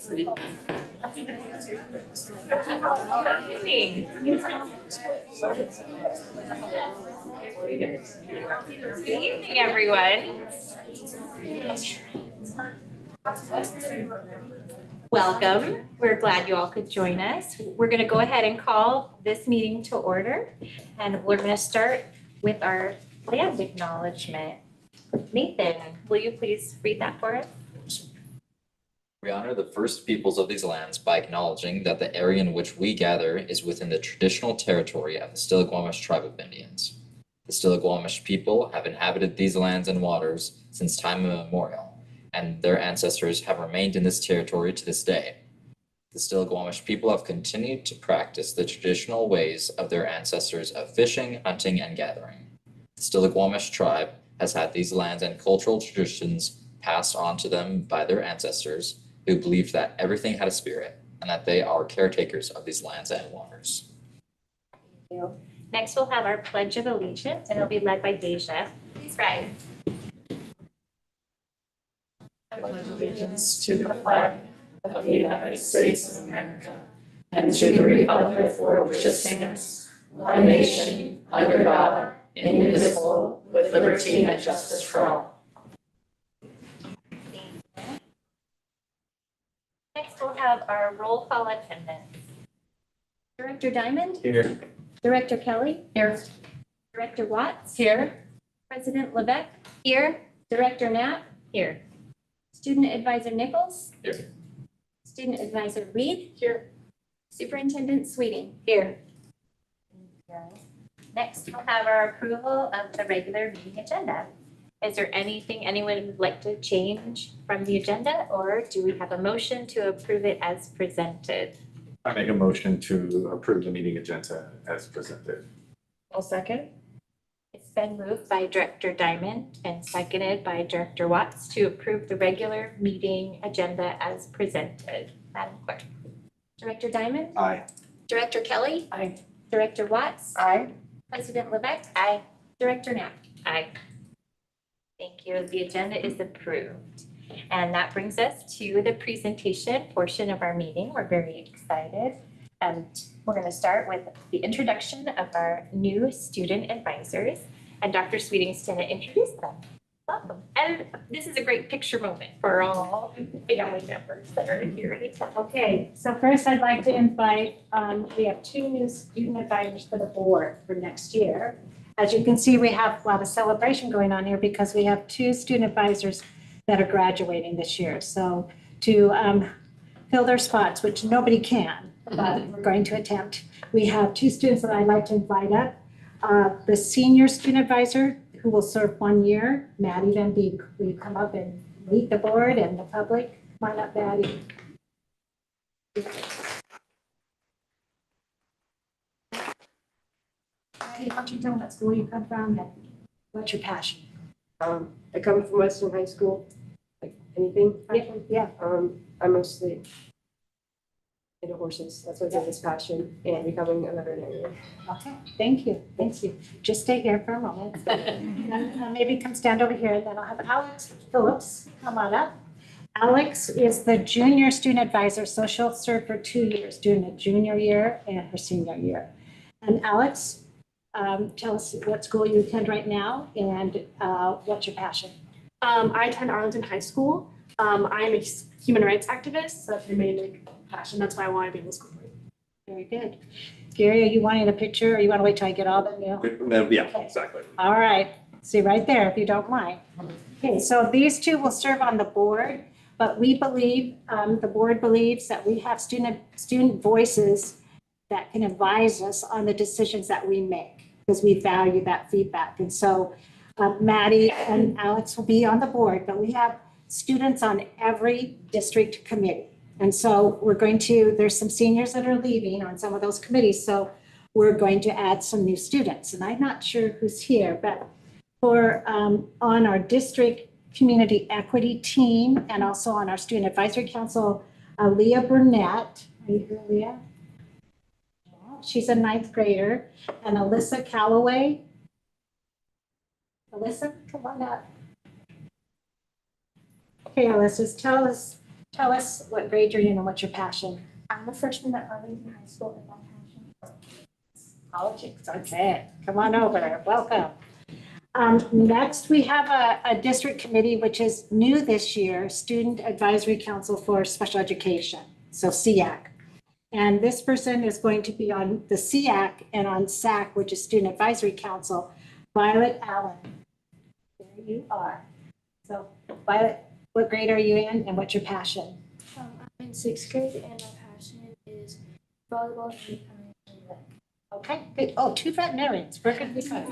Good evening, everyone. Welcome. We're glad you all could join us. We're going to go ahead and call this meeting to order, and we're going to start with our land acknowledgement. Nathan, will you please read that for us? We honor the first peoples of these lands by acknowledging that the area in which we gather is within the traditional territory of the Stillaguamish tribe of Indians. The Stillaguamish people have inhabited these lands and waters since time immemorial, and their ancestors have remained in this territory to this day. The Stillaguamish people have continued to practice the traditional ways of their ancestors of fishing, hunting, and gathering. The Stillaguamish tribe has had these lands and cultural traditions passed on to them by their ancestors, who believed that everything had a spirit and that they are caretakers of these lands and waters. Thank you. Next, we'll have our Pledge of Allegiance, and it'll be led by Deja. Please rise. I pledge allegiance to the flag of the United States of America and to the republic for which it stands, one nation, under God, indivisible, with liberty and justice for all. Next, we'll have our roll call attendance. Director Diamond? Here. Director Kelly? Here. Director Watts? Here. President Levesque? Here. Director Knapp? Here. Student Advisor Nichols? Here. Student Advisor Reed? Here. Superintendent Sweeting? Here. Next, we'll have our approval of the regular meeting agenda. Is there anything anyone would like to change from the agenda, or do we have a motion to approve it as presented? I make a motion to approve the meeting agenda as presented. I'll second. It's been moved by Director Diamond and seconded by Director Watts to approve the regular meeting agenda as presented. Madam Clerk. Director Diamond? Aye. Director Kelly? Aye. Director Watts? Aye. President Levesque? Aye. Director Knapp? Aye. Thank you. The agenda is approved. And that brings us to the presentation portion of our meeting. We're very excited. And we're going to start with the introduction of our new student advisors. And Dr. Sweeting's going to introduce them. Welcome. And this is a great picture moment for all family members that are here. Okay, so first I'd like to invite, we have two new student advisors for the board for next year. As you can see, we have a lot of celebration going on here because we have two student advisors that are graduating this year. So to fill their spots, which nobody can, but we're going to attempt. We have two students that I'd like to invite up. The senior student advisor who will serve 1 year, Maddie Van Beek. Will you come up and meet the board and the public? Come on up, Maddie. Hey, why don't you tell them what school you come from and what's your passion? I come from Western High School, like anything. Yeah. I'm mostly into horses. That's what's in this passion, and becoming a veterinarian. Okay, thank you, thank you. Just stay here for a moment. And, maybe come stand over here, and then I'll have Alex Phillips come on up. Alex is the junior student advisor, so she'll serve for 2 years, doing a junior year and her senior year. And Alex, tell us what school you attend right now and what's your passion? I attend Arlington High School. I'm a human rights activist, so that's my main passion. That's why I want to be in the school board. Very good. Gary, are you wanting a picture or you want to wait till I get all the new? Yeah, exactly. All right, see right there, if you don't mind. Okay, so these two will serve on the board, but we believe, the board believes that we have student voices that can advise us on the decisions that we make, because we value that feedback. And so Maddie and Alex will be on the board, but we have students on every district committee. And so we're going to, there's some seniors that are leaving on some of those committees, so we're going to add some new students. And I'm not sure who's here, but for on our district community equity team and also on our student advisory council, Leah Burnett. Are you here, Leah? She's a 9th grader. And Alyssa Calloway. Alyssa, come on up. Okay, Alyssa, tell us tell us what grade you're in and what's your passion? I'm a freshman at Arlington High School and my passion. Politics, okay. Come on over, welcome. Next, we have a district committee, which is new this year, Student Advisory Council for Special Education, so SEAC. And this person is going to be on the SEAC and on SAC, which is Student Advisory Council, Violet Allen. There you are. So Violet, what grade are you in and what's your passion? I'm in 6th grade and my passion is volleyball and becoming a vet. Okay, good. Oh, two veterinarians. We're going to be fine.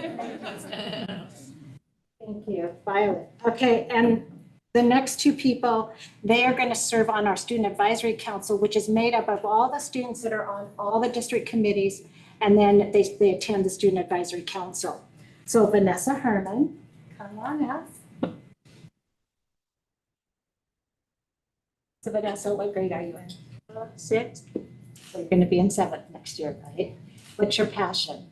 Thank you, Violet. Okay, and the next two people, they are going to serve on our Student Advisory Council, which is made up of all the students that are on all the district committees, and then they attend the Student Advisory Council. So Vanessa Herman, come on up. So Vanessa, what grade are you in? 6th. So you're going to be in 7th next year, right? What's your passion?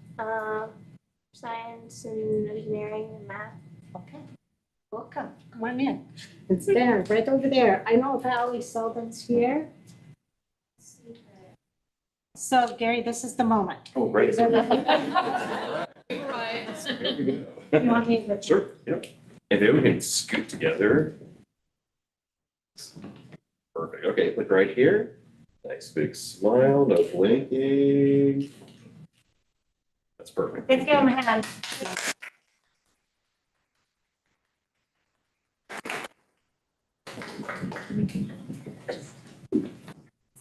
Science and engineering and math. Okay, welcome. Come on in. It's there, right over there. I know Valerie Selden's here. So Gary, this is the moment. Oh, great. You want me to? Sure, yep. And then we can scoot together. Perfect. Okay, look right here. Nice big smile, no blinking. That's perfect. Let's give them a hand.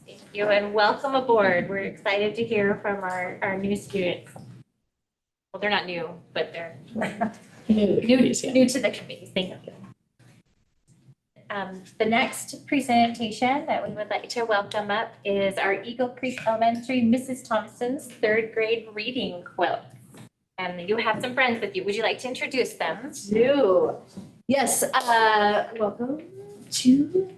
Thank you and welcome aboard. We're excited to hear from our new students. Well, they're not new, but they're new to the committee. Thank you. The next presentation that we would like to welcome up is our Eagle Creek Elementary Mrs. Thompson's 3rd grade reading quilt. And you have some friends with you. Would you like to introduce them? Yes, welcome to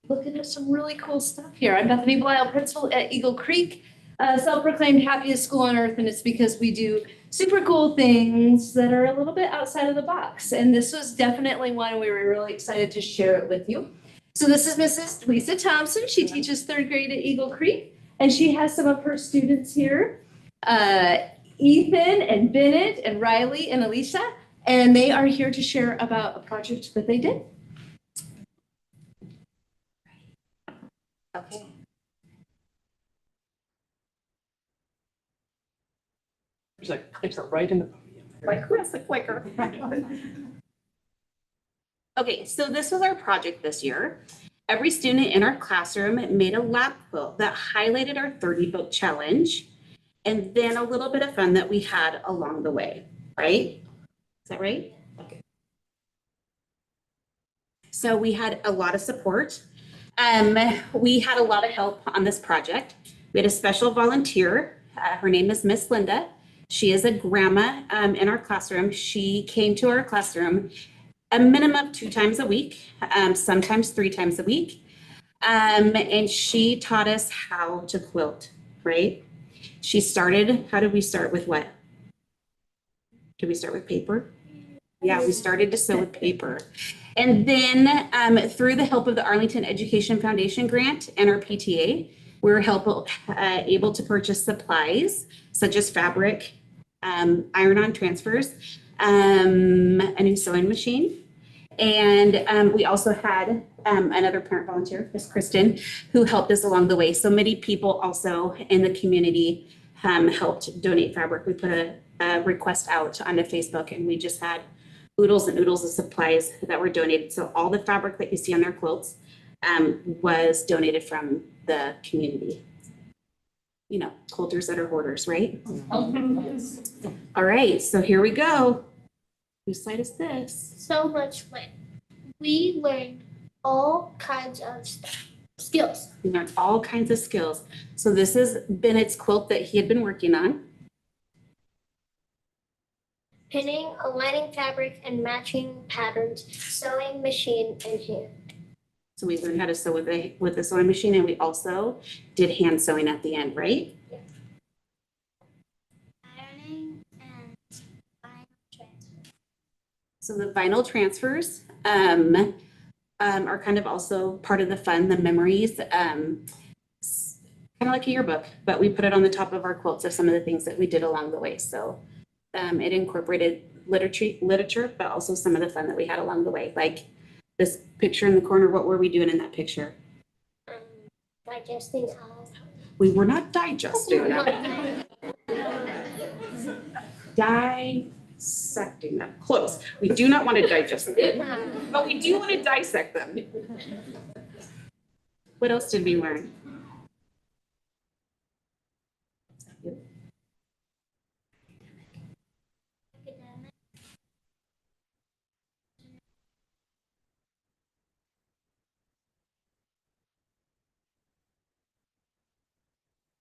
looking at some really cool stuff here. I'm Bethany Blyle, principal at Eagle Creek, self-proclaimed happiest school on earth, and it's because we do super cool things that are a little bit outside of the box. And this was definitely one we were really excited to share it with you. So this is Mrs. Lisa Thompson. She teaches 3rd grade at Eagle Creek, and she has some of her students here, Ethan and Bennett and Riley and Alicia, and they are here to share about a project that they did. Okay. There's a clicker right in the podium. Like, where's the clicker? Okay, so this was our project this year. Every student in our classroom made a lab quilt that highlighted our 30 book challenge and then a little bit of fun that we had along the way, right? Is that right? Okay. So we had a lot of support. We had a lot of help on this project. We had a special volunteer. Her name is Miss Linda. She is a grandma in our classroom. She came to our classroom a minimum of 2 times a week, sometimes 3 times a week. And she taught us how to quilt, right? She started, how did we start with what? Did we start with paper? Yeah, we started to sew with paper. And then through the help of the Arlington Education Foundation grant and our PTA, we were able to purchase supplies such as fabric, iron-on transfers, a new sewing machine. And we also had another parent volunteer, Miss Kristen, who helped us along the way. So many people also in the community helped donate fabric. We put a request out onto Facebook, and we just had oodles and oodles of supplies that were donated. So all the fabric that you see on their quilts was donated from the community. You know, quilters that are hoarders, right? All right, so here we go. Whose slide is this? So much fun. We learned all kinds of skills. We learned all kinds of skills. So this is Bennett's quilt that he had been working on. Pinning, aligning fabric and matching patterns, sewing machine and hand. So we learned how to sew with the sewing machine, and we also did hand sewing at the end, right? Ironing and vinyl transfer. So the vinyl transfers, are kind of also part of the fun, the memories. Kind of like a yearbook, but we put it on the top of our quilts of some of the things that we did along the way. So it incorporated literature, but also some of the fun that we had along the way. Like this picture in the corner, what were we doing in that picture? Digesting We were not digesting. Dissecting them. Close. We do not want to digest them, but we do want to dissect them. What else did we learn?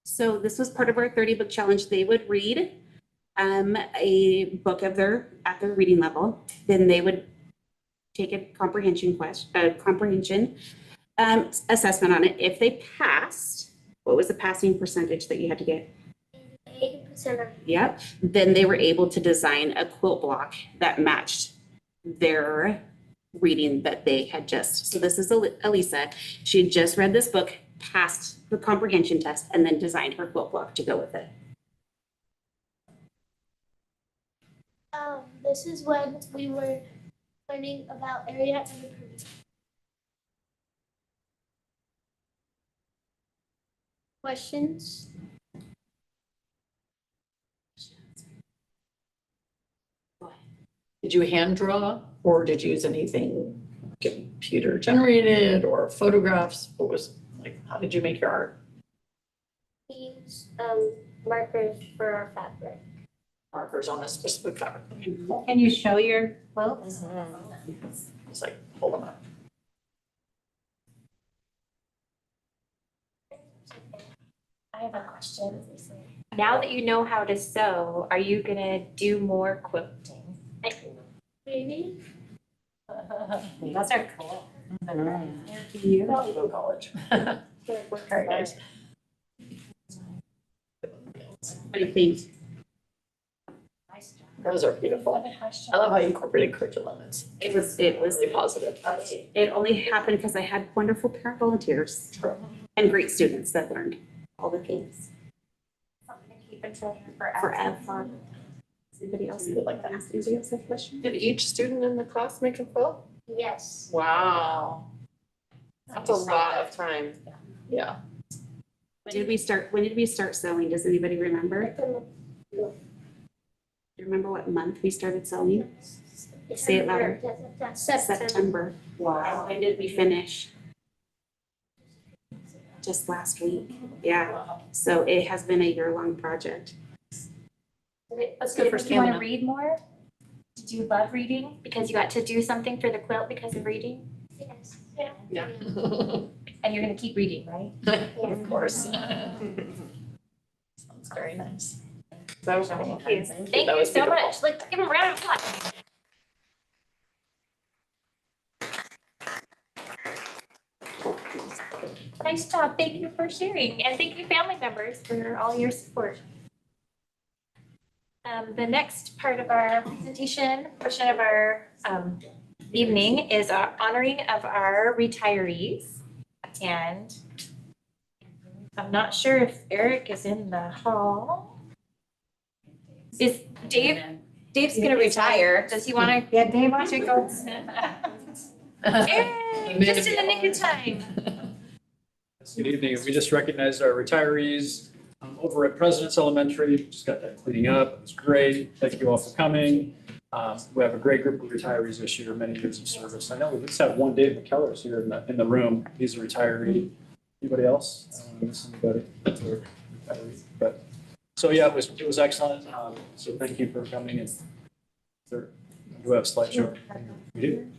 So this was part of our 30 book challenge. They would read a book at their reading level. Then they would take a comprehension assessment on it. If they passed, what was the passing percentage that you had to get? 80%. Yep. Then they were able to design a quilt block that matched their reading that they had just. So this is Elisa. She had just read this book, passed the comprehension test, and then designed her quilt block to go with it. This is when we were learning about area and improvement. Questions? Did you hand draw or did you use anything computer generated or photographs? What was, like, how did you make your art? We use markers for our fabric. Markers on a specific fabric. Can you show your quilts? Just like hold them up. I have a question. Now that you know how to sew, are you gonna do more quilting? Maybe. Those are cool. You probably go to college. Work hard, guys. What do you think? Those are beautiful. I love how you incorporated curriculum. It was really positive. It only happened because I had wonderful parent volunteers and great students that learned all the things. Something to keep in forever. Forever. Anybody else like that? Anybody else have a question? Did each student in the class make a quilt? Yes. Wow. That's a lot of time. Yeah. When did we start sewing? Does anybody remember? Do you remember what month we started sewing? Say it louder. September. Wow. When did we finish? Just last week. Yeah. So it has been a year-long project. That's good for Do you want to stamina. read more? Did you love reading because you got to do something for the quilt because of reading? Yes. Yeah. And you're gonna keep reading, right? Of course. Sounds very nice. That was cool. Thank That you was so beautiful. much. Like, give them a round of applause. Nice job. Thank you for sharing. And thank you, family members, for all your support. The next part of our presentation, portion of our evening is our honoring of our retirees. And I'm not sure if Eric is in the hall. Is Dave's gonna retire. Does he wanna? Yeah, Dave, why don't you go? Eric, just in the nick of time. Good evening. We just recognized our retirees over at President's Elementary. Just got that cleaning up. It was great. Thank you all for coming. We have a great group of retirees this year, many years of service. I know we just have one Dave McKellar's here in the room. He's a retiree. Anybody else? I don't want to miss anybody. That's a retiree. But so yeah, it was excellent. So thank you for coming. And do we have a slideshow? We do.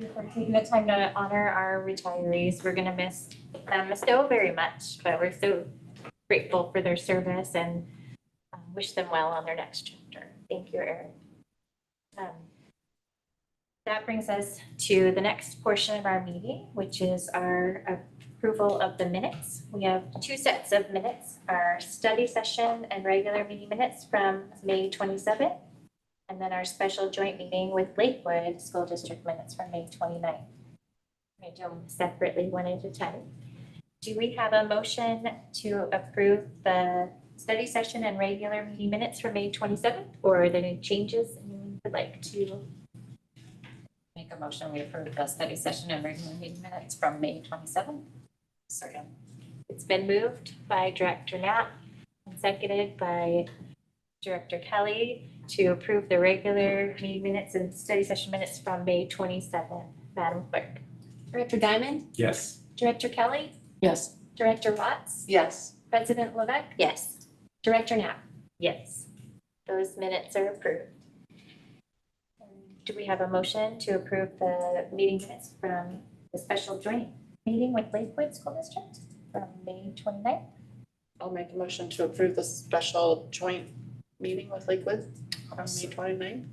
you for taking the time to honor our retirees. We're gonna miss them so very much, but we're so grateful for their service and wish them well on their next chapter. Thank you, Eric. That brings us to the next portion of our meeting, which is our approval of the minutes. We have two sets of minutes, our study session and regular meeting minutes from May 27th, and then our special joint meeting with Lakewood School District minutes from May 29th. We do them separately, one at a time. Do we have a motion to approve the study session and regular meeting minutes for May 27th, or are there any changes anyone would like to? Make a motion, we approve the study session and regular meeting minutes from May 27th. Second. It's been moved by Director Knapp and seconded by Director Kelly to approve the regular meeting minutes and study session minutes from May 27th. Madam Clerk. Director Diamond? Yes. Director Kelly? Yes. Director Watts? Yes. President Levesque? Yes. Director Knapp? Yes. Those minutes are approved. Do we have a motion to approve the meeting minutes from the special joint meeting with Lakewood School District from May 29th? I'll make a motion to approve the special joint meeting with Lakewood on May 29th.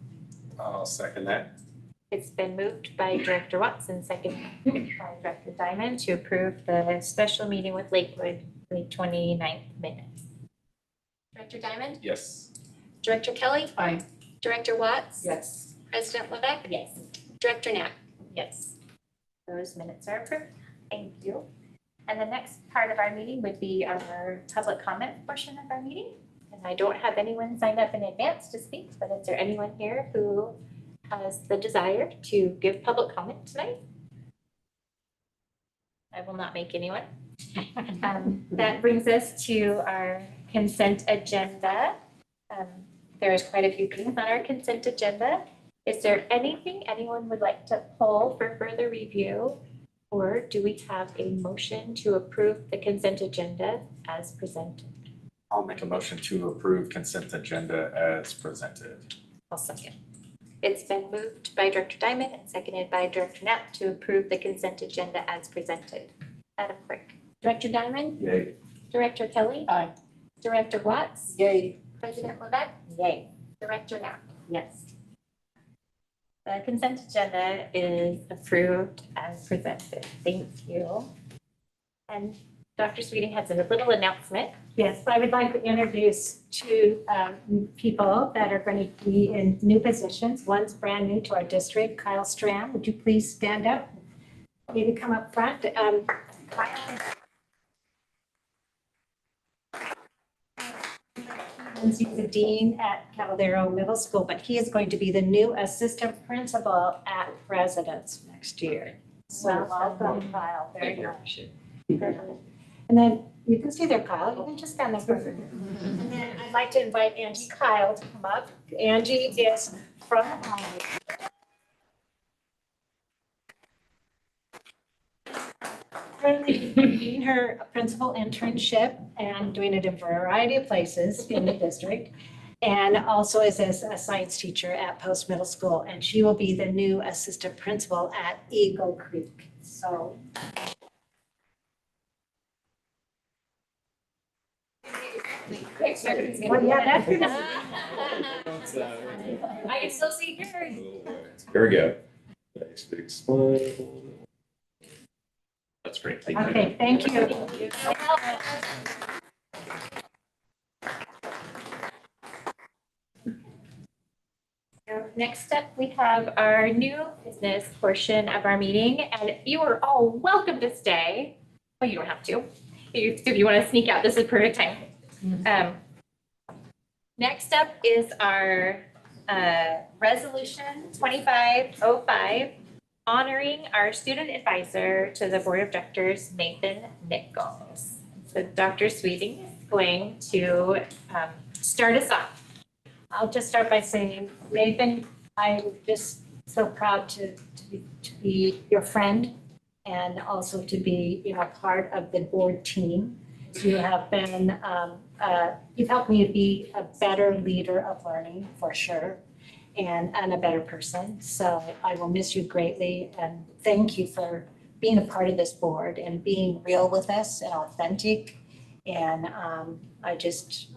I'll second that. It's been moved by Director Watts and seconded by Director Diamond to approve the special meeting with Lakewood, May 29th minutes. Director Diamond? Yes. Director Kelly? Aye. Director Watts? Yes. President Levesque? Yes. Director Knapp? Yes. Those minutes are approved. Thank you. And the next part of our meeting would be our public comment portion of our meeting. And I don't have anyone signed up in advance to speak, but is there anyone here who has the desire to give public comment tonight? I will not make anyone. That brings us to our consent agenda. There is quite a few things on our consent agenda. Is there anything anyone would like to pull for further review? Or do we have a motion to approve the consent agenda as presented? I'll make a motion to approve consent agenda as presented. I'll second. It's been moved by Director Diamond and seconded by Director Knapp to approve the consent agenda as presented. Madam Clerk. Director Diamond? Yay. Director Kelly? Aye. Director Watts? Yay. President Levesque? Yay. Director Knapp? Yes. The consent agenda is approved as presented. Thank you. And Dr. Sweeting has a little announcement. Yes, I would like to introduce two people that are going to be in new positions. One's brand new to our district, Kyle Strand. Would you please stand up? Maybe come up front. Kyle. He's the dean at Cavallero Middle School, but he is going to be the new assistant principal at President's next year. So welcome, Kyle. Very much. And then you can see there, Kyle. You can just stand there for a minute. And then I'd like to invite Angie Kyle to come up. Angie is from currently doing her principal internship and doing it in a variety of places in the district. And also is a science teacher at Post Middle School. And she will be the new assistant principal at Eagle Creek. So. Well, yeah, that's I can still see yours. Here we go. Nice big smile. That's great. Thank you. okay. Thank you. Next up, we have our new business portion of our meeting, and you are all welcome to stay. Well, you don't have to. If you want to sneak out, this is perfect time. Next up is our resolution 2505, honoring our student advisor to the board of directors, Nathan Nichols. So Dr. Sweeting is going to start us off. I'll just start by saying, Nathan, I'm just so proud to be your friend and also to be, part of the board team. You have been, you've helped me to be a better leader of learning for sure. and a better person. So I will miss you greatly and thank you for being a part of this board and being real with us and authentic. And I just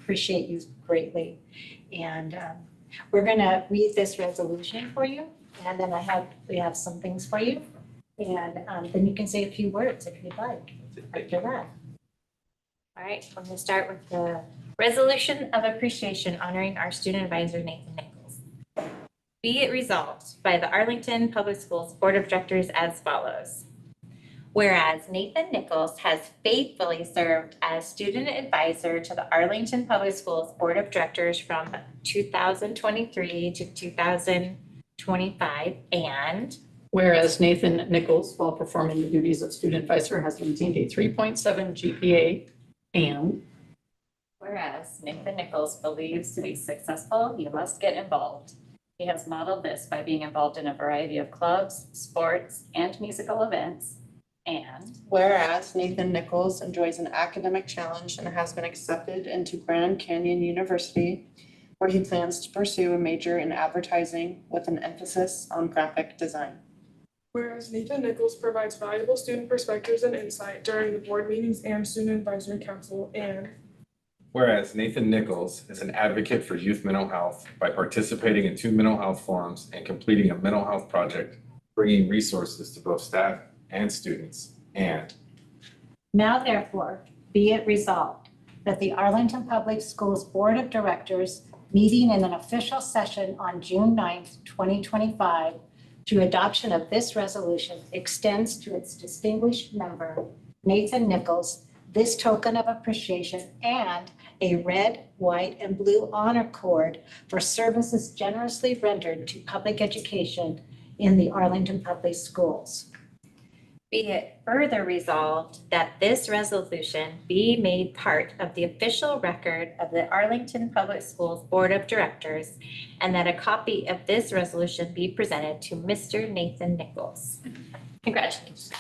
appreciate you greatly. And we're gonna read this resolution for you, and then we have some things for you. And then you can say a few words if you'd like after that. All right, I'm gonna start with the resolution of appreciation honoring our student advisor, Nathan Nichols. Be it resolved by the Arlington Public Schools Board of Directors as follows. Whereas Nathan Nichols has faithfully served as student advisor to the Arlington Public Schools Board of Directors from 2023 to 2025, and Whereas Nathan Nichols, while performing the duties of student advisor, has maintained a 3.7 GPA, and Whereas Nathan Nichols believes to be successful, you must get involved. He has modeled this by being involved in a variety of clubs, sports, and musical events. And Whereas Nathan Nichols enjoys an academic challenge and has been accepted into Grand Canyon University, where he plans to pursue a major in advertising with an emphasis on graphic design. Whereas Nathan Nichols provides valuable student perspectives and insight during the board meetings and student advisory council, and Whereas Nathan Nichols is an advocate for youth mental health by participating in 2 mental health forums and completing a mental health project, bringing resources to both staff and students. And Now therefore, be it resolved that the Arlington Public Schools Board of Directors, meeting in an official session on June 9th, 2025, to adoption of this resolution extends to its distinguished member, Nathan Nichols, this token of appreciation and a red, white, and blue honor cord for services generously rendered to public education in the Arlington Public Schools. be it further resolved that this resolution be made part of the official record of the Arlington Public Schools Board of Directors, and that a copy of this resolution be presented to Mr. Nathan Nichols. Congratulations.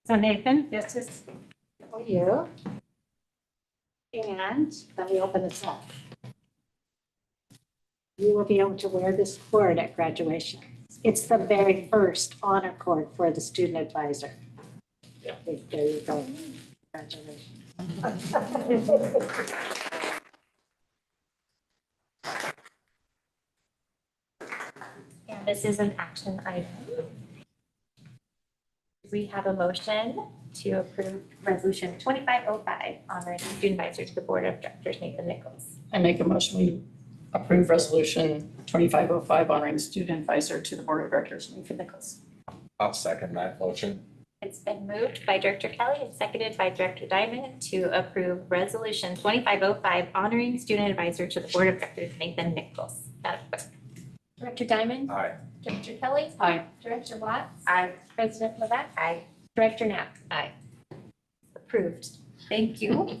So Nathan, this is for you. And let me open this up. You will be able to wear this cord at graduation. It's the very first honor cord for the student advisor. Yeah. There you go. Congratulations. And this is an action item. We have a motion to approve resolution 2505 honoring student advisor to the Board of Directors, Nathan Nichols. I make a motion, we approve resolution 2505 honoring student advisor to the board of directors, Nathan Nichols. I'll second that motion. It's been moved by Director Kelly and seconded by Director Diamond to approve resolution 2505 honoring student advisor to the Board of Directors, Nathan Nichols. Madam Clerk. Director Diamond? Aye. Director Kelly? Aye. Director Watts? Aye. President Levesque? Aye. Director Knapp? Aye. Approved. Thank you.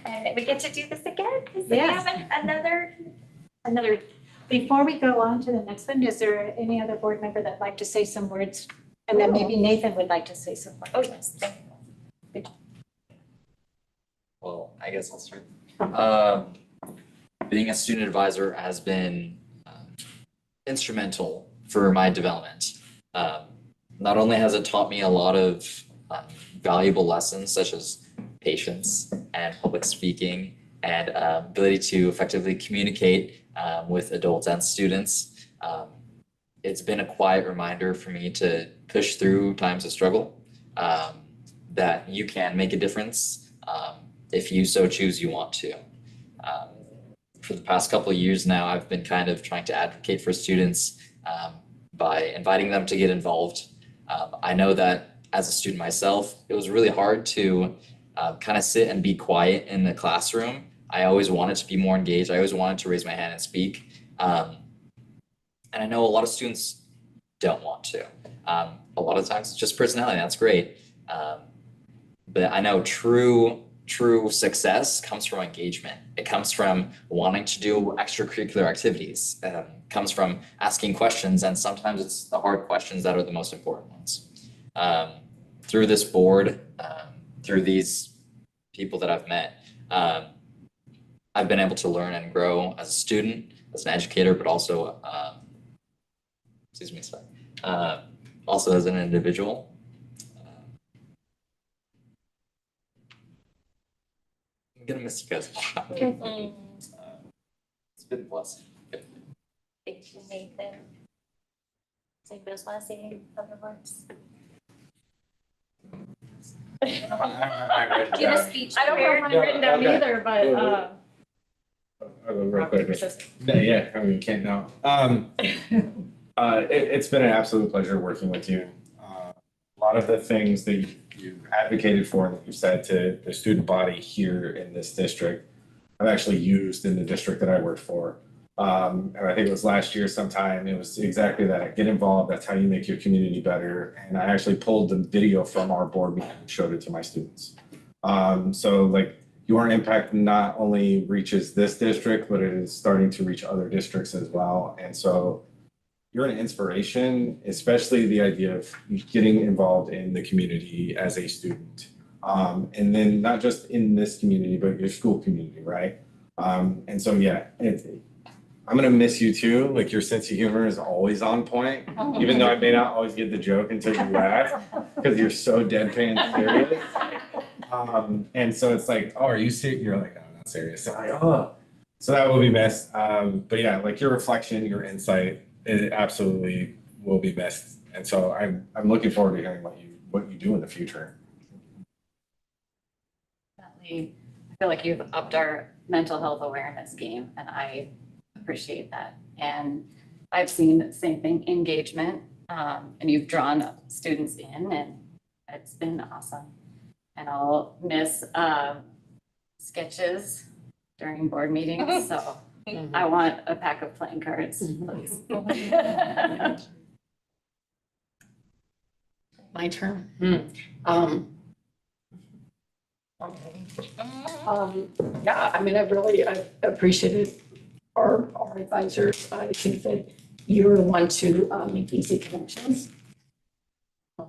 And we get to do this again? Because we Yes. have another, Before we go on to the next one, is there any other board member that'd like to say some words? And then maybe Nathan would like to say some words. oh yes, thank you. Well, I guess I'll start. Being a student advisor has been instrumental for my development. Not only has it taught me a lot of valuable lessons such as patience and public speaking and ability to effectively communicate with adults and students. It's been a quiet reminder for me to push through times of struggle, that you can make a difference if you so choose you want to. For the past couple of years now, I've been kind of trying to advocate for students by inviting them to get involved. I know that as a student myself, it was really hard to kind of sit and be quiet in the classroom. I always wanted to be more engaged. I always wanted to raise my hand and speak. And I know a lot of students don't want to. A lot of times it's just personality, that's great. But I know true success comes from engagement. It comes from wanting to do extracurricular activities. Comes from asking questions, and sometimes it's the hard questions that are the most important ones. Through this board, through these people that I've met, I've been able to learn and grow as a student, as an educator, but also, also as an individual. I'm gonna miss you guys a lot. It's been a blessing. Thank you, Nathan. Does anybody else want to say any other words? Do you have a speech? I don't have mine written down Okay. either, but, Real quick. No, yeah, I mean, you can't know. It's been an absolute pleasure working with you. A lot of the things that you advocated for and that you said to the student body here in this district, I've actually used in the district that I worked for. And I think it was last year sometime, it was exactly that. Get involved, that's how you make your community better. And I actually pulled the video from our board meeting and showed it to my students. So like, your impact not only reaches this district, but it is starting to reach other districts as well. And so you're an inspiration, especially the idea of getting involved in the community as a student. And then not just in this community, but your school community, right? And so, yeah, I'm gonna miss you too. Like your sense of humor is always on point, even though I may not always get the joke until you laugh, because you're so deadpan serious. And so it's like, oh, are you serious? You're like, no, I'm not serious. So I'm like, oh. So that will be missed. But yeah, like your reflection, your insight, it absolutely will be missed. And so I'm looking forward to hearing what you do in the future. Definitely. I feel like you've upped our mental health awareness game, and I appreciate that. And I've seen the same thing, engagement, and you've drawn students in, and it's been awesome. And I'll miss sketches during board meetings, so I want a pack of playing cards, please. My turn. Yeah, I mean, I appreciated our advisors. I think that you're the one to make easy connections. I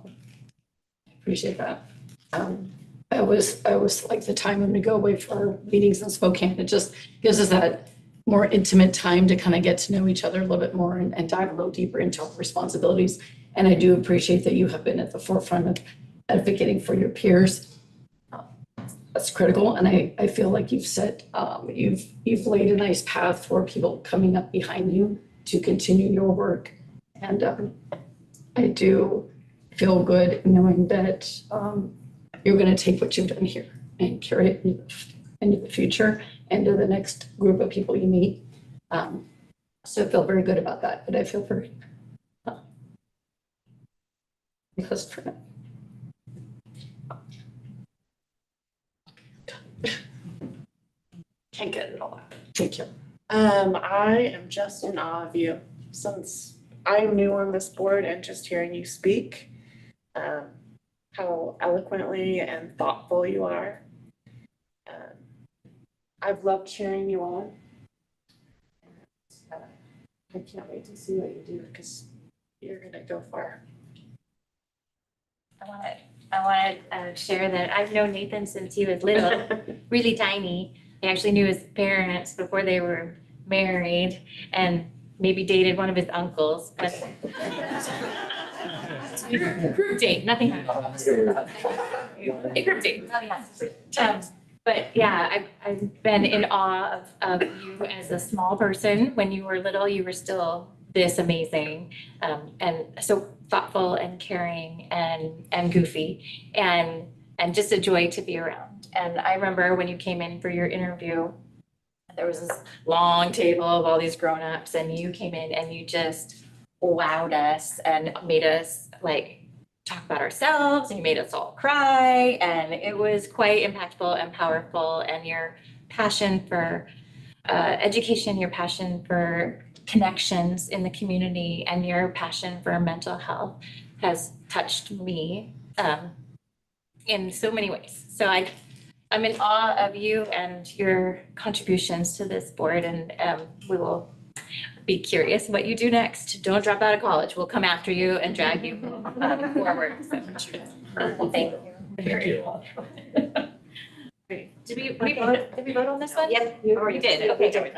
appreciate that. I always like the time when we go away for our meetings in Spokane. It just gives us that more intimate time to kind of get to know each other a little bit more and dive a little deeper into our responsibilities. And I do appreciate that you have been at the forefront of advocating for your peers. That's critical, and I feel like you've set, you've laid a nice path for people coming up behind you to continue your work. And I do feel good knowing that you're going to take what you've done here and carry it into the future and to the next group of people you meet. So I feel very good about that, but I feel very because for now. Can't get it all out. Thank you. I am just in awe of you since I'm new on this board and just hearing you speak, how eloquently and thoughtful you are. I've loved cheering you on. I can't wait to see what you do because you're gonna go far. I want to share that I've known Nathan since he was little, really tiny. I actually knew his parents before they were married and maybe dated one of his uncles. But group date, nothing. Group date. Oh, yeah. But yeah, I've been in awe of you as a small person. When you were little, you were still this amazing and so thoughtful and caring and goofy and just a joy to be around. And I remember when you came in for your interview, there was this long table of all these grown-ups and you came in and you just wowed us and made us like talk about ourselves and you made us all cry. And it was quite impactful and powerful. And your passion for education, your passion for connections in the community and your passion for mental health has touched me in so many ways. So I'm in awe of you and your contributions to this board, and we will be curious what you do next. Don't drop out of college. We'll come after you and drag you forward. So, thank you. very you. Did we vote on this one? Yep. Oh, you did, okay.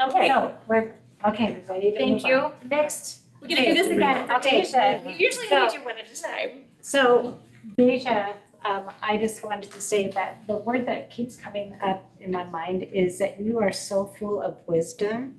Okay, So we're, okay, ready to thank move on. you. Next. We're gonna do this again. Okay. We usually only do one at a time. So Deja, I just wanted to say that the word that keeps coming up in my mind is that you are so full of wisdom.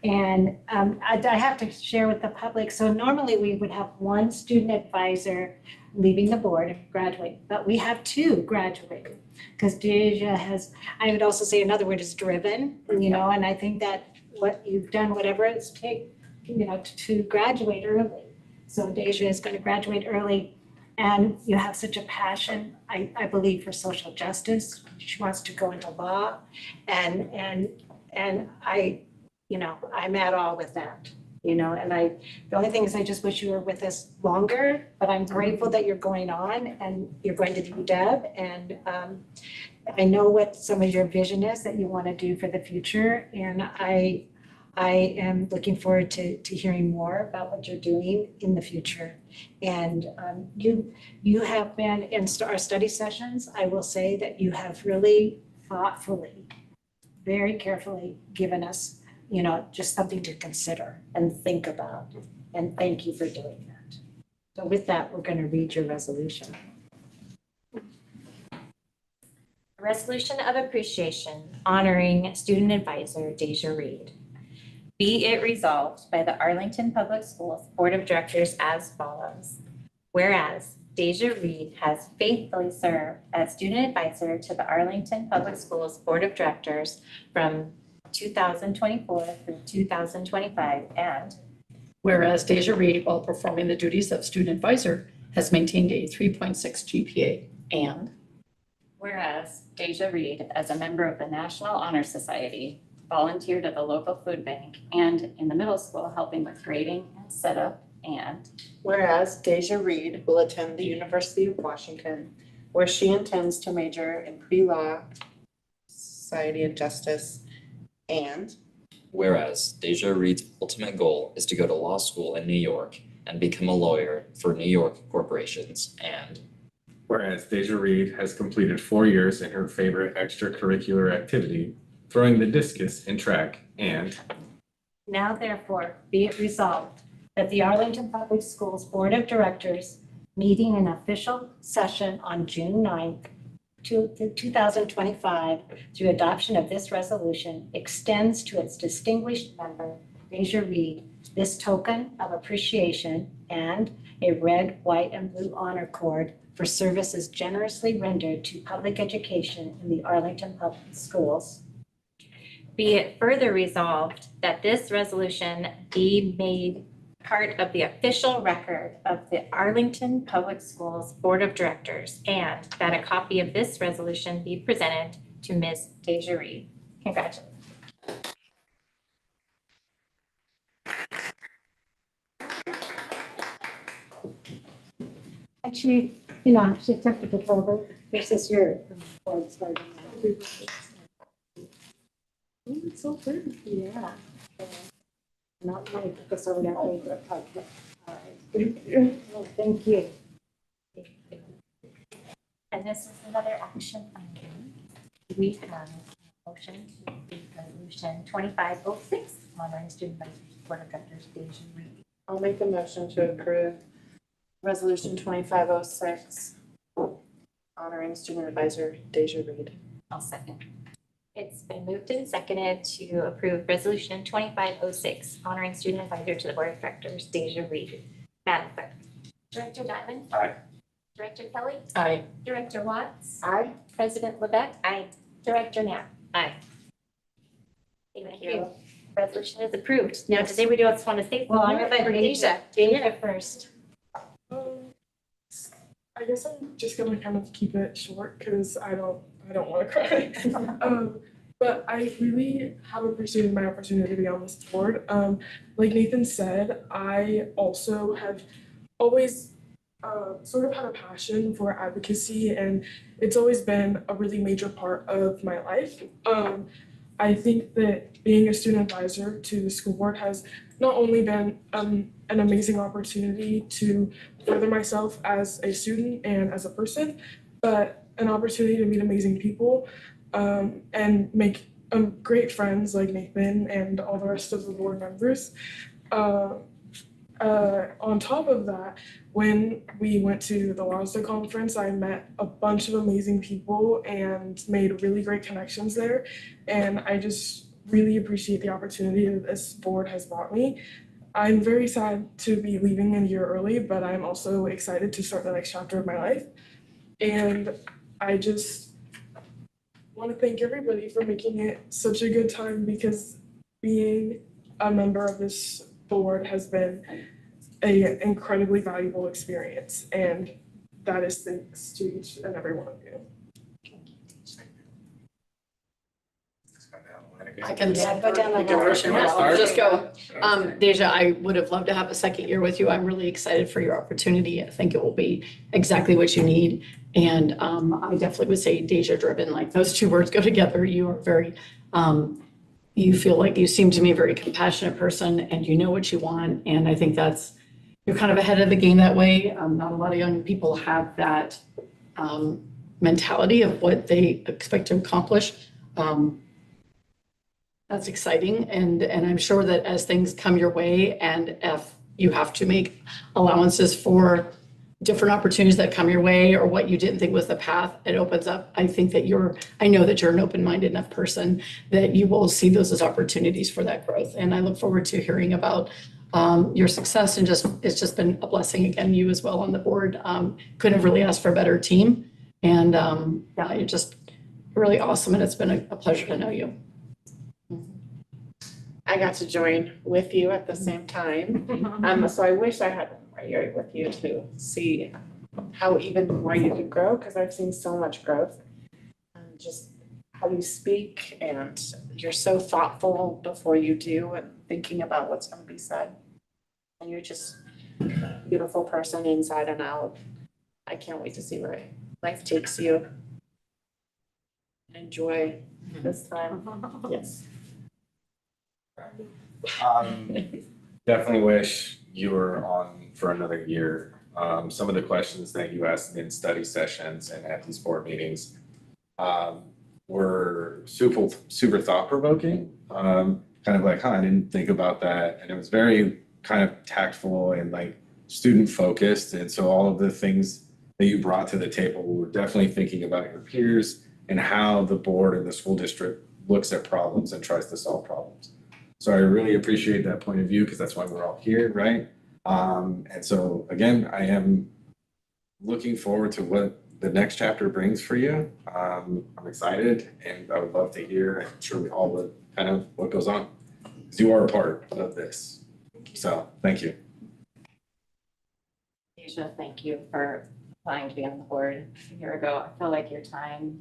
And I have to share with the public, so normally we would have one student advisor leaving the board and graduating, but we have two graduating. Because Deja has, I would also say another word is driven, you know, and I think that what you've done, whatever it's take, you know, to graduate early. So Deja is going to graduate early, and you have such a passion, I believe, for social justice. She wants to go into law, and I, you know, I'm at all with that, you know, and the only thing is I just wish you were with us longer, but I'm grateful that you're going on and you're going to UW, and I know what some of your vision is that you want to do for the future, and I am looking forward to hearing more about what you're doing in the future. And you have been in our study sessions, I will say that you have really thoughtfully, very carefully given us, you know, just something to consider and think about. And thank you for doing that. So with that, we're going to read your resolution. A resolution of appreciation honoring student advisor Deja Reed. Be it resolved by the Arlington Public Schools Board of Directors as follows. Whereas Deja Reed has faithfully served as student advisor to the Arlington Public Schools Board of Directors from 2024 through 2025, and Whereas Deja Reed, while performing the duties of student advisor, has maintained a 3.6 GPA. And whereas Deja Reed, as a member of the National Honor Society, volunteered at the local food bank and in the middle school helping with grading and setup, and Whereas Deja Reed will attend the University of Washington, where she intends to major in pre-law, society and justice, and Whereas Deja Reed's ultimate goal is to go to law school in New York and become a lawyer for New York corporations, and Whereas Deja Reed has completed 4 years in her favorite extracurricular activity, throwing the discus in track, and Now therefore, be it resolved that the Arlington Public Schools Board of Directors, meeting in official session on June 9th, 2025, through adoption of this resolution, extends to its distinguished member, Deja Reed, this token of appreciation and a red, white, and blue honor cord for services generously rendered to public education in the Arlington Public Schools. be it further resolved that this resolution be made part of the official record of the Arlington Public Schools Board of Directors, and that a copy of this resolution be presented to Ms. Deja Reed. Congratulations. Actually, you know, she took the over. This is your board starting. It's so pretty. Yeah. Not really took us over that way, but okay. All right. Thank you. Well, thank you. And this is another action item. We have a motion to approve resolution 2506, honoring student vice board of directors Deja Reed. I'll make a motion to approve Resolution 2506, honoring student advisor Deja Reed. I'll second. It's been moved and seconded to approve resolution 2506, honoring student advisor to the board of directors Deja Reed. Madam Clerk. Director Diamond. Aye. Director Kelly. Aye. Director Watts. Aye. President Levesque. Aye. Director Knapp. Aye. Thank you. Resolution is approved. Now, does anybody else want to say? Well, I'm gonna let Deja first. I guess I'm just gonna kind of keep it short because I don't want to cry. But I really have appreciated my opportunity to be on this board. Like Nathan said, I also have always sort of had a passion for advocacy, and it's always been a really major part of my life. I think that being a student advisor to the school board has not only been an amazing opportunity to further myself as a student and as a person, but an opportunity to meet amazing people and make great friends like Nathan and all the rest of the board members. On top of that, when we went to the LASDA conference, I met a bunch of amazing people and made really great connections there. And I just really appreciate the opportunity that this board has brought me. I'm very sad to be leaving a year early, but I'm also excited to start the next chapter of my life. And I just want to thank everybody for making it such a good time, because being a member of this board has been an incredibly valuable experience, and that is thanks to each and every one of you. I can Go down the I'll just go. Deja, I would have loved to have a second year with you. I'm really excited for your opportunity. I think it will be exactly what you need. And I definitely would say Deja driven, like those two words go together. You are very, you feel like you seem to me a very compassionate person and you know what you want. And I think you're kind of ahead of the game that way. Not a lot of young people have that mentality of what they expect to accomplish. That's exciting. And I'm sure that as things come your way and if you have to make allowances for different opportunities that come your way or what you didn't think was the path, it opens up. I think that I know that you're an open-minded enough person that you will see those as opportunities for that growth. And I look forward to hearing about your success and it's just been a blessing again, you as well on the board. Couldn't have really asked for a better team. And yeah, you're just really awesome. And it's been a pleasure to know you. I got to join with you at the same time. So I wish I had been right here with you to see how even more you could grow, because I've seen so much growth. And just how you speak, and you're so thoughtful before you do and thinking about what's going to be said. And you're just a beautiful person inside and out. I can't wait to see where life takes you. Enjoy this time. Yes. Definitely wish you were on for another year. Some of the questions that you asked in study sessions and at these board meetings were super thought-provoking. Kind of like, I didn't think about that. And it was very kind of tactful and like student-focused. And so all of the things that you brought to the table were definitely thinking about your peers and how the board and the school district looks at problems and tries to solve problems. So I really appreciate that point of view, because that's why we're all here, right? And so again, I am looking forward to what the next chapter brings for you. I'm excited, and I would love to hear, I'm sure we all would, kind of what goes on, because you are a part of this. So thank you. Deja, thank you for applying to be on the board a year ago. I feel like your time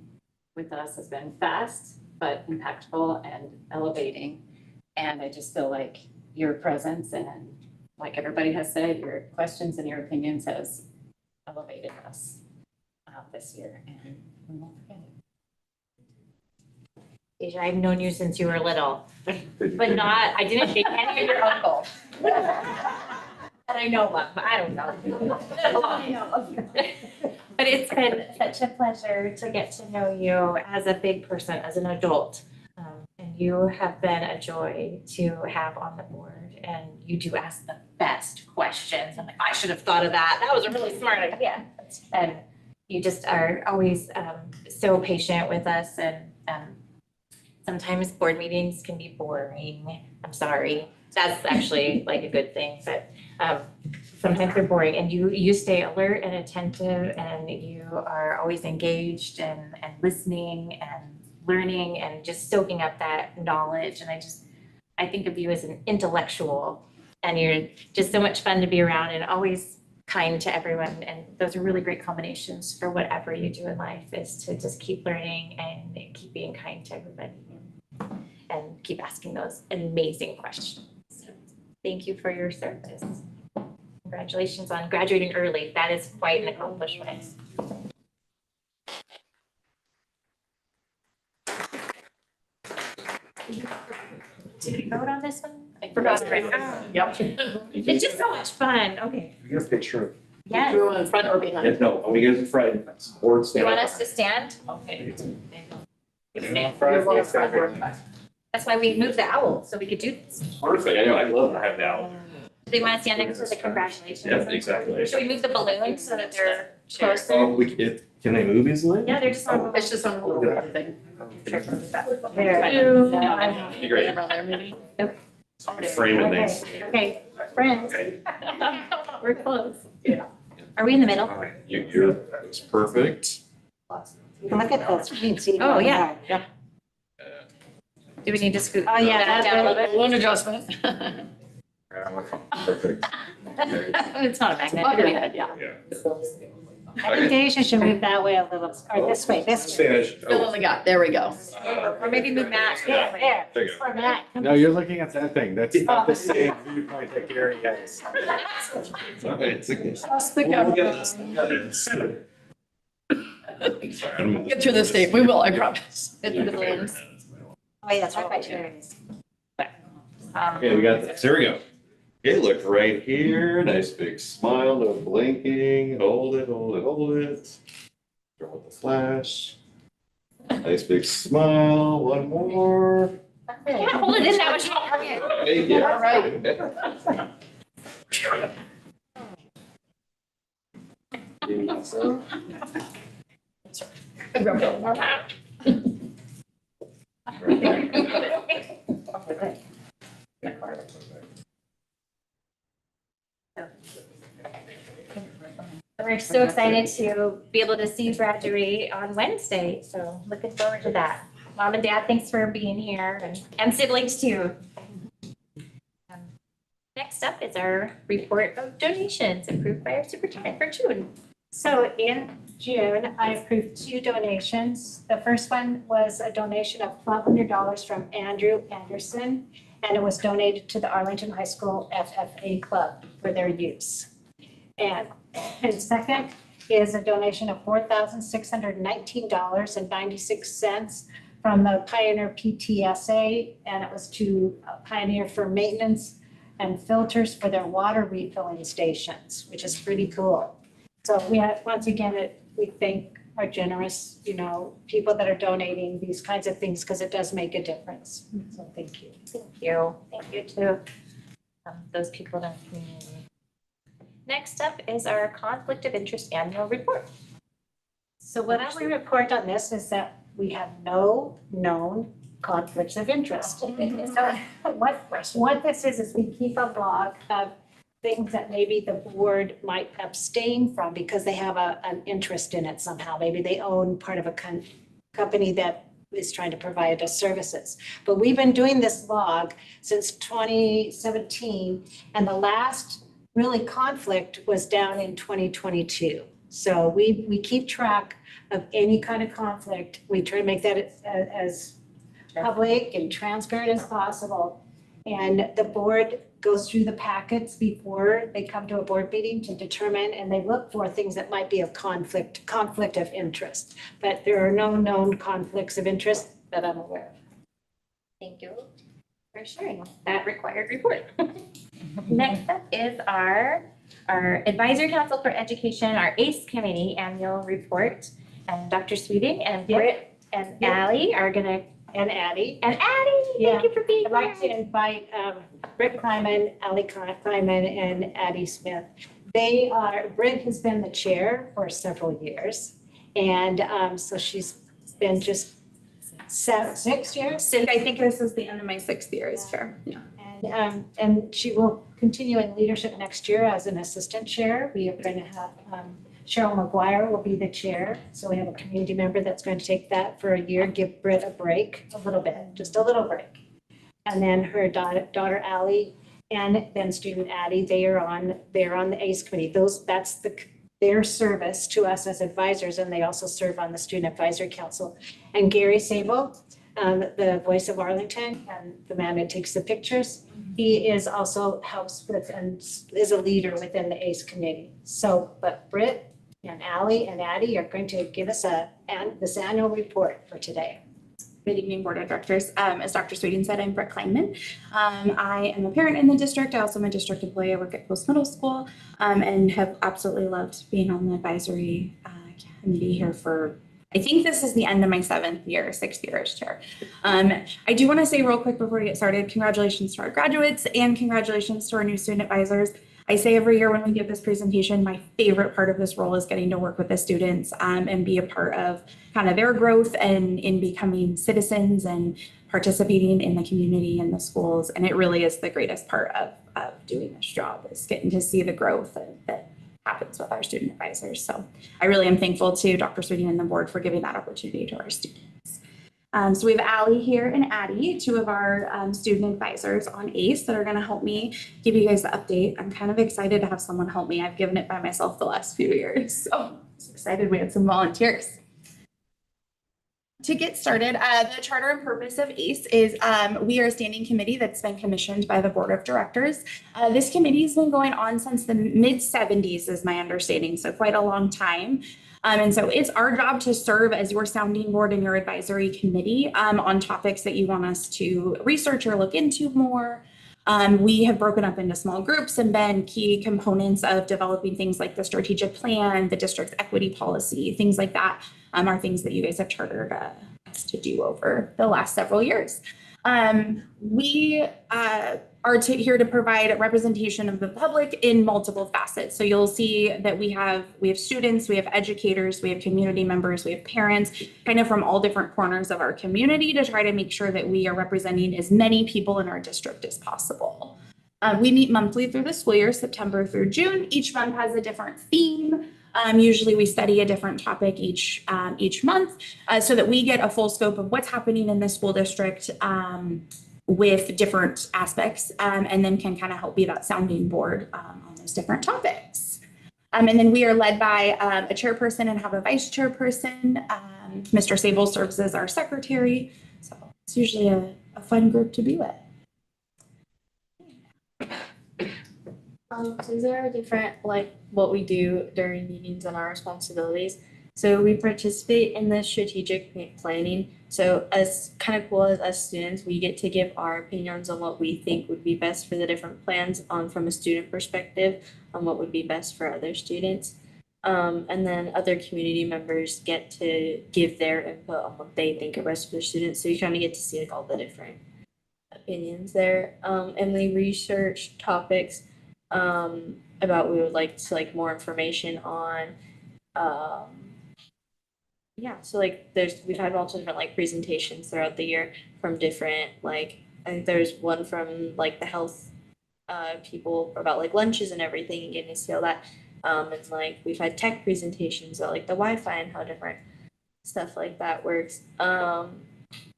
with us has been fast, but impactful and elevating. And I just feel like your presence and, like everybody has said, your questions and your opinions has elevated us this year, and we won't forget it. Deja, I've known you since you were little, but I didn't shake any of your uncles. And I know one, but I don't know. But it's been such a pleasure to get to know you as a big person, as an adult. And you have been a joy to have on the board, and you do ask the best questions. I'm like, I should have thought of that. That was a really smart idea. And you just are always so patient with us, and sometimes board meetings can be boring. I'm sorry. That's actually like a good thing, but sometimes they're boring, and you stay alert and attentive, and you are always engaged and listening and learning and just soaking up that knowledge. And I think of you as an intellectual, and you're just so much fun to be around and always kind to everyone. And those are really great combinations for whatever you do in life, is to just keep learning and keep being kind to everybody and keep asking those amazing questions. Thank you for your service. Congratulations on graduating early. That is quite an accomplishment. Did we vote on this one? I forgot. Yep. It's just so much fun. Okay. We get a picture of Yes. You want in front or behind? Yeah, no, I want you guys in front. Or You stand want up. us to stand? Okay. That's why we moved the owl, so we could do this. Perfect, I know, I love to have that. Do they want to stand next to the congratulations? Yeah, exactly. Should we move the balloons so that they're closer? Can they move easily? Yeah, they're just on. It's just on a little thing. There. Be great. Around there maybe. Framing things. Okay, friends. We're close. Are we in the middle? All right, you're, it's perfect. Look at those. You can see. Oh, yeah. Do we need to scoot? Oh, yeah, that down a little bit? Balloon adjustment. Perfect. It's not a magnet. Above your head, yeah. I think Deja should move that way a little, or this way, this way. Fill in the gap, there we go. Or maybe move Matt. Yeah, there. There you go. For Matt. No, you're looking at that thing. That's not the same viewpoint that Gary has. That's the camera. Get through this, Dave, we will, I promise. Get through the balloons. Oh, yeah, it's right by Sherry's. Okay, we got this. Here we go. Okay, look right here. Nice big smile, no blinking. Hold it, hold it, hold it. Throw out the flash. Nice big smile. One more. Can't hold it in that much longer. Thank you. All right. We're so excited to be able to see you graduate on Wednesday, so looking forward to that. Mom and Dad, thanks for being here, and siblings too. Next up is our report of donations approved by our superintendent for June. So in June, I approved 2 donations. The first one was a donation of $1,200 from Andrew Anderson, and it was donated to the Arlington High School FFA Club for their use. And second is a donation of $4,619.96 from the Pioneer PTSA, and it was to Pioneer for maintenance and filters for their water refilling stations, which is pretty cool. So we had, once again, we thank our generous, people that are donating these kinds of things because it does make a difference. So thank you. Thank you. Thank you to those people in our community. Next up is our conflict of interest annual report. So what I will report on this is that we have no known conflicts of interest. So what this is we keep a log of things that maybe the board might abstain from because they have an interest in it somehow. Maybe they own part of a company that is trying to provide us services. But we've been doing this log since 2017, and the last really conflict was down in 2022. So we keep track of any kind of conflict. We try to make that as public and transparent as possible. And the board goes through the packets before they come to a board meeting to determine, and they look for things that might be of conflict of interest. But there are no known conflicts of interest that I'm aware of. Thank you for sharing that required report. Next up is our Advisory Council for Education, our ACE Committee annual report. And Dr. Sweeting and Britt and Allie are gonna, And Addie. Thank you for being I'd like to here. invite Britt Kleiman, Allie Kleiman, and Addie Smith. Britt has been the chair for several years. And so she's been just 6 years. I think this is the end of my 6th year as chair. Yeah. And she will continue in leadership next year as an assistant chair. We are going to have Cheryl McGuire will be the chair. So we have a community member that's going to take that for a year, give Britt a break, a little bit, just a little break. And then her daughter Allie and then student Addie, they're on the ACE committee. That's their service to us as advisors, and they also serve on the Student Advisory Council. And Gary Sable, the voice of Arlington and the man that takes the pictures, he also helps with and is a leader within the ACE committee. So, but Britt and Allie and Addie are going to give us this annual report for today. Good evening, Board of Directors. As Dr. Sweeting said, I'm Brett Kleinman. I am a parent in the district. I also am a district employee. I work at Post Middle School and have absolutely loved being on the advisory committee here for, I think this is the end of my 6th year as chair. I do want to say real quick before we get started, congratulations to our graduates and congratulations to our new student advisors. I say every year when we give this presentation, my favorite part of this role is getting to work with the students and be a part of kind of their growth and in becoming citizens and participating in the community and the schools. And it really is the greatest part of doing this job, is getting to see the growth that happens with our student advisors. So I really am thankful to Dr. Sweeting and the board for giving that opportunity to our students. So we have Allie here and Addie, two of our student advisors on ACE that are going to help me give you guys the update. I'm kind of excited to have someone help me. I've given it by myself the last few years, so I'm excited we had some volunteers. To get started, the charter and purpose of ACE is we are a standing committee that's been commissioned by the board of directors. This committee has been going on since the mid-70s is my understanding, so quite a long time. And so it's our job to serve as your sounding board and your advisory committee on topics that you want us to research or look into more. We have broken up into small groups and been key components of developing things like the strategic plan, the district's equity policy, things like that are things that you guys have chartered us to do over the last several years. We are here to provide a representation of the public in multiple facets. So you'll see that we have students, we have educators, we have community members, we have parents, kind of from all different corners of our community to try to make sure that we are representing as many people in our district as possible. We meet monthly through the school year, September through June. Each month has a different theme. Usually we study a different topic each month so that we get a full scope of what's happening in the school district with different aspects and then can kind of help be that sounding board on those different topics. And then we are led by a chairperson and have a vice chairperson. Mr. Sable serves as our secretary. So it's usually a fun group to be with. So these are different, like what we do during meetings and our responsibilities. So we participate in the strategic planning. So as kind of cool as us students, we get to give our opinions on what we think would be best for the different plans from a student perspective on what would be best for other students. And then other community members get to give their input on what they think are best for their students. So you kind of get to see like all the different opinions there. And we research topics about we would like to like more information on so like we've had multiple different like presentations throughout the year from different like I think there's one from like the health people about like lunches and everything and getting to see all that and like we've had tech presentations about like the Wi-Fi and how different stuff like that works.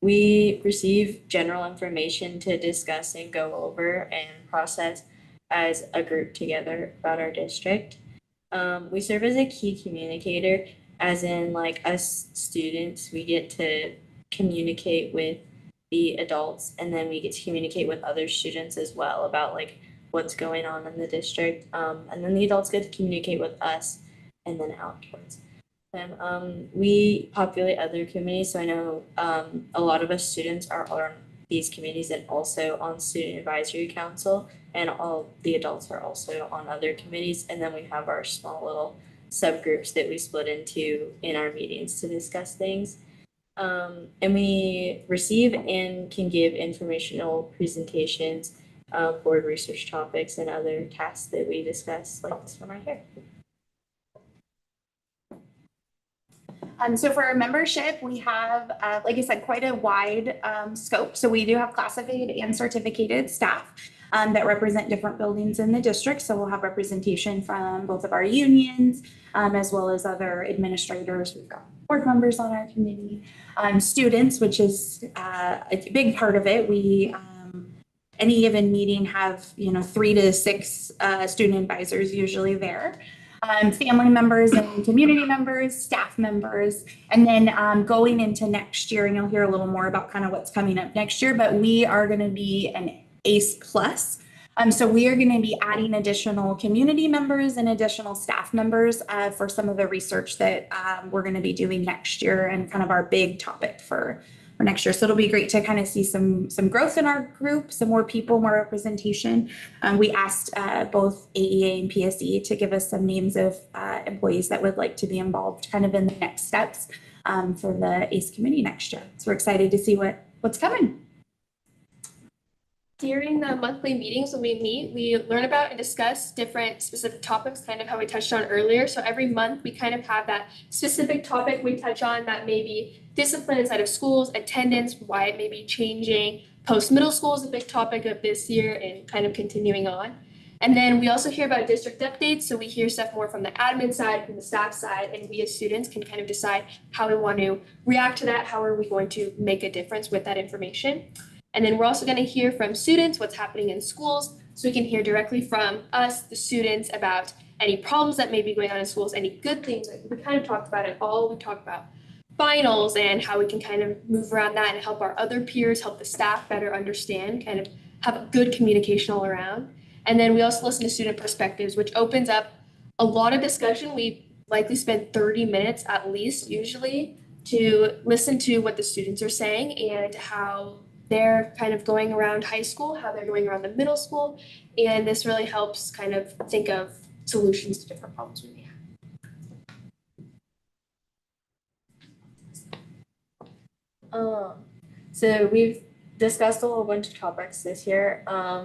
We receive general information to discuss and go over and process as a group together about our district. We serve as a key communicator, as in like us students, we get to communicate with the adults and then we get to communicate with other students as well about like what's going on in the district. And then the adults get to communicate with us and then out towards them. We populate other committees. So I know a lot of us students are on these committees and also on Student Advisory Council, and all the adults are also on other committees. And then we have our small little subgroups that we split into in our meetings to discuss things. And we receive and can give informational presentations, board research topics, and other tasks that we discuss, like this one right here. So for our membership, we have, like I said, quite a wide scope. So we do have classified and certificated staff that represent different buildings in the district. So we'll have representation from both of our unions as well as other administrators. We've got board members on our committee, students, which is a big part of it. We any given meeting have 3 to 6 student advisors usually there. Family members and community members, staff members, and then going into next year, and you'll hear a little more about kind of what's coming up next year, but we are going to be an ACE Plus. So we are going to be adding additional community members and additional staff members for some of the research that we're going to be doing next year and kind of our big topic for for next year. So it'll be great to kind of see some growth in our group, some more people, more representation. We asked both AEA and PSE to give us some names of employees that would like to be involved kind of in the next steps for the ACE committee next year. So we're excited to see what's coming. During the monthly meetings when we meet, we learn about and discuss different specific topics, kind of how we touched on earlier. So every month we kind of have that specific topic we touch on that may be discipline inside of schools, attendance, why it may be changing. Post-middle school is a big topic of this year and kind of continuing on. And then we also hear about district updates. So we hear stuff more from the admin side, from the staff side, and we as students can kind of decide how we want to react to that. How are we going to make a difference with that information? And then we're also going to hear from students what's happening in schools, so we can hear directly from us, the students, about any problems that may be going on in schools, any good things. Like we kind of talked about it all. We talked about finals and how we can kind of move around that and help our other peers, help the staff better understand, kind of have a good communication all around. And then we also listen to student perspectives, which opens up a lot of discussion. We likely spend 30 minutes at least usually to listen to what the students are saying and how they're kind of going around high school, how they're going around the middle school, and this really helps kind of think of solutions to different problems we may have. So we've discussed a whole bunch of topics this year.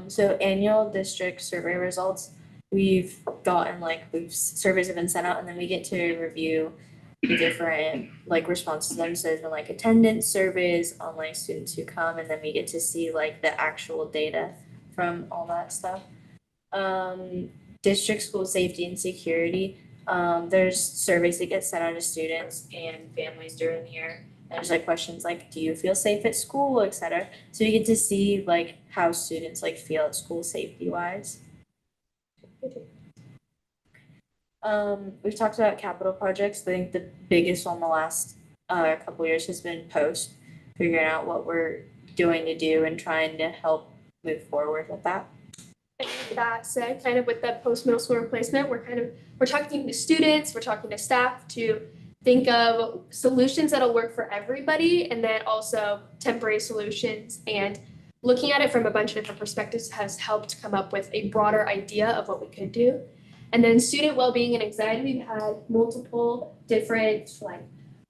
So annual district survey results, we've gotten surveys have been sent out, and then we get to review the different responses. So there's been attendance surveys on students who come, and then we get to see the actual data from all that stuff. District school safety and security, there's surveys that get sent out to students and families during the year. And there's questions do you feel safe at school, etc. So you get to see how students feel at school safety wise. We've talked about capital projects. I think the biggest one the last couple years has been POST, figuring out what we're doing to do and trying to help move forward with that. And with that said, kind of with the post-middle school replacement, we're talking to students, we're talking to staff to think of solutions that'll work for everybody, and then also temporary solutions. And looking at it from a bunch of different perspectives has helped come up with a broader idea of what we could do. And then student well-being and anxiety, we've had multiple different,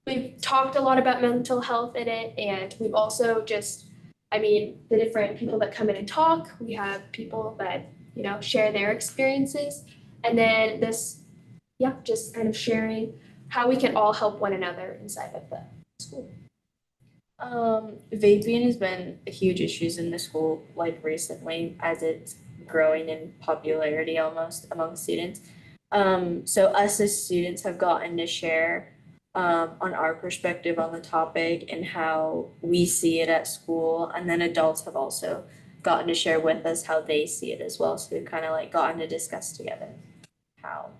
we've talked a lot about mental health in it, and we've also the different people that come in and talk, we have people that, share their experiences. And then just kind of sharing how we can all help one another inside of the school. Vaping has been a huge issue in the school recently, as it's growing in popularity almost among students. So us as students have gotten to share on our perspective on the topic and how we see it at school, and then adults have also gotten to share with us how they see it as well. So we've kind of gotten to discuss together how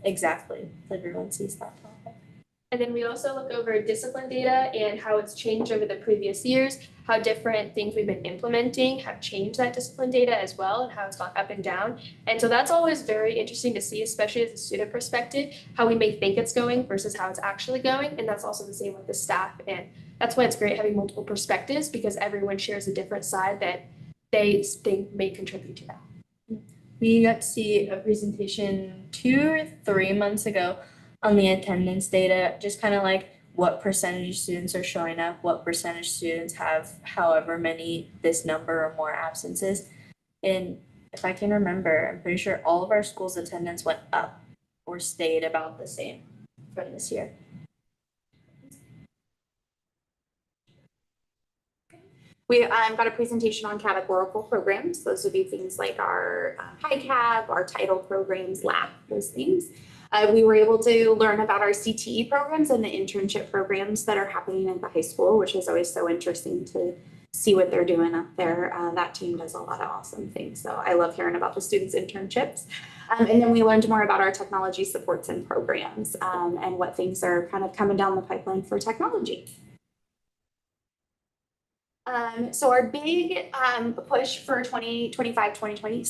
exactly everyone sees that topic. And then we also look over discipline data and how it's changed over the previous years, how different things we've been implementing have changed that discipline data as well, and how it's gone up and down. And so that's always very interesting to see, especially as a student perspective, how we may think it's going versus how it's actually going. And that's also the same with the staff. And that's why it's great having multiple perspectives, because everyone shares a different side that they think may contribute to that. We got to see a presentation 2 or 3 months ago on the attendance data, just kind of what percentage of students are showing up, what percentage students have however many, this number or more absences. And if I can remember, I'm pretty sure all of our schools' attendance went up or stayed about the same from this year. We got a presentation on categorical programs. Those would be things like our HiCap, our title programs, LAP, those things. We were able to learn about our CTE programs and the internship programs that are happening at the high school, which is always so interesting to see what they're doing up there. That team does a lot of awesome things. So I love hearing about the students' internships. And then we learned more about our technology supports and programs and what things are kind of coming down the pipeline for technology. So our big push for 2025-2026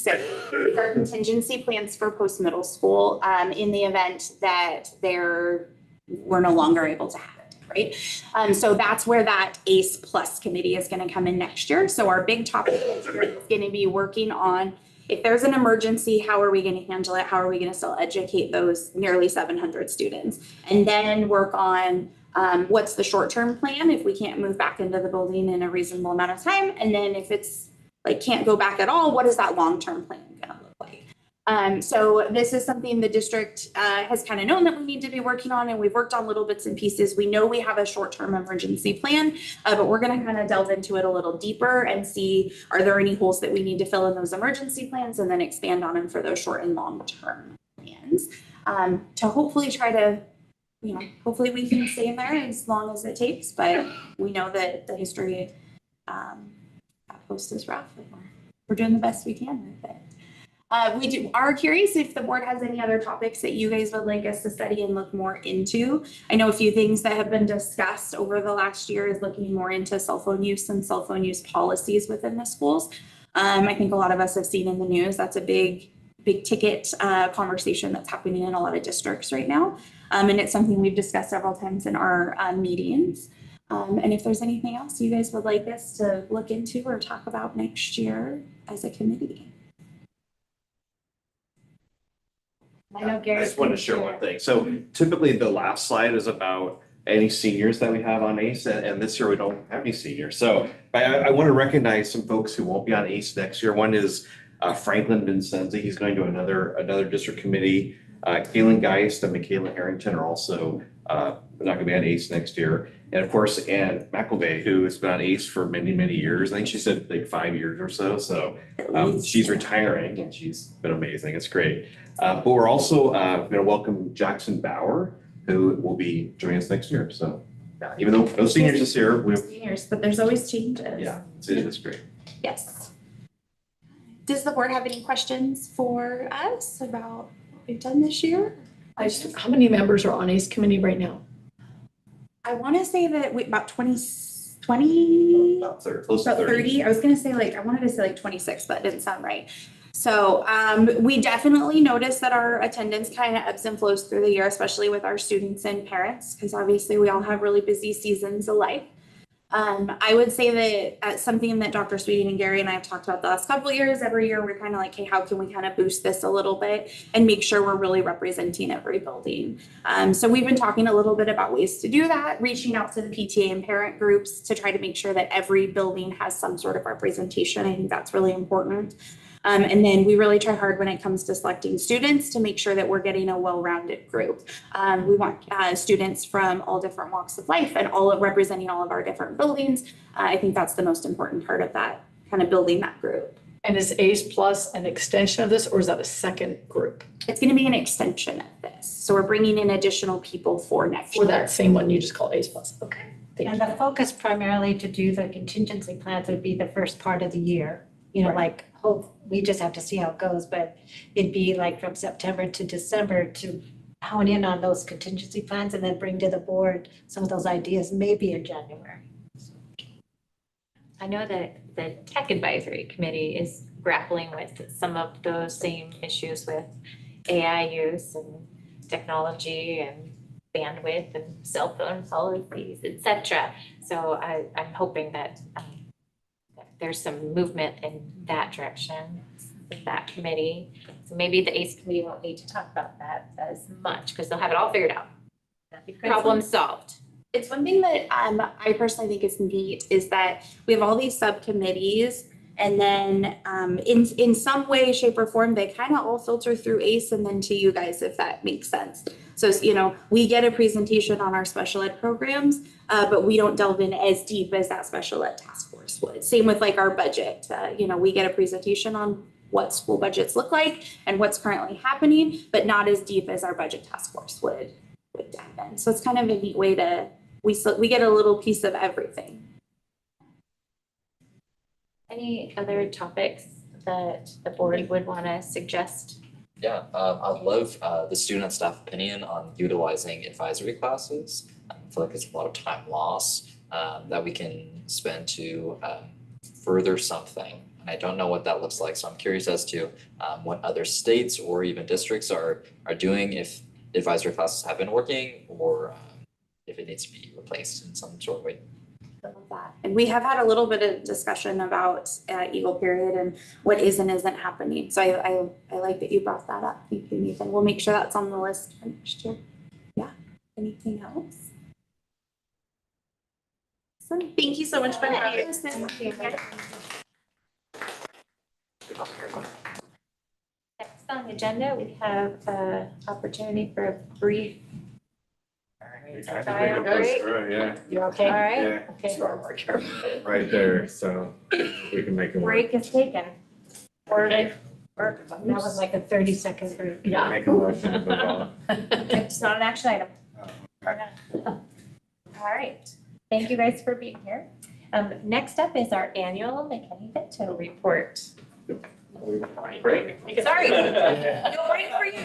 is our contingency plans for post-middle school in the event that we're no longer able to have it. right? So that's where that ACE Plus committee is gonna come in next year. So our big topic this year is gonna be working on, if there's an emergency, how are we gonna handle it? How are we gonna still educate those nearly 700 students? And then work on what's the short-term plan if we can't move back into the building in a reasonable amount of time? And then if it's like can't go back at all, what is that long-term plan gonna look like? So this is something the district has kind of known that we need to be working on, and we've worked on little bits and pieces. We know we have a short-term emergency plan, but we're gonna kind of delve into it a little deeper and see, are there any holes that we need to fill in those emergency plans, and then expand on them for those short and long-term plans. To hopefully try to, hopefully we can stay in there as long as it takes, but we know that the history that post is rough, and we're doing the best we can with it. We are curious if the board has any other topics that you guys would like us to study and look more into. I know a few things that have been discussed over the last year is looking more into cell phone use and cell phone use policies within the schools. I think a lot of us have seen in the news, that's a big ticket conversation that's happening in a lot of districts right now. And it's something we've discussed several times in our meetings. And if there's anything else you guys would like us to look into or talk about next year as a committee. I know Gary. I just wanted to share one thing. So typically the last slide is about any seniors that we have on ACE, and this year we don't have any seniors. So I want to recognize some folks who won't be on ACE next year. One is Franklin Vincenzi. He's going to another district committee. Kaylin Geist and Michaela Harrington are also not going to be on ACE next year. And of course, Ann McElvey, who has been on ACE for many, many years. I think she said like 5 years or so. So she's retiring and she's been amazing. It's great. But we're also going to welcome Jackson Bauer, who will be joining us next year. So even though no seniors this year, we have seniors, but there's always changes. Yeah, it's great. Yes. Does the board have any questions for us about what we've done this year? How many members are on ACE committee right now? I want to say that we about 20, About 30, close to about 30. I was going to say I wanted to say 26, but it didn't sound right. So we definitely noticed that our attendance kind of ebbs and flows through the year, especially with our students and parents, because obviously we all have really busy seasons of life. I would say that something that Dr. Sweeting and Gary and I have talked about the last couple of years, every year we're kind of like, hey, how can we kind of boost this a little bit and make sure we're really representing every building? So we've been talking a little bit about ways to do that, reaching out to the PTA and parent groups to try to make sure that every building has some sort of representation. I think that's really important. And then we really try hard when it comes to selecting students to make sure that we're getting a well-rounded group. We want students from all different walks of life and representing all of our different buildings. I think that's the most important part of that, kind of building that group. And is ACE Plus an extension of this, or is that a second group? It's going to be an extension of this. So we're bringing in additional people for next year. For that same one you just called ACE Plus, okay. And the focus primarily to do the contingency plans would be the first part of the year. We just have to see how it goes, but it'd be like from September to December to hone in on those contingency plans and then bring to the board some of those ideas maybe in January. I know that the Tech Advisory Committee is grappling with some of those same issues with AI use and technology and bandwidth and cell phone policies, et cetera. So I'm hoping that there's some movement in that direction with that committee. So maybe the ACE committee won't need to talk about that as much because they'll have it all figured out. Problem solved. It's one thing that I personally think is neat is that we have all these subcommittees, and then in some way, shape, or form, they kind of all filter through ACE and then to you guys, if that makes sense. So, we get a presentation on our special ed programs, but we don't delve in as deep as that special ed task force would. Same with our budget. We get a presentation on what school budgets look like and what's currently happening, but not as deep as our budget task force would dive in. So it's kind of a neat way we get a little piece of everything. Any other topics that the board would want to suggest? Yeah, I'd love the student and staff opinion on utilizing advisory classes. I feel like it's a lot of time lost that we can spend to further something. And I don't know what that looks like, so I'm curious as to what other states or even districts are doing, if advisory classes have been working, or if it needs to be replaced in some sort of way. I love that. And we have had a little bit of discussion about Eagle Period and what is and isn't happening. So I like that you brought that up. Thank you, Nathan. We'll make sure that's on the list for next year. Yeah. Anything else? So thank you so much for having us. Next on the agenda, we have opportunity for a brief. Bio break. Yeah, You okay? All right, yeah, okay. right there, so we can make it work. Break is taken. Or That was like a 30-second break. Make a motion to move on. it's not an action item. All right, thank you guys for being here. Next up is our annual McKinney-Vento report. Break. Sorry. No break for you.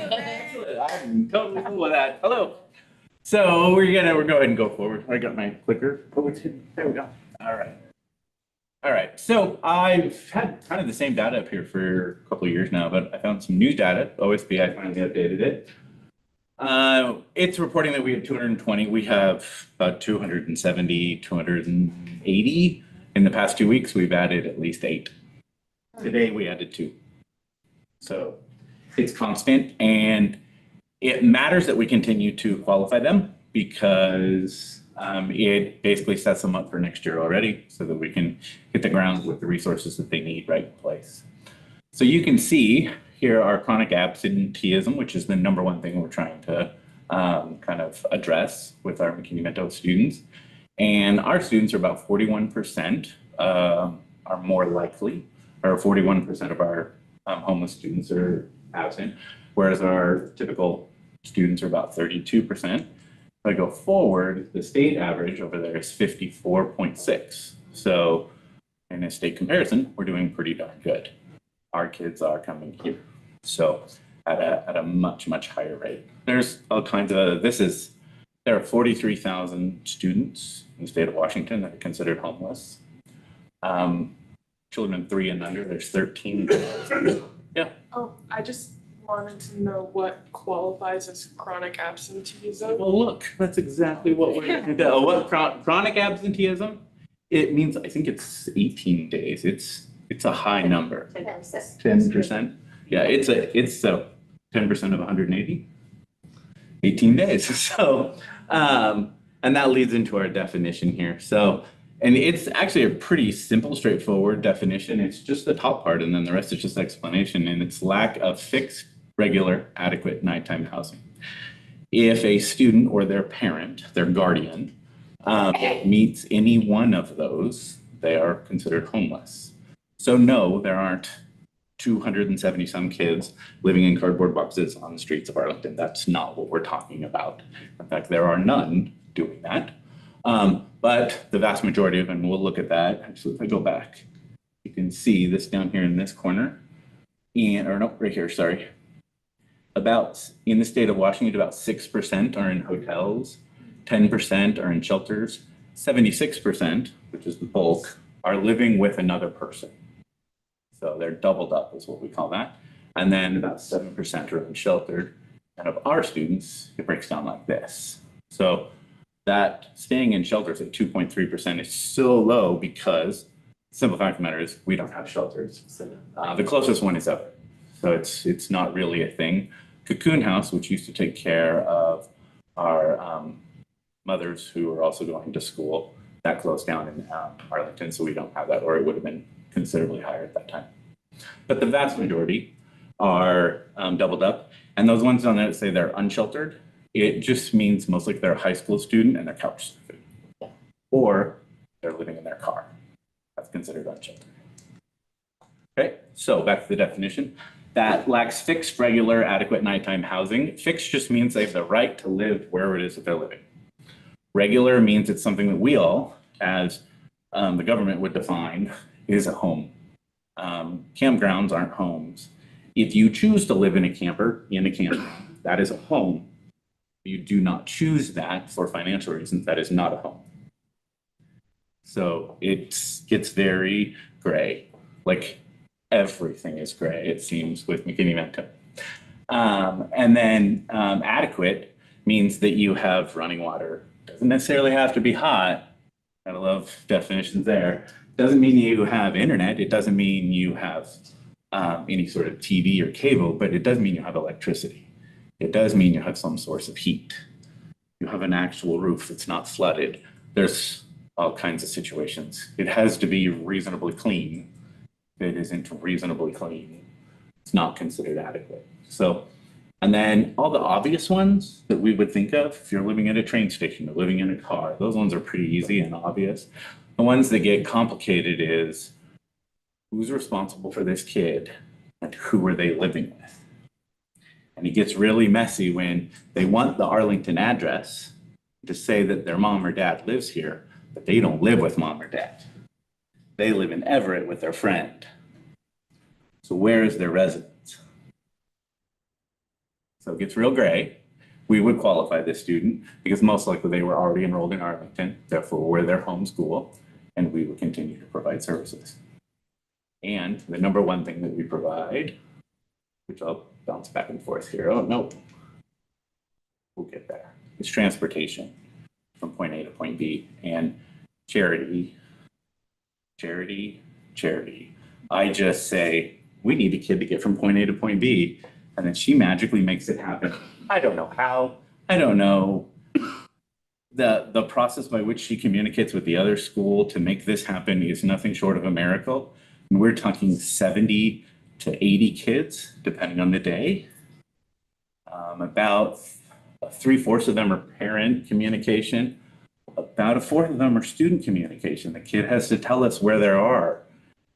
I'm totally cool with that. Hello. So we're go ahead and go forward. I got my clicker. Oh, it's hidden. There we go. All right. All right. So I've had kind of the same data up here for a couple of years now, but I found some new data. OSB, I finally updated it. It's reporting that we have 220. We have about 270, 280. In the past 2 weeks, we've added at least 8. Today, we added 2. So it's constant, and it matters that we continue to qualify them because it basically sets them up for next year already so that we can hit the ground with the resources that they need right in place. So you can see here our chronic absenteeism, which is the number one thing we're trying to kind of address with our McKinney-Vento students. And our students are about 41% are more likely, or 41% of our homeless students are absent, whereas our typical students are about 32%. If I go forward, the state average over there is 54.6. So in a state comparison, we're doing pretty darn good. Our kids are coming here. So at a much, much higher rate. There's all kinds of, there are 43,000 students in the state of Washington that are considered homeless. Children 3 and under, there's 13. Yeah. Oh, I just wanted to know what qualifies as chronic absenteeism. Well, look, that's exactly what we're going to do. What chronic absenteeism? It means, I think it's 18 days. It's a high number. 10%. Yeah, it's 10% of 180. 18 days. So, and that leads into our definition here. So, and it's actually a pretty simple, straightforward definition. It's just the top part, and then the rest is just explanation, and it's lack of fixed, regular, adequate nighttime housing. If a student or their parent, their guardian, meets any one of those, they are considered homeless. So no, there aren't 270 some kids living in cardboard boxes on the streets of Arlington. That's not what we're talking about. In fact, there are none doing that. But the vast majority of them, we'll look at that. Actually, if I go back, you can see this down here in this corner. Right here, sorry. In the state of Washington, about 6% are in hotels, 10% are in shelters, 76%, which is the bulk, are living with another person. So they're doubled up is what we call that. And then about 7% are unsheltered. And of our students, it breaks down like this. So that staying in shelters at 2.3% is so low because the simple fact of the matter is we don't have shelters. The closest one is Everett. So it's not really a thing. Cocoon House, which used to take care of our mothers who are also going to school, that closed down in Arlington, so we don't have that, or it would have been considerably higher at that time. But the vast majority are doubled up. And those ones on there that say they're unsheltered, it just means most likely they're a high school student and they're couch surfing. Or they're living in their car. That's considered unsheltered. Okay, so back to the definition. That lacks fixed, regular, adequate nighttime housing. Fixed just means they have the right to live wherever it is that they're living. Regular means it's something that we all, as the government would define, is a home. Campgrounds aren't homes. If you choose to live in a camper, that is a home. You do not choose that for financial reasons, that is not a home. So it gets very gray, like everything is gray, it seems, with McKinney-Vento. And then adequate means that you have running water, Doesn't necessarily have to be hot. Gotta love definitions there. Doesn't mean you have internet. It doesn't mean you have any sort of TV or cable, but it does mean you have electricity. It does mean you have some source of heat. You have an actual roof that's not flooded. There's all kinds of situations. It has to be reasonably clean. If it isn't reasonably clean, it's not considered adequate. So, and then all the obvious ones that we would think of, if you're living at a train station or living in a car, those ones are pretty easy and obvious. The ones that get complicated is who's responsible for this kid and who are they living with? And it gets really messy when they want the Arlington address to say that their mom or dad lives here, but they don't live with mom or dad. They live in Everett with their friend. So where is their residence? So it gets real gray. We would qualify this student because most likely they were already enrolled in Arlington, therefore we're their home school, and we would continue to provide services. And the number one thing that we provide, which I'll bounce back and forth here. Oh, no. We'll get there. It's transportation from point A to point B. And charity. I just say, we need a kid to get from point A to point B. And then she magically makes it happen. I don't know how. I don't know. The process by which she communicates with the other school to make this happen is nothing short of a miracle. And we're talking 70 to 80 kids, depending on the day. About 3/4 of them are parent communication. About 1/4 of them are student communication. The kid has to tell us where they are.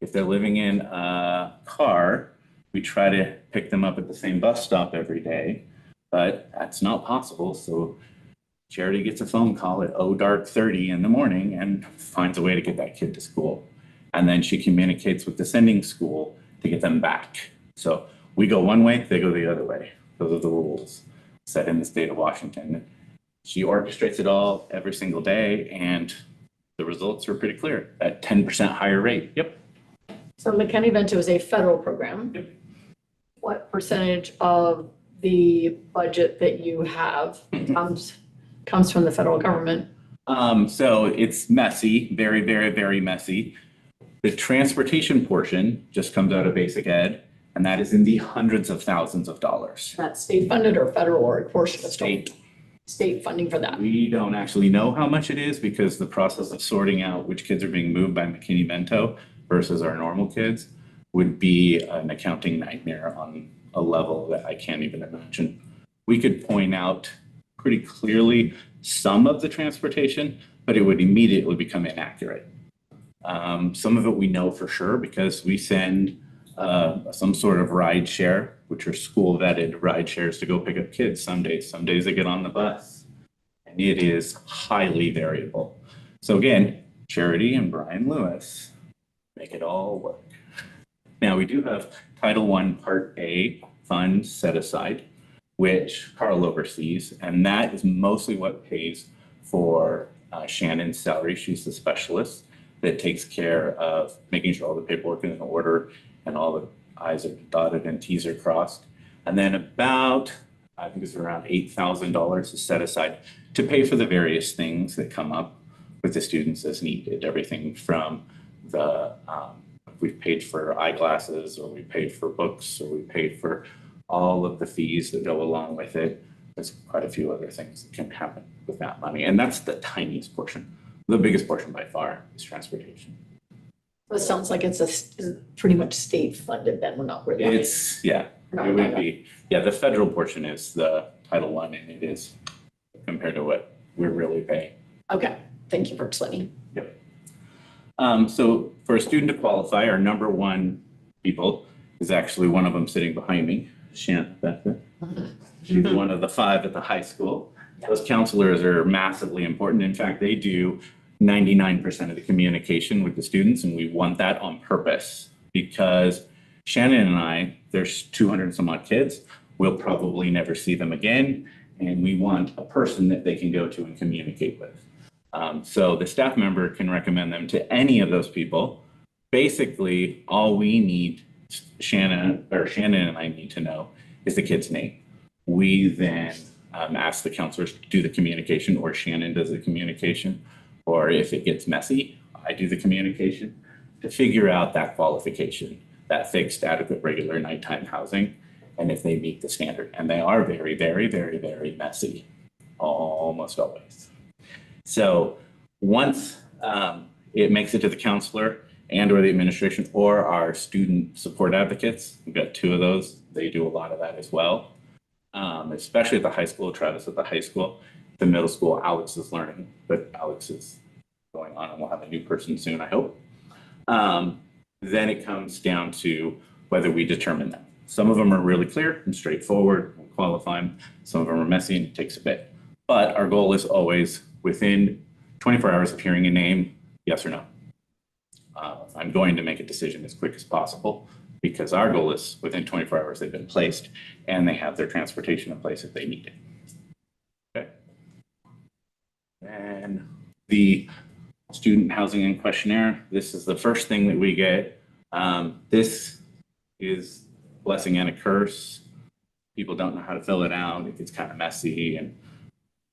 If they're living in a car, we try to pick them up at the same bus stop every day, but that's not possible. So Charity gets a phone call at dark 30 in the morning and finds a way to get that kid to school. And then she communicates with the sending school to get them back. So we go one way, they go the other way. Those are the rules set in the state of Washington. She orchestrates it all every single day, and the results are pretty clear at 10% higher rate. Yep. So McKinney-Vento is a federal program. What percentage of the budget that you have comes from the federal government? So it's messy, very, very, very messy. The transportation portion just comes out of basic ed, and that is in the hundreds of thousands of dollars. That's state funded or federal or a portion of State. State funding for that? We don't actually know how much it is because the process of sorting out which kids are being moved by McKinney-Vento versus our normal kids would be an accounting nightmare on a level that I can't even imagine. We could point out pretty clearly some of the transportation, but it would immediately become inaccurate. Some of it we know for sure because we send some sort of ride share, which are school vetted ride shares to go pick up kids some days. Some days they get on the bus, and it is highly variable. So again, Charity and Brian Lewis make it all work. Now we do have Title I Part A funds set aside, which Carl oversees, and that is mostly what pays for Shannon's salary. She's the specialist that takes care of making sure all the paperwork is in order and all the I's are dotted and T's are crossed. And then about, I think it's around $8,000 is set aside to pay for the various things that come up with the students as needed. Everything from the, we've paid for eyeglasses, or we paid for books, or we paid for all of the fees that go along with it. There's quite a few other things that can happen with that money. And that's the tiniest portion. The biggest portion by far is transportation. It sounds like it's pretty much state funded then. We're not really. It's, yeah, it would be. Yeah, the federal portion is the Title I, and it is compared to what we're really paying. Okay, thank you for explaining. Yep. So for a student to qualify, our number one people is actually one of them sitting behind me, Shannon Becker. She's one of the 5 at the high school. Those counselors are massively important. In fact, they do 99% of the communication with the students, and we want that on purpose because Shannon and I, there's 200 some odd kids. We'll probably never see them again, and we want a person that they can go to and communicate with. So the staff member can recommend them to any of those people. Basically, all we need, Shannon and I need to know is the kid's name. We then ask the counselors to do the communication, or Shannon does the communication. Or if it gets messy, I do the communication to figure out that qualification, that fixed, adequate, regular nighttime housing, and if they meet the standard. And they are very, very, very, very messy, almost always. So once it makes it to the counselor and or the administration or our student support advocates, we've got 2 of those. They do a lot of that as well, especially at the high school. Travis at the high school. The middle school, Alex is learning, but Alex is going on and we'll have a new person soon, I hope. Then it comes down to whether we determine them. Some of them are really clear and straightforward, we'll qualify them. Some of them are messy and it takes a bit. But our goal is always within 24 hours of hearing a name, yes or no. I'm going to make a decision as quick as possible because our goal is within 24 hours they've been placed and they have their transportation in place if they need it. Okay. And the student housing and questionnaire, this is the first thing that we get. This is a blessing and a curse. People don't know how to fill it out. It gets kind of messy, and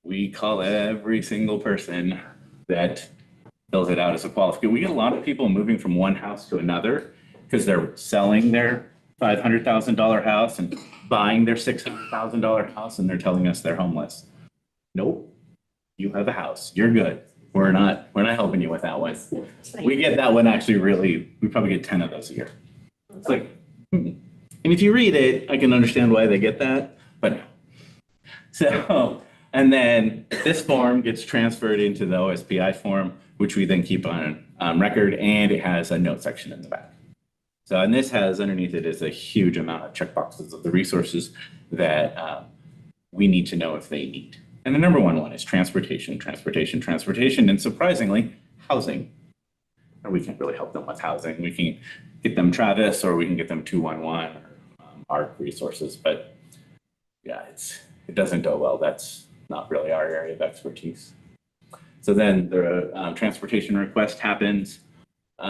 we call every single person that fills it out as a qualification. We get a lot of people moving from one house to another because they're selling their $500,000 house and buying their $600,000 house, and they're telling us they're homeless. Nope, you have a house. You're good. We're not helping you with that one. We get that one actually we probably get 10 of those a year. It's like, and if you read it, I can understand why they get that, but no. So, and then this form gets transferred into the OSPI form, which we then keep on record, and it has a note section in the back. So, and this has underneath it is a huge amount of checkboxes of the resources that we need to know if they need. And the number one is transportation, transportation, transportation, and surprisingly, housing. And we can't really help them with housing. We can get them Travis, or we can get them 211 or ARC resources, but yeah, it doesn't go well. That's not really our area of expertise. So then the transportation request happens.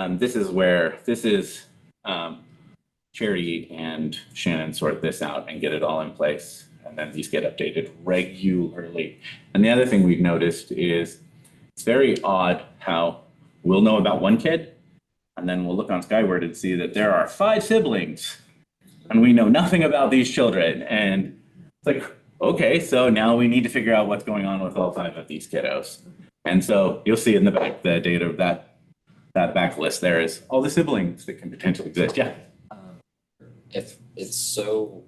This is Charity and Shannon sort this out and get it all in place. And then these get updated regularly. And the other thing we've noticed is it's very odd how we'll know about one kid, and then we'll look on Skyward and see that there are 5 siblings, and we know nothing about these children. And it's like, okay, so now we need to figure out what's going on with all 5 of these kiddos. And so you'll see in the back, the data of that back list there is all the siblings that can potentially exist. Yeah. If it's so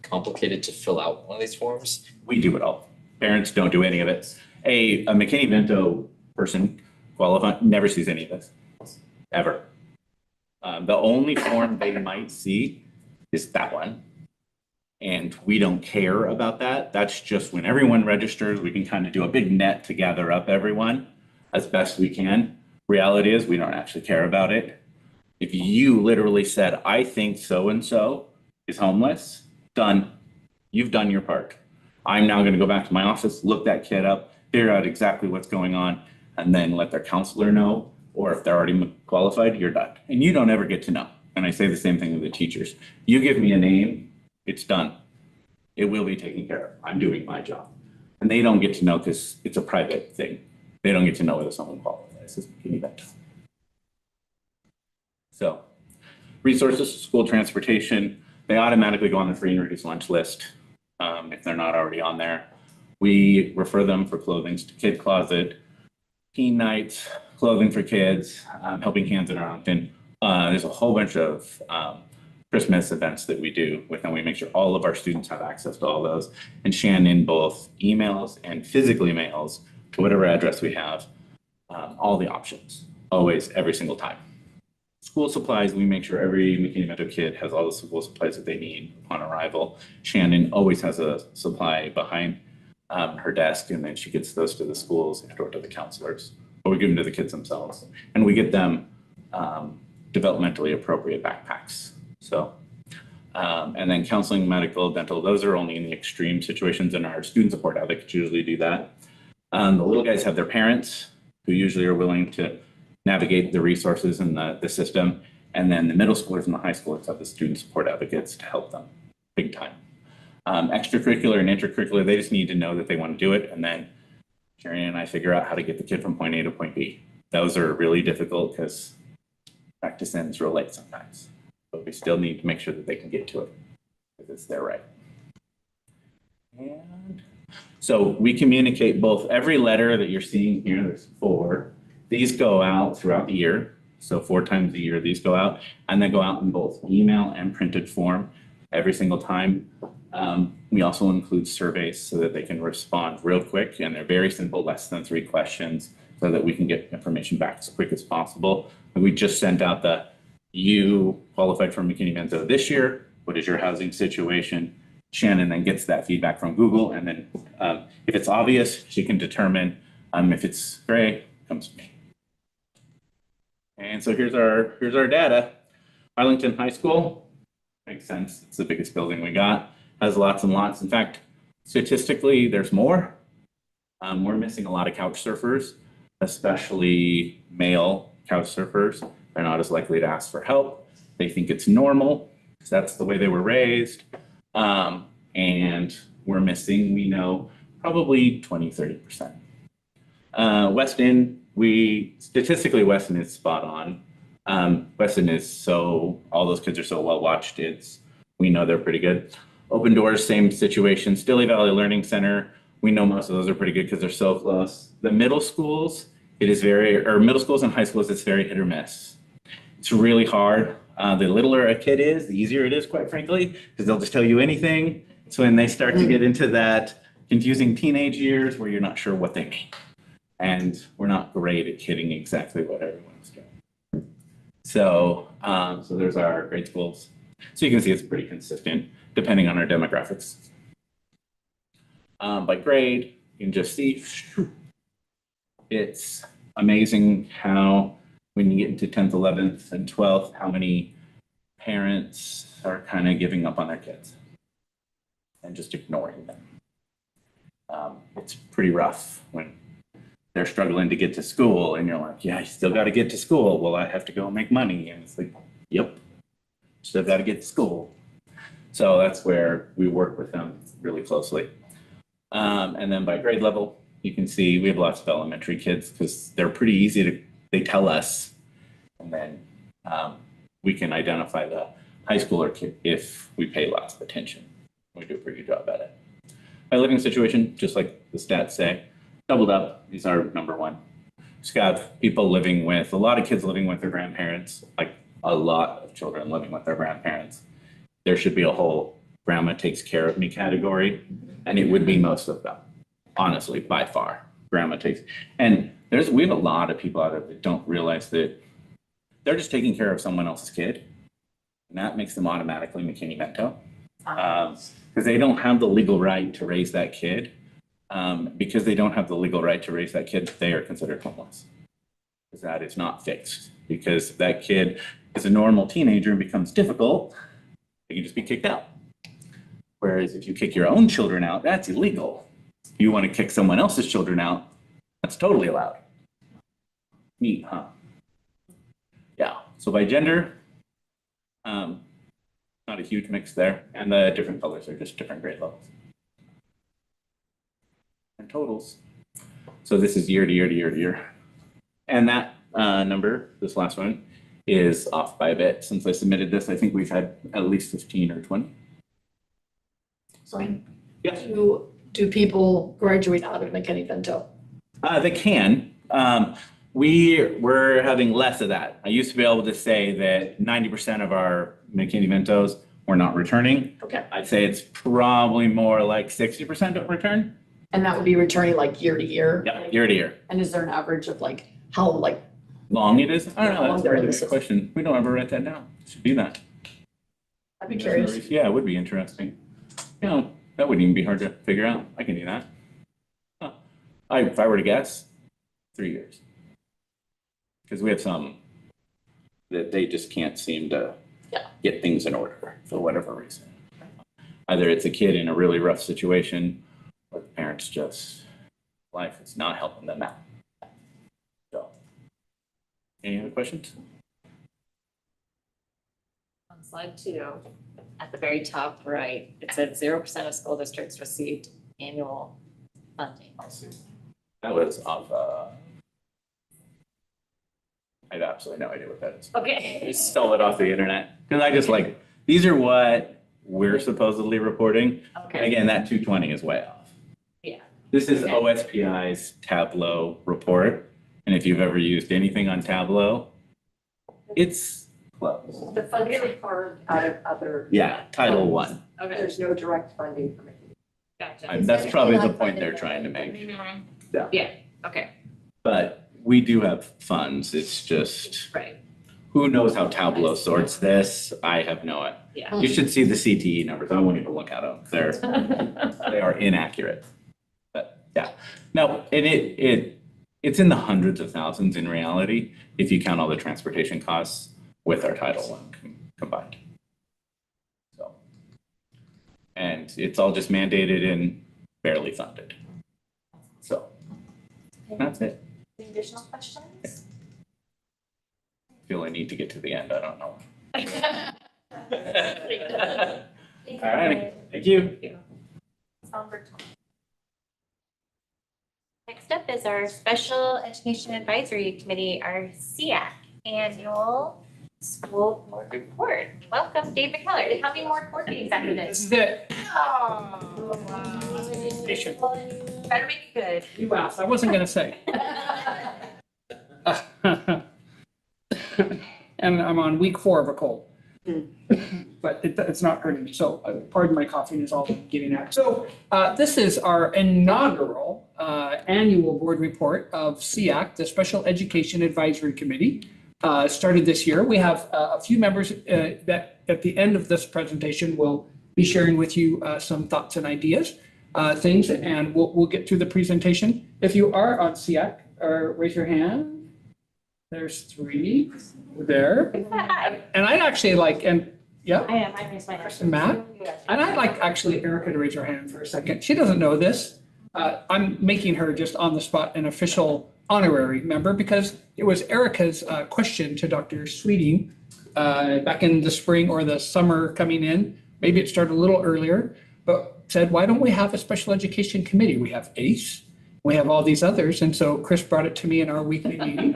complicated to fill out one of these forms, we do it all. Parents don't do any of it. A McKinney-Vento person qualified never sees any of this, ever. The only form they might see is that one. And we don't care about that. That's just when everyone registers, we can kind of do a big net to gather up everyone as best we can. Reality is we don't actually care about it. If you literally said, I think so-and-so is homeless, done. You've done your part. I'm now going to go back to my office, look that kid up, figure out exactly what's going on, and then let their counselor know, or if they're already qualified, you're done. And you don't ever get to know. And I say the same thing to the teachers. You give me a name, it's done. It will be taken care of. I'm doing my job. And they don't get to know because it's a private thing. They don't get to know whether someone qualifies as McKinney-Vento. So, resources, school transportation, they automatically go on the free and reduced lunch list if they're not already on there. We refer them for clothing to Kid Closet, teen nights, clothing for kids, Helping Hands in Arlington. There's a whole bunch of Christmas events that we do with them. We make sure all of our students have access to all those, and Shannon both emails and physically mails to whatever address we have all the options, always, every single time. School supplies, we make sure every McKinney-Vento kid has all the school supplies that they need upon arrival. Shannon always has a supply behind her desk, and then she gets those to the schools and or to the counselors, or we give them to the kids themselves. And we get them developmentally appropriate backpacks. So, and then counseling, medical, dental, those are only in the extreme situations, and our student support advocates usually do that. The little guys have their parents who usually are willing to navigate the resources in the system. And then the middle schoolers and the high schoolers have the student support advocates to help them big time. Extracurricular and intracurricular, they just need to know that they want to do it, and then Sherry and I figure out how to get the kid from point A to point B. Those are really difficult because practice ends real late sometimes, but we still need to make sure that they can get to it because it's their right. And so we communicate both every letter that you're seeing here, there's 4. These go out throughout the year. So 4 times a year, these go out, and they go out in both email and printed form every single time. We also include surveys so that they can respond real quick, and they're very simple, less than 3 questions, so that we can get information back as quick as possible. And we just sent out the, you qualified for McKinney-Vento this year. What is your housing situation? Shannon then gets that feedback from Google, and then if it's obvious, she can determine. If it's gray, comes to me. And so here's our data. Arlington High School, makes sense. It's the biggest building we got. Has lots and lots. In fact, statistically, there's more. We're missing a lot of couch surfers, especially male couch surfers. They're not as likely to ask for help. They think it's normal because that's the way they were raised. And we're missing, we know, probably 20-30%. Weston, statistically, Weston is spot on. Weston is all those kids are so well watched. We know they're pretty good. Open Doors, same situation. Stille Valley Learning Center, we know most of those are pretty good because they're so close. The middle schools, middle schools and high schools, it's very hit or miss. It's really hard. The littler a kid is, the easier it is, quite frankly, because they'll just tell you anything. So when they start to get into that confusing teenage years where you're not sure what they mean. And we're not great at hitting exactly what everyone's doing. So there's our grade schools. So you can see it's pretty consistent depending on our demographics. By grade, you can just see it's amazing how when you get into 10th, 11th, and 12th, how many parents are kind of giving up on their kids and just ignoring them. It's pretty rough when they're struggling to get to school and you're like, yeah, you still got to get to school. Well, I have to go make money. And it's like, yep, still got to get to school. So that's where we work with them really closely. And then by grade level, you can see we have lots of elementary kids because they're pretty easy they tell us. And then we can identify the high schooler kid if we pay lots of attention. We do a pretty good job at it. My living situation, just like the stats say, doubled up is our number one. Just got people living with, a lot of kids living with their grandparents, like a lot of children living with their grandparents. There should be a whole grandma takes care of me category, and it would be most of them, honestly, by far. Grandma takes, and we have a lot of people out there that don't realize that they're just taking care of someone else's kid, and that makes them automatically McKinney-Vento. Because they don't have the legal right to raise that kid. Because they don't have the legal right to raise that kid, they are considered homeless. Because that is not fixed. Because if that kid is a normal teenager and becomes difficult, they can just be kicked out. Whereas if you kick your own children out, that's illegal. If you want to kick someone else's children out, that's totally allowed. Neat, huh? Yeah, so by gender, not a huge mix there. And the different colors are just different grade levels. And totals. So this is year to year to year to year. And that number, this last one, is off by a bit. Since I submitted this, I think we've had at least 15 or 20. So yes. Do people graduate out of McKinney-Vento? They can. We're having less of that. I used to be able to say that 90% of our McKinney-Ventos were not returning. Okay. I'd say it's probably more like 60% don't return. And that would be returning like year to year? Yeah, year to year. And is there an average of like how long it is? I don't know. That's a they're in really the good system? question. We don't ever write that down. Should do that. I'd be curious. Yeah, it would be interesting. You know, that wouldn't even be hard to figure out. I can do that. Huh. If I were to guess, 3 years. Because we have some that they just can't seem to get things in order for whatever reason. Either it's a kid in a really rough situation, or the parents just, life is not helping them out. So, any other questions? On slide 2, at the very top right, it said 0% of school districts received annual funding. That was off, I have absolutely no idea what that is. Okay. I stole it off the internet, because I just like, these are what we're supposedly reporting. Okay. Again, that 220 is way off. Yeah. This is Okay. OSPI's Tableau report, and if you've ever used anything on Tableau, it's close. The funding is carved out of other. Yeah, Title I. Okay. There's no direct funding from it. Gotcha. And that's probably the point they're trying to make. Mhm. Yeah, okay, But we do have funds, it's just, right, who knows how Tableau sorts this? I have no idea. yeah. You should see the CTE numbers, I won't even look at them, they are inaccurate. But yeah, no, and it's in the hundreds of thousands in reality, if you count all the transportation costs with our Title I combined. So, and it's all just mandated and barely funded. So, that's it. Any additional questions? Feel I need to get to the end, I don't know. Thank you. All right, thank you. Next up is our Special Education Advisory Committee, our SEAC Annual School Board Report. Welcome, Dave McKellar. How many more board meetings after this? This is it. Better make it good. You asked, I wasn't gonna say. And I'm on week 4 of a cold. But it's not hurting me, so pardon my coughing is all I'm getting at. So this is our inaugural annual board report of SEAC, the Special Education Advisory Committee. Started this year. We have a few members that at the end of this presentation will be sharing with you some thoughts and ideas, things, and we'll get through the presentation. If you are on SEAC, raise your hand. There's 3 there. And I'd actually like, and yeah. I am, I raised my hand. And Matt, and I'd like actually Erica to raise her hand for a second. She doesn't know this. I'm making her just on the spot an official honorary member because it was Erica's question to Dr. Sweeting back in the spring or the summer coming in. Maybe it started a little earlier, but said, why don't we have a special education committee? We have ACE, we have all these others. And so Chris brought it to me in our weekly meeting.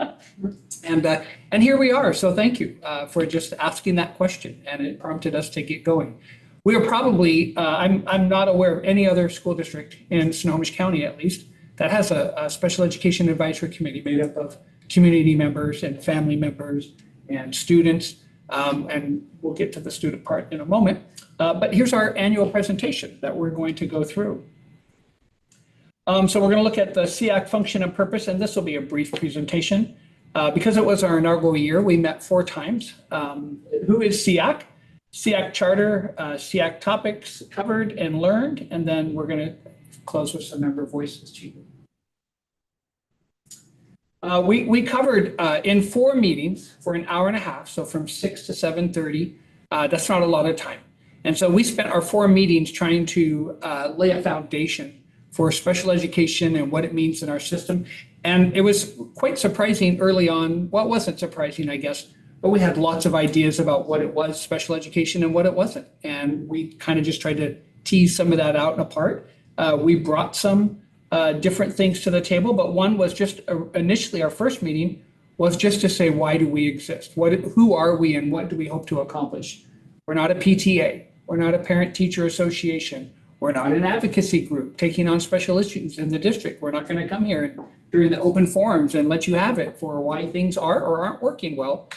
And here we are. So thank you for just asking that question. And it prompted us to get going. We are probably, I'm not aware of any other school district in Snohomish County, at least, that has a special education advisory committee made up of community members and family members and students. And we'll get to the student part in a moment. But here's our annual presentation that we're going to go through. So we're going to look at the SEAC function and purpose, and this will be a brief presentation. Because it was our inaugural year, we met 4 times. Who is SEAC? SEAC charter, SEAC topics covered and learned, and then we're going to close with some member voices too. We covered in 4 meetings for an hour and a half, so from 6 to 7:30. That's not a lot of time. And so we spent our 4 meetings trying to lay a foundation for special education and what it means in our system. And it was quite surprising early on. Well, it wasn't surprising, I guess, but we had lots of ideas about what it was, special education, and what it wasn't. And we kind of just tried to tease some of that out and apart. We brought some different things to the table, but one was just initially our first meeting was just to say, why do we exist? Who are we and what do we hope to accomplish? We're not a PTA. We're not a parent-teacher association. We're not an advocacy group taking on special issues in the district. We're not going to come here during the open forums and let you have it for why things are or aren't working well,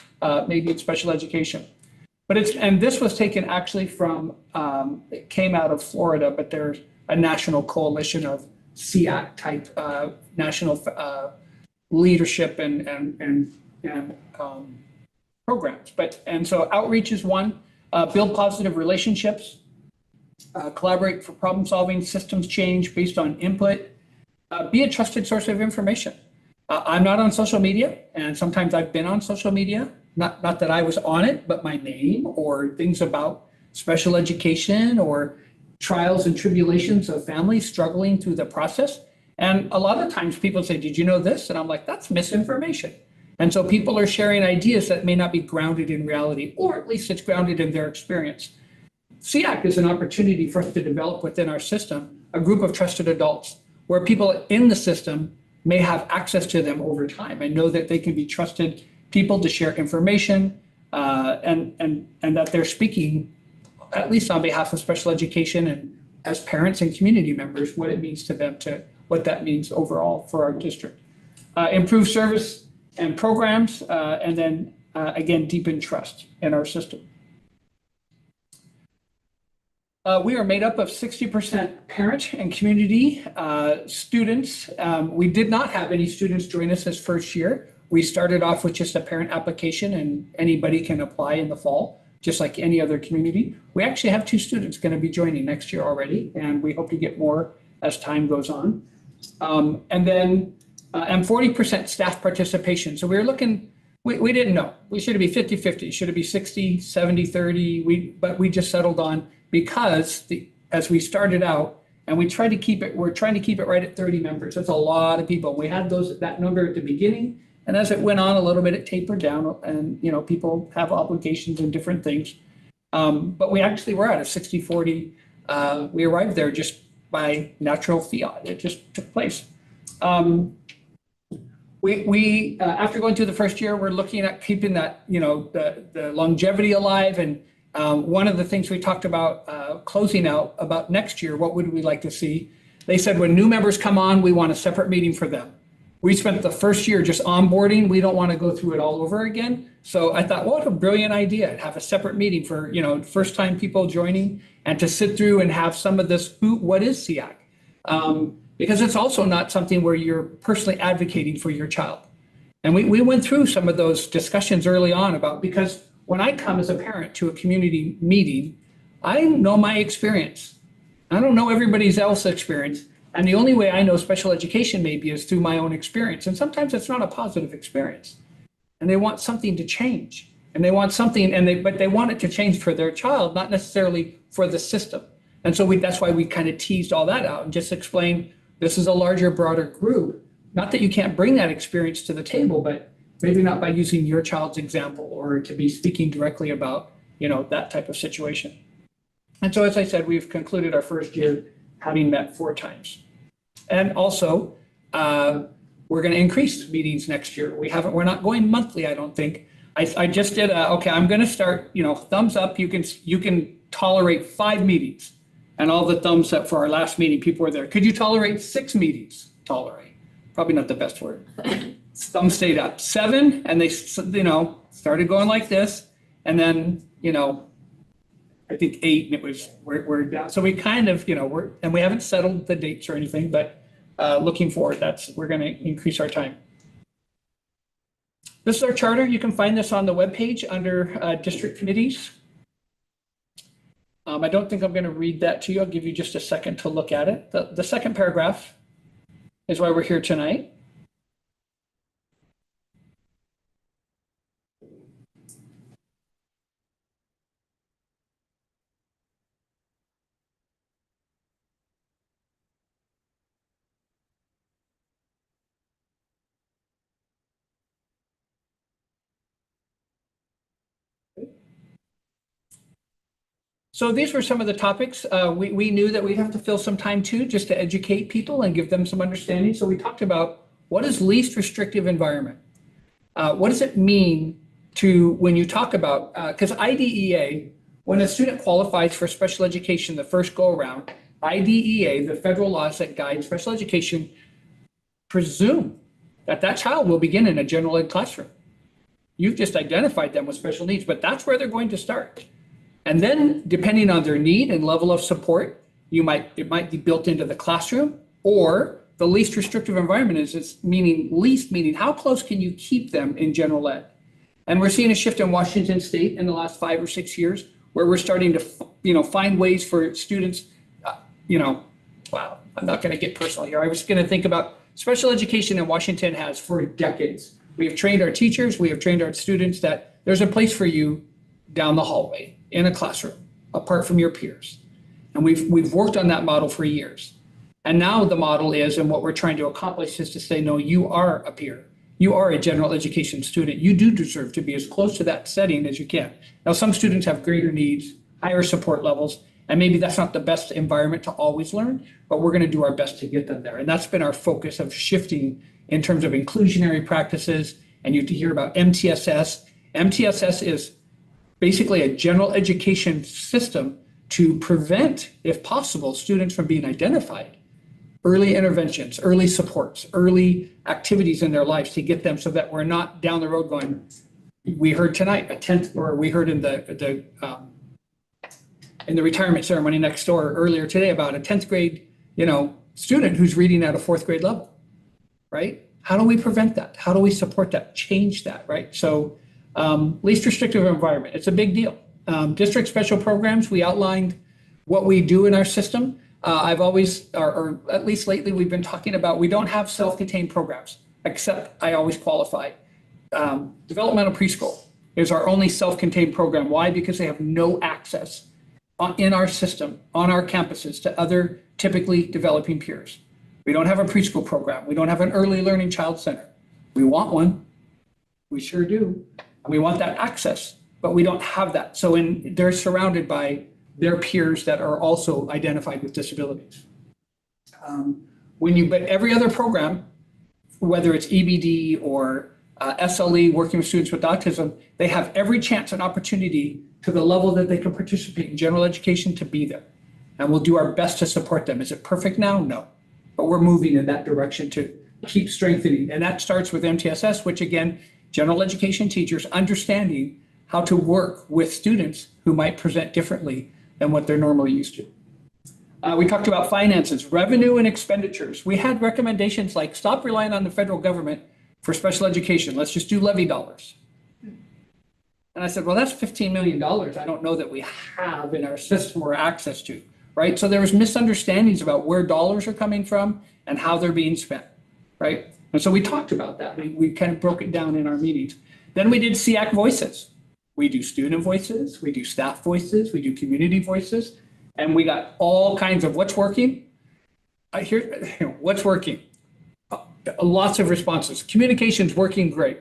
maybe in special education. But and this was taken actually from, it came out of Florida, but there's a national coalition of SEAC type national leadership and programs. And so outreach is one, build positive relationships, collaborate for problem solving, systems change based on input, be a trusted source of information. I'm not on social media, and sometimes I've been on social media, not that I was on it, but my name or things about special education or trials and tribulations of families struggling through the process. And a lot of times people say, did you know this? And I'm like, that's misinformation. And so people are sharing ideas that may not be grounded in reality, or at least it's grounded in their experience. SEAC is an opportunity for us to develop within our system a group of trusted adults where people in the system may have access to them over time and know that they can be trusted people to share information and that they're speaking, at least on behalf of special education and as parents and community members, what it means to them, to what that means overall for our district. Improve service and programs, and then again, deepen trust in our system. We are made up of 60% parent and community students. We did not have any students join us this first year. We started off with just a parent application and anybody can apply in the fall, just like any other community. We actually have 2 students going to be joining next year already, and we hope to get more as time goes on. And 40% staff participation. So we were looking, we didn't know. We should it be 50-50, should it be 60, 70, 30? But we just settled on, because as we started out, and we're trying to keep it right at 30 members. That's a lot of people. We had that number at the beginning, and as it went on a little bit, it tapered down, and people have obligations and different things. But we actually were at a 60-40. We arrived there just by natural fiat. It just took place. We after going through the first year, we're looking at keeping that, the longevity alive. And one of the things we talked about closing out about next year, what would we like to see? They said when new members come on, we want a separate meeting for them. We spent the first year just onboarding. We don't want to go through it all over again. So I thought, what a brilliant idea, have a separate meeting for, first time people joining, and to sit through and have some of this, what is SEAC? Because it's also not something where you're personally advocating for your child. And we went through some of those discussions early on about, because when I come as a parent to a community meeting, I know my experience. I don't know everybody else's experience. And the only way I know special education maybe is through my own experience. And sometimes it's not a positive experience. And they want something to change. And they want something, but they want it to change for their child, not necessarily for the system. And so that's why we kind of teased all that out and just explained this is a larger, broader group. Not that you can't bring that experience to the table, but maybe not by using your child's example or to be speaking directly about, that type of situation. And so, as I said, we've concluded our first year having met 4 times. And also, we're going to increase meetings next year. We're not going monthly, I don't think. I just did I'm going to start, thumbs up. You can tolerate 5 meetings. And all the thumbs up for our last meeting, people were there. Could you tolerate 6 meetings? Tolerate. Probably not the best word. Some stayed up. 7, and they, started going like this. And then, I think 8, and it was, we're down. So we kind of, and we haven't settled the dates or anything, but looking forward, we're going to increase our time. This is our charter. You can find this on the webpage under district committees. I don't think I'm going to read that to you. I'll give you just a second to look at it. The second paragraph is why we're here tonight. So these were some of the topics. We knew that we'd have to fill some time too, just to educate people and give them some understanding. So we talked about what is least restrictive environment? What does it mean to, when you talk about, because IDEA, when a student qualifies for special education the first go around, IDEA, the federal laws that guide special education, presume that that child will begin in a general ed classroom. You've just identified them with special needs, but that's where they're going to start. And then depending on their need and level of support, it might be built into the classroom, or the least restrictive environment is meaning how close can you keep them in general ed? And we're seeing a shift in Washington State in the last 5 or 6 years, where we're starting to find ways for students, wow, I'm not going to get personal here. I was going to think about special education in Washington has for decades. We have trained our teachers, we have trained our students that there's a place for you down the hallway, in a classroom, apart from your peers. And we've worked on that model for years. And now the model is, and what we're trying to accomplish is to say, no, you are a peer. You are a general education student. You do deserve to be as close to that setting as you can. Now, some students have greater needs, higher support levels, and maybe that's not the best environment to always learn, but we're going to do our best to get them there. And that's been our focus of shifting in terms of inclusionary practices. And you hear about MTSS. MTSS is basically a general education system to prevent, if possible, students from being identified. Early interventions, early supports, early activities in their lives to get them so that we're not down the road going, we heard tonight we heard in the retirement ceremony next door earlier today about a 10th grade, student who's reading at a 4th grade level, right? How do we prevent that? How do we support that, change that, right? So least restrictive environment, it's a big deal. District special programs, we outlined what we do in our system. I've always, or at least lately, we've been talking about, we don't have self-contained programs, except I always qualify. Developmental preschool is our only self-contained program. Why? Because they have no access in our system, on our campuses, to other typically developing peers. We don't have a preschool program. We don't have an early learning child center. We want one. We sure do. And we want that access, but we don't have that. So they're surrounded by their peers that are also identified with disabilities. But every other program, whether it's EBD or SLE, working with students with autism, they have every chance and opportunity to the level that they can participate in general education to be there. And we'll do our best to support them. Is it perfect now? No. But we're moving in that direction to keep strengthening. And that starts with MTSS, which again, general education teachers understanding how to work with students who might present differently than what they're normally used to. We talked about finances, revenue and expenditures. We had recommendations like stop relying on the federal government for special education. Let's just do levy dollars. And I said, well, that's $15 million. I don't know that we have in our system or access to, right? So there was misunderstandings about where dollars are coming from and how they're being spent, right? And so we talked about that. We kind of broke it down in our meetings. Then we did SEAC voices. We do student voices, we do staff voices, we do community voices, and we got all kinds of what's working. What's working? Lots of responses. Communication's working great.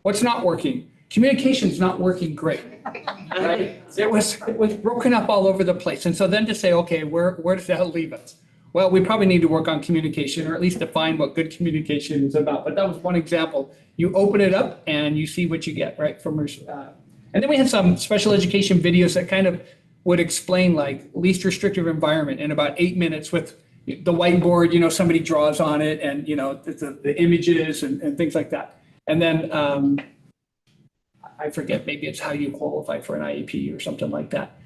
What's not working? Communication's not working great. Right? It was broken up all over the place. And so then to say, okay, where does that leave us? Well, we probably need to work on communication, or at least define what good communication is about. But that was one example. You open it up and you see what you get, right? And then we had some special education videos that kind of would explain like least restrictive environment in about 8 minutes with the whiteboard, somebody draws on it and, the images and things like that. And then I forget, maybe it's how you qualify for an IEP or something like that.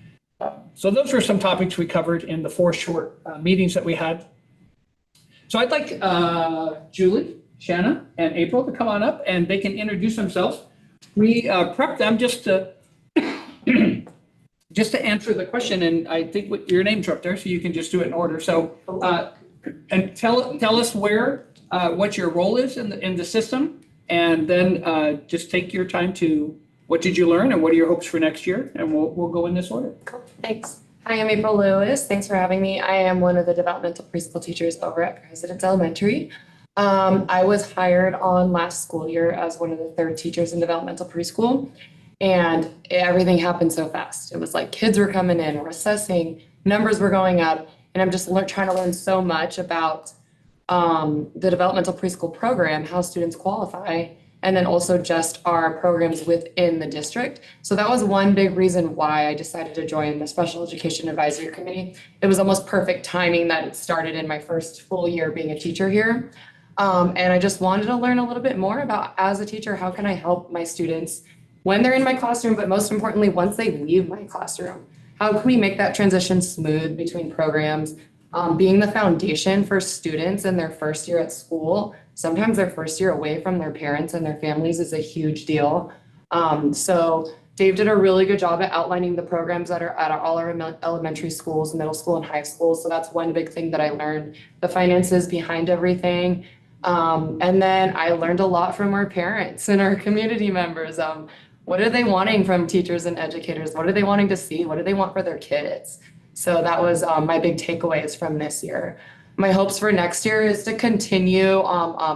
So those were some topics we covered in the 4 short meetings that we had. So I'd like Julie, Shanna, and April to come on up and they can introduce themselves. We prepped them just to answer the question, and I think your names are up there, so you can just do it in order. So, and tell us what your role is in the system, and then just take your time to what did you learn and what are your hopes for next year, and we'll go in this order. Cool. Thanks. Hi, I'm April Lewis. Thanks for having me. I am one of the developmental preschool teachers over at President's Elementary. I was hired on last school year as one of the 3rd teachers in developmental preschool, and everything happened so fast. It was like kids were coming in, we're assessing, numbers were going up, and I'm just trying to learn so much about the developmental preschool program, how students qualify, and then also just our programs within the district. So that was one big reason why I decided to join the Special Education Advisory Committee. It was almost perfect timing that it started in my first full year being a teacher here. And I just wanted to learn a little bit more about, as a teacher, how can I help my students when they're in my classroom, but most importantly, once they leave my classroom? How can we make that transition smooth between programs? Being the foundation for students in their first year at school, sometimes their first year away from their parents and their families is a huge deal. So Dave did a really good job at outlining the programs that are at all our elementary schools, middle school, and high school. So that's one big thing that I learned, the finances behind everything. And then I learned a lot from our parents and our community members. What are they wanting from teachers and educators? What are they wanting to see? What do they want for their kids? So that was my big takeaways from this year. My hopes for next year is to continue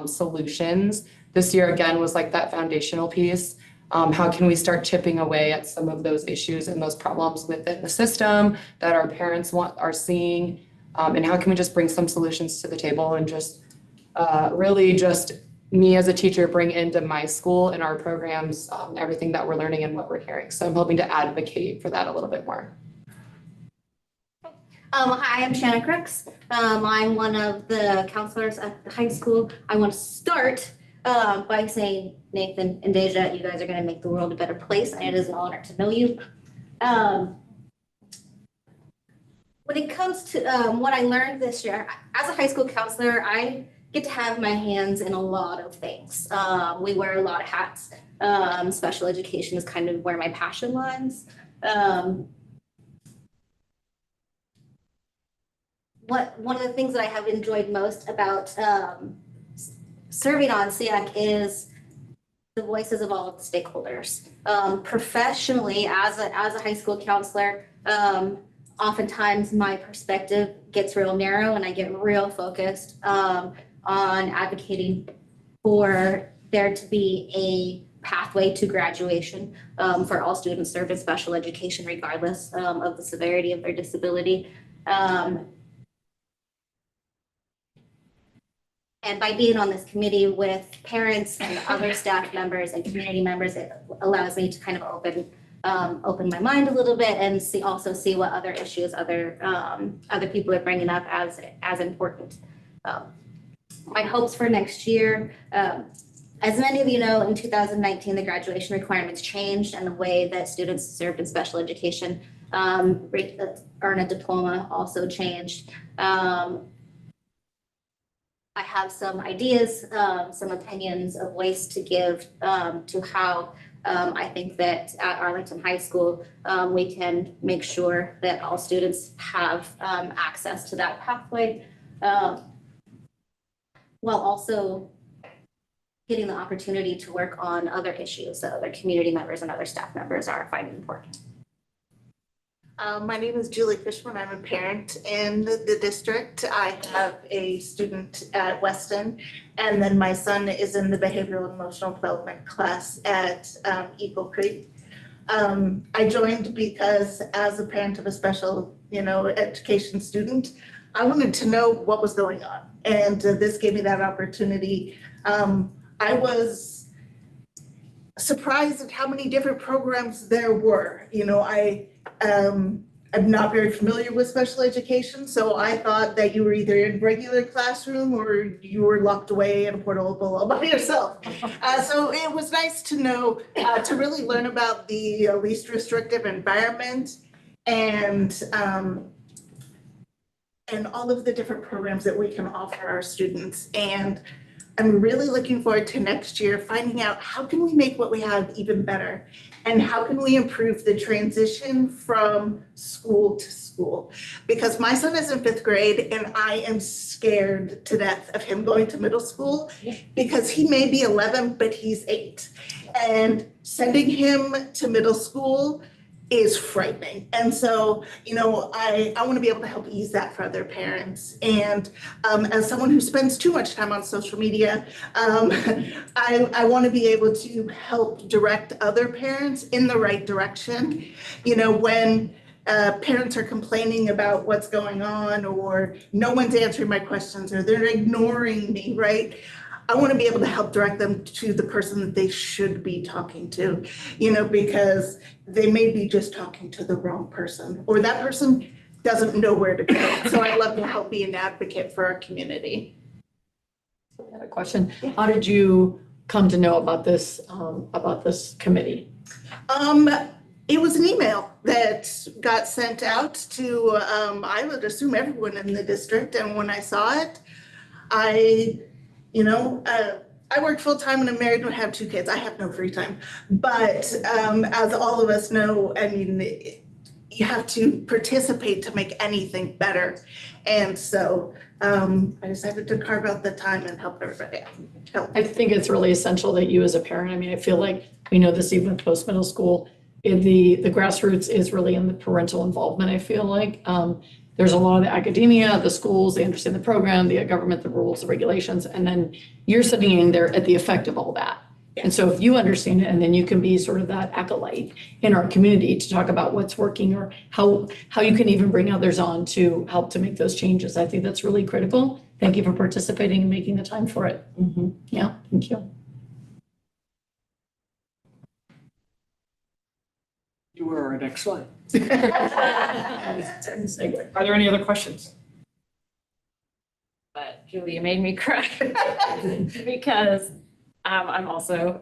solutions this year again was like that foundational piece. How can we start chipping away at some of those issues and those problems within the system that our parents are seeing? And how can we just bring some solutions to the table and just really just me as a teacher bring into my school and our programs everything that we're learning and what we're hearing. So I'm hoping to advocate for that a little bit more. Hi, I'm Shannon Crooks. I'm one of the counselors at the high school. I want to start by saying, Nathan and Deja, you guys are going to make the world a better place, and it is an honor to know you. When it comes to what I learned this year, as a high school counselor, I get to have my hands in a lot of things. We wear a lot of hats. Special education is kind of where my passion lies. One of the things that I have enjoyed most about serving on SEAC is the voices of all of the stakeholders. Professionally, as a high school counselor, oftentimes my perspective gets real narrow and I get real focused on advocating for there to be a pathway to graduation for all students served in special education, regardless of the severity of their disability. And by being on this committee with parents and other staff members and community members, it allows me to kind of open my mind a little bit and also see what other issues other people are bringing up as important. My hopes for next year, as many of you know, in 2019, the graduation requirements changed and the way that students served in special education earn a diploma also changed. I have some ideas, some opinions of ways to give to how I think that at Arlington High School, we can make sure that all students have access to that pathway, while also getting the opportunity to work on other issues that other community members and other staff members are finding important. My name is Julie Fishman. I'm a parent in the district. I have a student at Weston, and then my son is in the behavioral and emotional development class at Eagle Creek. I joined because as a parent of a special, education student, I wanted to know what was going on, and this gave me that opportunity. I was surprised at how many different programs there were. I'm not very familiar with special education, so I thought that you were either in regular classroom or you were locked away in a portable all by yourself. So it was nice to know, to really learn about the least restrictive environment and all of the different programs that we can offer our students. And I'm really looking forward to next year, finding out how can we make what we have even better, and how can we improve the transition from school to school? Because my son is in 5th grade and I am scared to death of him going to middle school because he may be 11, but he's 8. And sending him to middle school is frightening. And so, I want to be able to help ease that for other parents. And as someone who spends too much time on social media, I want to be able to help direct other parents in the right direction. When parents are complaining about what's going on, or no one's answering my questions, or they're ignoring me, right? I want to be able to help direct them to the person that they should be talking to, because they may be just talking to the wrong person, or that person doesn't know where to go. So I'd love to help be an advocate for our community. I had a question. How did you come to know about this committee? It was an email that got sent out to, I would assume everyone in the district. And when I saw it, I work full time and I'm married and I have 2 kids. I have no free time. But as all of us know, you have to participate to make anything better. And so I decided to carve out the time and help everybody out. I think it's really essential that you as a parent, I feel like we know this even post middle school, the grassroots is really in the parental involvement, I feel like. there's a lot of the academia, the schools, they understand the program, the government, the rules, the regulations, and then you're sitting in there at the effect of all that. And so if you understand it, and then you can be sort of that acolyte in our community to talk about what's working or how you can even bring others on to help to make those changes. I think that's really critical. Thank you for participating and making the time for it. Yeah, thank you. You were our next slide. Are there any other questions? But Julie, you made me cry because I'm also,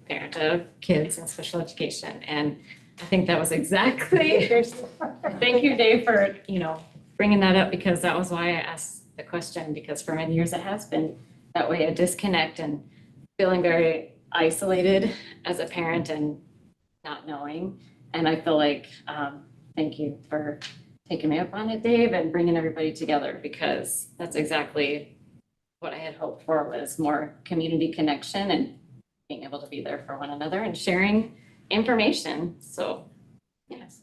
parent of kids in special education. And I think that was exactly, thank you, Dave, for, bringing that up because that was why I asked the question, because for many years it has been that way, a disconnect and feeling very isolated as a parent and not knowing. And I feel like, thank you for taking me up on it, Dave, and bringing everybody together because that's exactly what I had hoped for was more community connection and being able to be there for one another and sharing information. So, yes,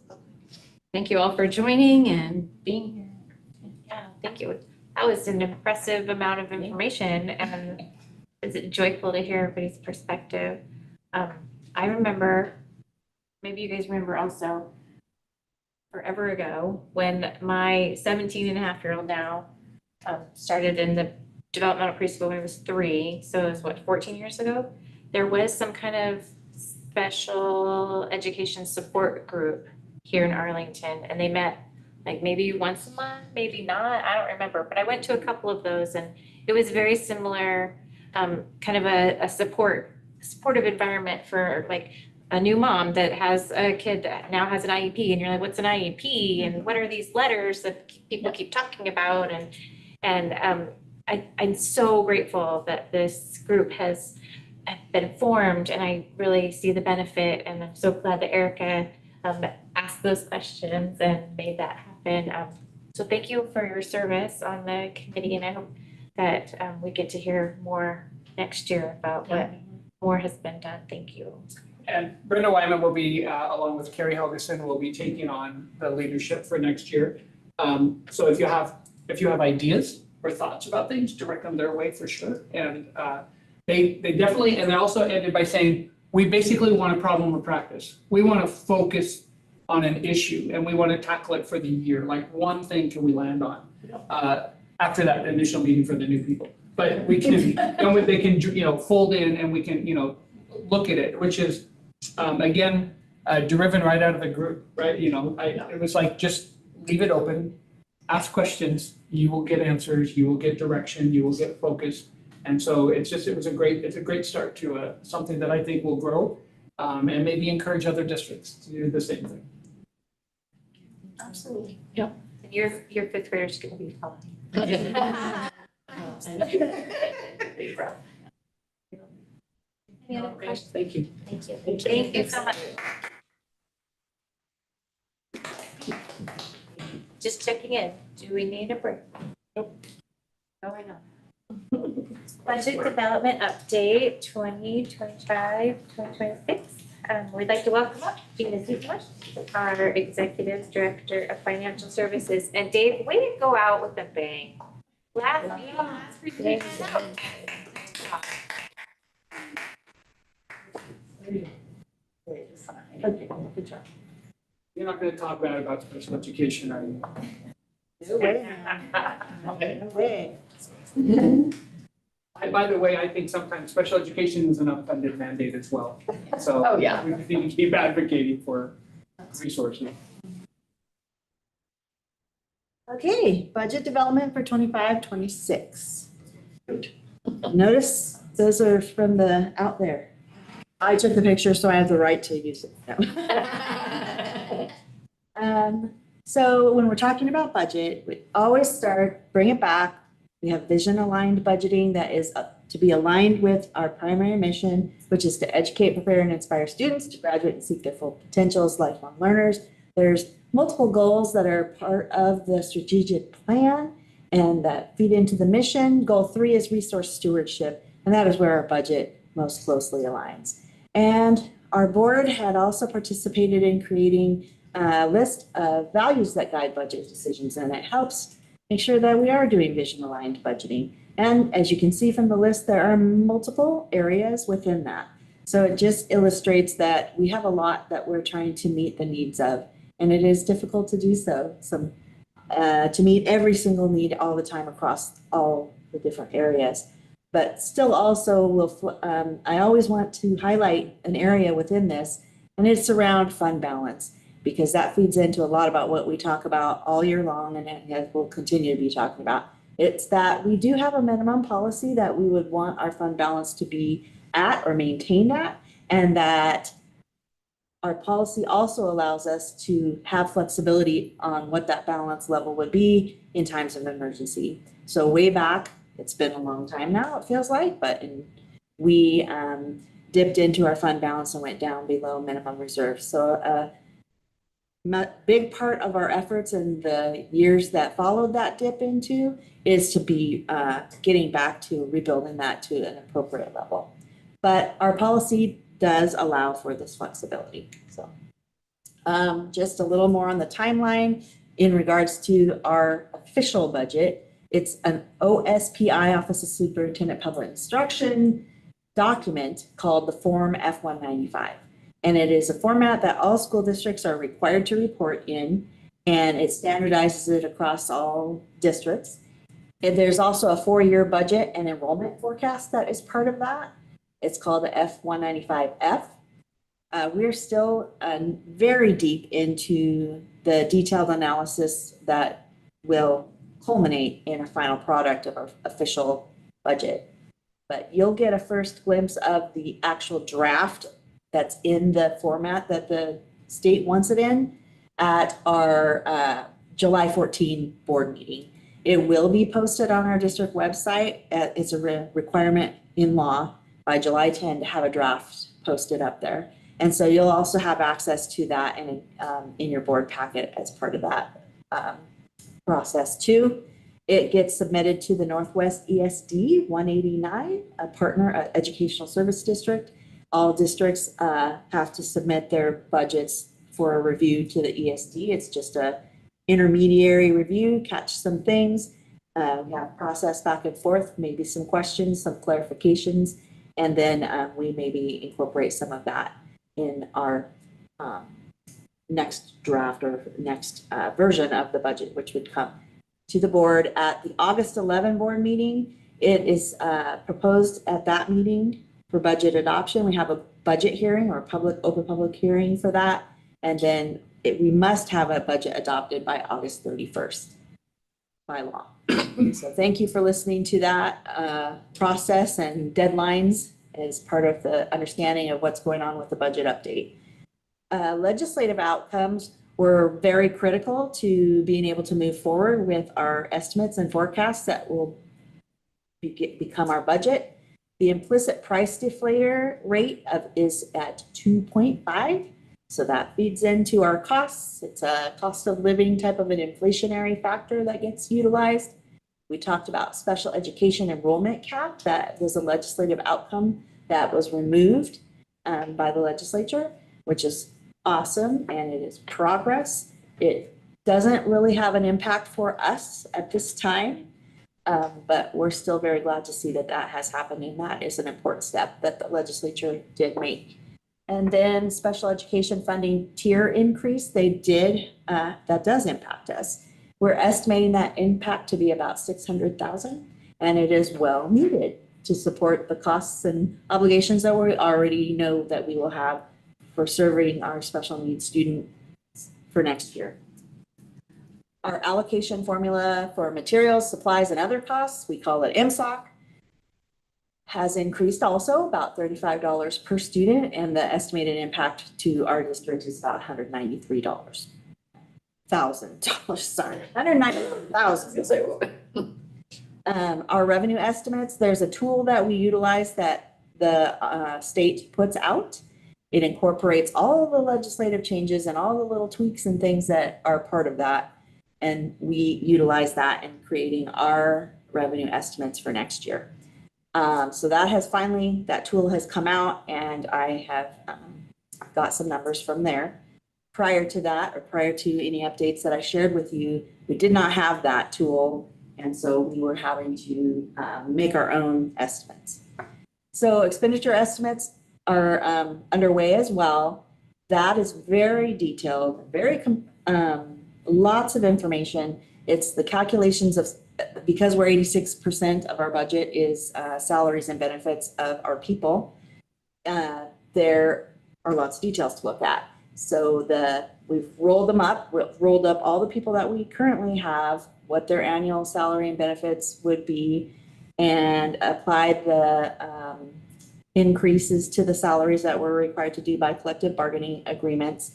thank you all for joining and being here. Yeah, thank you. That was an impressive amount of information and it's joyful to hear everybody's perspective. I remember, maybe you guys remember also, forever ago when my 17-and-a-half-year-old now started in the developmental preschool when he was 3. So it was 14 years ago? There was some kind of special education support group here in Arlington and they met like maybe once a month, maybe not, I don't remember. But I went to a couple of those and it was very similar, kind of a supportive environment for like a new mom that has a kid that now has an IEP and you're like, what's an IEP? And what are these letters that people keep talking about? And I'm so grateful that this group has been formed and I really see the benefit and I'm so glad that Erica asked those questions and made that happen. So thank you for your service on the committee and I hope that we get to hear more next year about what more has been done. Thank you. And Brenda Wyman will be, along with Carrie Helgeson, will be taking on the leadership for next year. So if you have ideas or thoughts about things, direct them their way for sure. And they definitely, and they also ended by saying, we basically want a problem of practice. We want to focus on an issue and we want to tackle it for the year. Like one thing can we land on after that initial meeting for the new people. But we can, and they can, fold in and we can, look at it, which is, again, driven right out of the group, right? It was like, just leave it open, ask questions, you will get answers, you will get direction, you will get focus. And so it's a great start to something that I think will grow and maybe encourage other districts to do the same thing. Absolutely. Yeah. And your 5th grader's gonna be fine. Any other questions? Thank you. Thank you. Thank you so much. Just checking in. Do we need a break? Nope. No, I don't. Budget development update 2025, 2026. We'd like to welcome up Gina Zucmush, our Executive Director of Financial Services. And Dave, way to go out with a bang. Last meeting. Okay, good job. You're not going to talk bad about special education, are you? No way. By the way, I think sometimes special education is an unfunded mandate as well. So Oh, yeah. we need to keep advocating for resources. Okay, budget development for 25-26. Notice those are from the out there. I took the picture, so I have the right to use it. No. So when we're talking about budget, we always bring it back. We have vision aligned budgeting that is to be aligned with our primary mission, which is to educate, prepare, and inspire students to graduate and seek their full potential as lifelong learners. There's multiple goals that are part of the strategic plan and that feed into the mission. Goal 3 is resource stewardship, and that is where our budget most closely aligns. And our board had also participated in creating a list of values that guide budget decisions, and it helps make sure that we are doing vision-aligned budgeting. And as you can see from the list, there are multiple areas within that. So it just illustrates that we have a lot that we're trying to meet the needs of, and it is difficult to do so. To meet every single need all the time across all the different areas. But still also I always want to highlight an area within this, and it's around fund balance, because that feeds into a lot about what we talk about all year long, and as we'll continue to be talking about. It's that we do have a minimum policy that we would want our fund balance to be at or maintained at, and that our policy also allows us to have flexibility on what that balance level would be in times of emergency. So way back, it's been a long time now, it feels like, but we dipped into our fund balance and went down below minimum reserve. So a big part of our efforts in the years that followed that dip into is to be getting back to rebuilding that to an appropriate level. But our policy does allow for this flexibility. So just a little more on the timeline in regards to our official budget. It's an OSPI, Office of Superintendent Public Instruction document called the Form F-195. And it is a format that all school districts are required to report in, and it standardizes it across all districts. And there's also a 4-year budget and enrollment forecast that is part of that. It's called the F-195F. We're still very deep into the detailed analysis that will culminate in a final product of our official budget. But you'll get a first glimpse of the actual draft that's in the format that the state wants it in at our July 14 board meeting. It will be posted on our district website. It's a requirement in law by July 10 to have a draft posted up there. And so you'll also have access to that in your board packet as part of that process too. It gets submitted to the Northwest ESD 189, a partner educational service district. All districts have to submit their budgets for a review to the ESD. It's just a intermediary review, catch some things. We have process back and forth, maybe some questions, some clarifications, and then we maybe incorporate some of that in our next draft or next version of the budget, which would come to the board at the August 11 board meeting. It is proposed at that meeting for budget adoption. We have a budget hearing or open public hearing for that. And then we must have a budget adopted by August 31st by law. So thank you for listening to that process and deadlines as part of the understanding of what's going on with the budget update. Legislative outcomes were very critical to being able to move forward with our estimates and forecasts that will become our budget. The implicit price deflator rate is at 2.5. So that feeds into our costs. It's a cost of living type of an inflationary factor that gets utilized. We talked about special education enrollment cap. That was a legislative outcome that was removed by the legislature, which is awesome, and it is progress. It doesn't really have an impact for us at this time, but we're still very glad to see that that has happened, and that is an important step that the legislature did make. And then special education funding tier increase, they did, that does impact us. We're estimating that impact to be about $600,000, and it is well needed to support the costs and obligations that we already know that we will have for serving our special needs students for next year. Our allocation formula for materials, supplies, and other costs, we call it MSOC, has increased also about $35 per student, and the estimated impact to our district is about $193,000. Sorry, $193,000. Our revenue estimates, there's a tool that we utilize that the state puts out. It incorporates all the legislative changes and all the little tweaks and things that are part of that. And we utilize that in creating our revenue estimates for next year. So that tool has come out, and I have got some numbers from there. prior to that, or prior to any updates that I shared with you, we did not have that tool. And so we were having to make our own estimates. So expenditure estimates are underway as well. That is very detailed, lots of information. It's the calculations of, because we're 86% of our budget is salaries and benefits of our people, there are lots of details to look at. So we've rolled up all the people that we currently have, what their annual salary and benefits would be, and applied the increases to the salaries that we're required to do by collective bargaining agreements.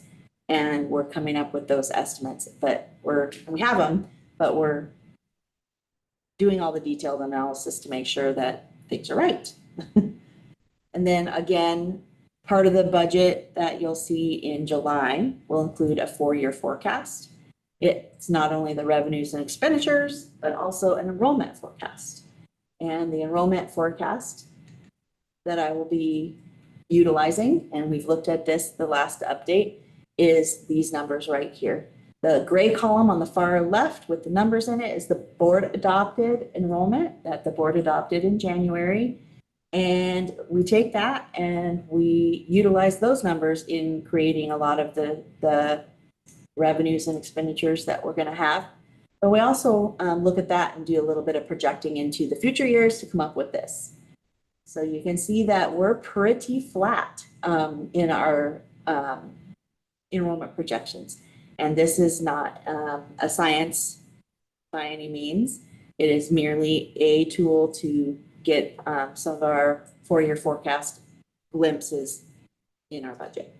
And we're coming up with those estimates, but we have them, but we're doing all the detailed analysis to make sure that things are right. And then again, part of the budget that you'll see in July will include a 4-year forecast. It's not only the revenues and expenditures, but also an enrollment forecast. And the enrollment forecast that I will be utilizing, and we've looked at this the last update, is these numbers right here. The gray column on the far left with the numbers in it is the board adopted enrollment that the board adopted in January. And we take that and we utilize those numbers in creating a lot of the revenues and expenditures that we're going to have. But we also look at that and do a little bit of projecting into the future years to come up with this. So you can see that we're pretty flat in our enrollment projections. And this is not a science by any means. It is merely a tool to get some of our 4-year forecast glimpses in our budget.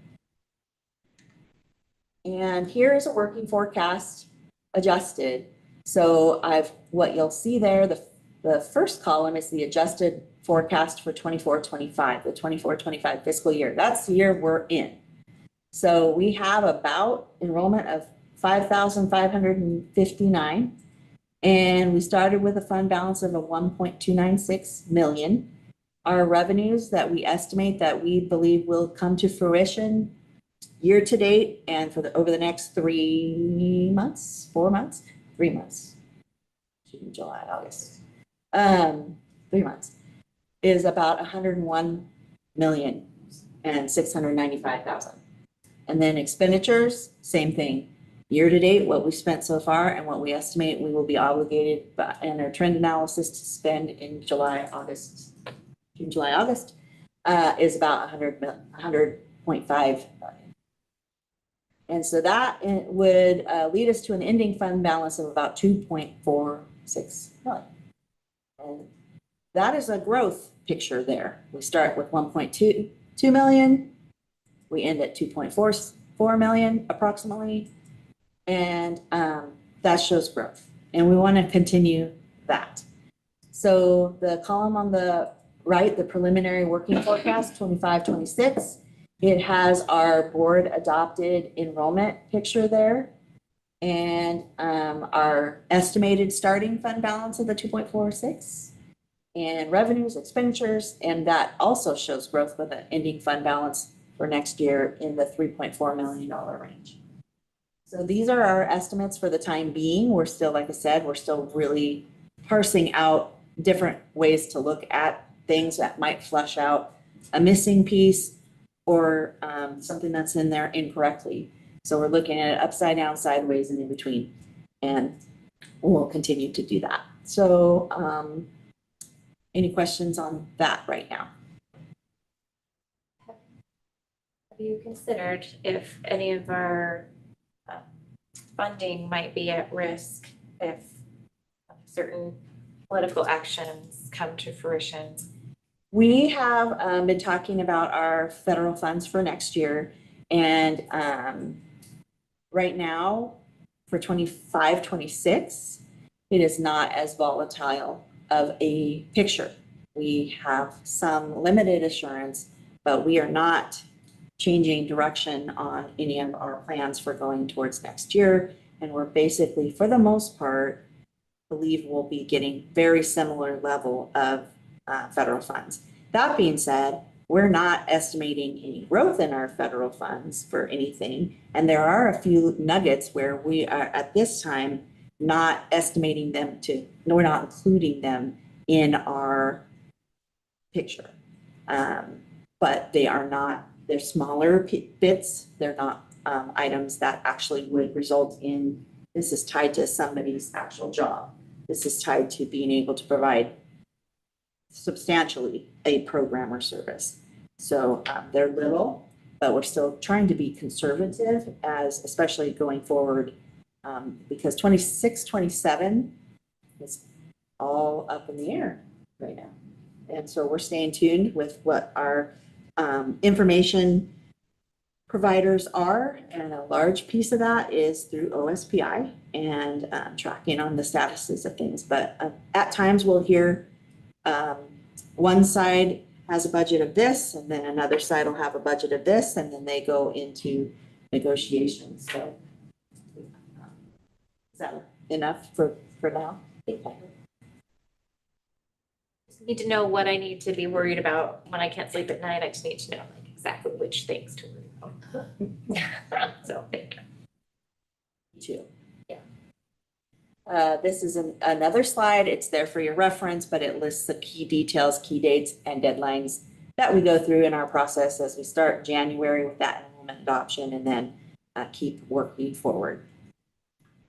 And here is a working forecast adjusted. So what you'll see there, the first column is the adjusted forecast for 24-25, the 24-25 fiscal year. That's the year we're in. So we have about enrollment of 5,559. And we started with a fund balance of a 1.296 million. Our revenues that we estimate that we believe will come to fruition year to date and over the next 3 months, 4 months, 3 months, June, July, August, 3 months, is about 101,695,000. And then expenditures, same thing. Year to date, what we spent so far and what we estimate we will be obligated in our trend analysis to spend in June, July, August, is about 100.5 million. And so that would lead us to an ending fund balance of about 2.46 million. And that is a growth picture there. We start with 1.22 million. We end at 2.44 million approximately. And that shows growth. And we want to continue that. So the column on the right, the preliminary working forecast, 25-26, it has our board adopted enrollment picture there. And our estimated starting fund balance of the 2.46 and revenues, expenditures, and that also shows growth with an ending fund balance for next year in the $3.4 million range. So these are our estimates for the time being. We're still, like I said, we're still really parsing out different ways to look at things that might flush out a missing piece or something that's in there incorrectly. So we're looking at it upside down, sideways, and in between. And we'll continue to do that. So any questions on that right now? Have you considered if any of our funding might be at risk if certain political actions come to fruition? We have been talking about our federal funds for next year. And right now for 25-26, it is not as volatile of a picture. We have some limited assurance, but we are not changing direction on any of our plans for going towards next year. And we're basically, for the most part, believe we'll be getting very similar level of federal funds. That being said, we're not estimating any growth in our federal funds for anything. And there are a few nuggets where we are at this time not estimating them nor not including them in our picture. But they are not, they're smaller bits. They're not items that actually would result in, this is tied to somebody's actual job. This is tied to being able to provide substantially a program or service. So they're little, but we're still trying to be conservative especially going forward, because 26, 27 is all up in the air right now. And so we're staying tuned with what our information providers are, and a large piece of that is through OSPI and tracking on the statuses of things. But at times we'll hear one side has a budget of this, and then another side will have a budget of this, and then they go into negotiations. So is that enough for now? Just need to know what I need to be worried about when I can't sleep at night. I just need to know like exactly which things to worry about. So thank you. Me too. This is another slide. It's there for your reference, but it lists the key details, key dates, and deadlines that we go through in our process as we start in January with that enrollment adoption, and then keep working forward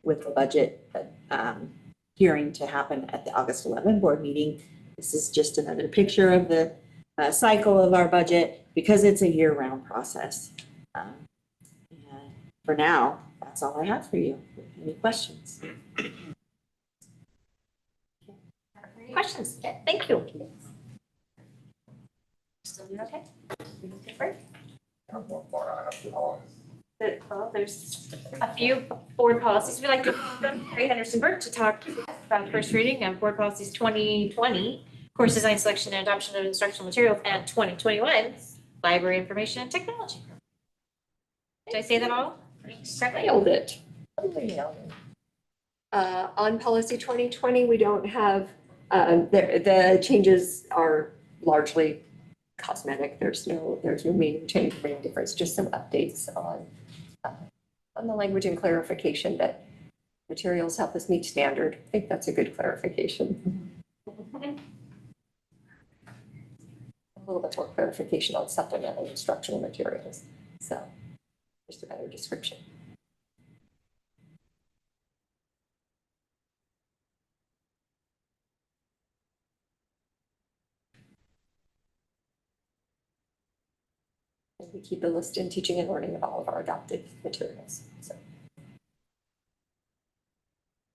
with the budget hearing to happen at the August 11 board meeting. This is just another picture of the cycle of our budget because it's a year-round process. And for now, that's all I have for you. Any questions? Any questions? Yeah, thank you. Still doing okay? Good. Well, there's a few board policies. We'd like to welcome Carrie Henderson-Burke to talk about first reading of board policies 2020, course design, selection, and adoption of instructional materials, and 2021, library information and technology. Did I say that all? Nailed it. On policy 2020, we don't have, the changes are largely cosmetic. There's no main change, main difference, just some updates on the language and clarification that materials help us meet standard. I think that's a good clarification. A little bit more clarification on supplemental instructional materials. So just a better description. And we keep a list in teaching and learning of all of our adopted materials. So.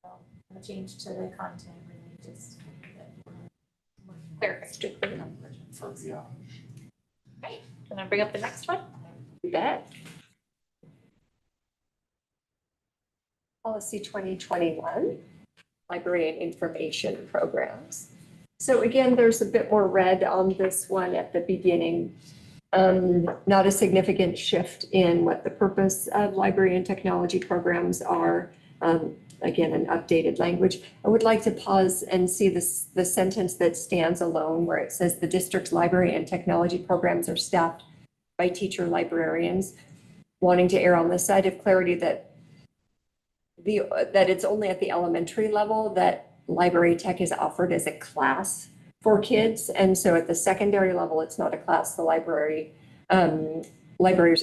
No change to the content, really just clarify strictly on the version. Right, can I bring up the next one? You bet. Policy 2021, library and information programs. So again, there's a bit more red on this one at the beginning. Not a significant shift in what the purpose of library and technology programs are. Again, an updated language. I would like to pause and see the sentence that stands alone where it says the district's library and technology programs are staffed by teacher librarians, wanting to err on the side of clarity that it's only at the elementary level that library tech is offered as a class for kids. And so at the secondary level, it's not a class. The libraries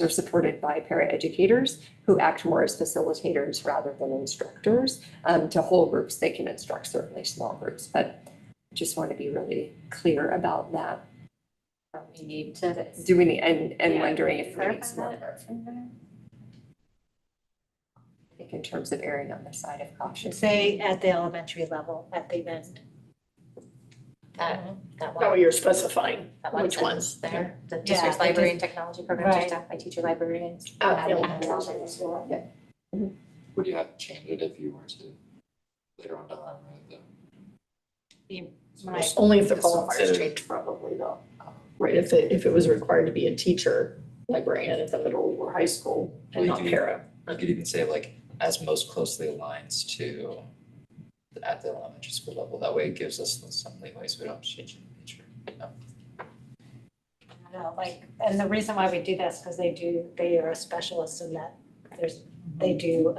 are supported by paraeducators who act more as facilitators rather than instructors. To whole groups, they can instruct certainly small groups, but I just want to be really clear about that. We need to. Do we need, and wondering if we need some more. I think in terms of erring on the side of caution. Say at the elementary level, at the end. That Oh, one. you're specifying That one which sentence ones. there, the Yeah, district's the library dis- and technology programs are right. staffed by teacher librarians. elementary as well. Would you have to change it if you were to later on down the road? Only if the qualifiers change, probably though. Right, if it was required to be a teacher librarian at the middle or high school and not para. You could even say like, as most closely aligns to at the elementary school level. That way it gives us some leeway so we don't have to change the nature. No, like, and the reason why we do that is because they are a specialist in that. They do,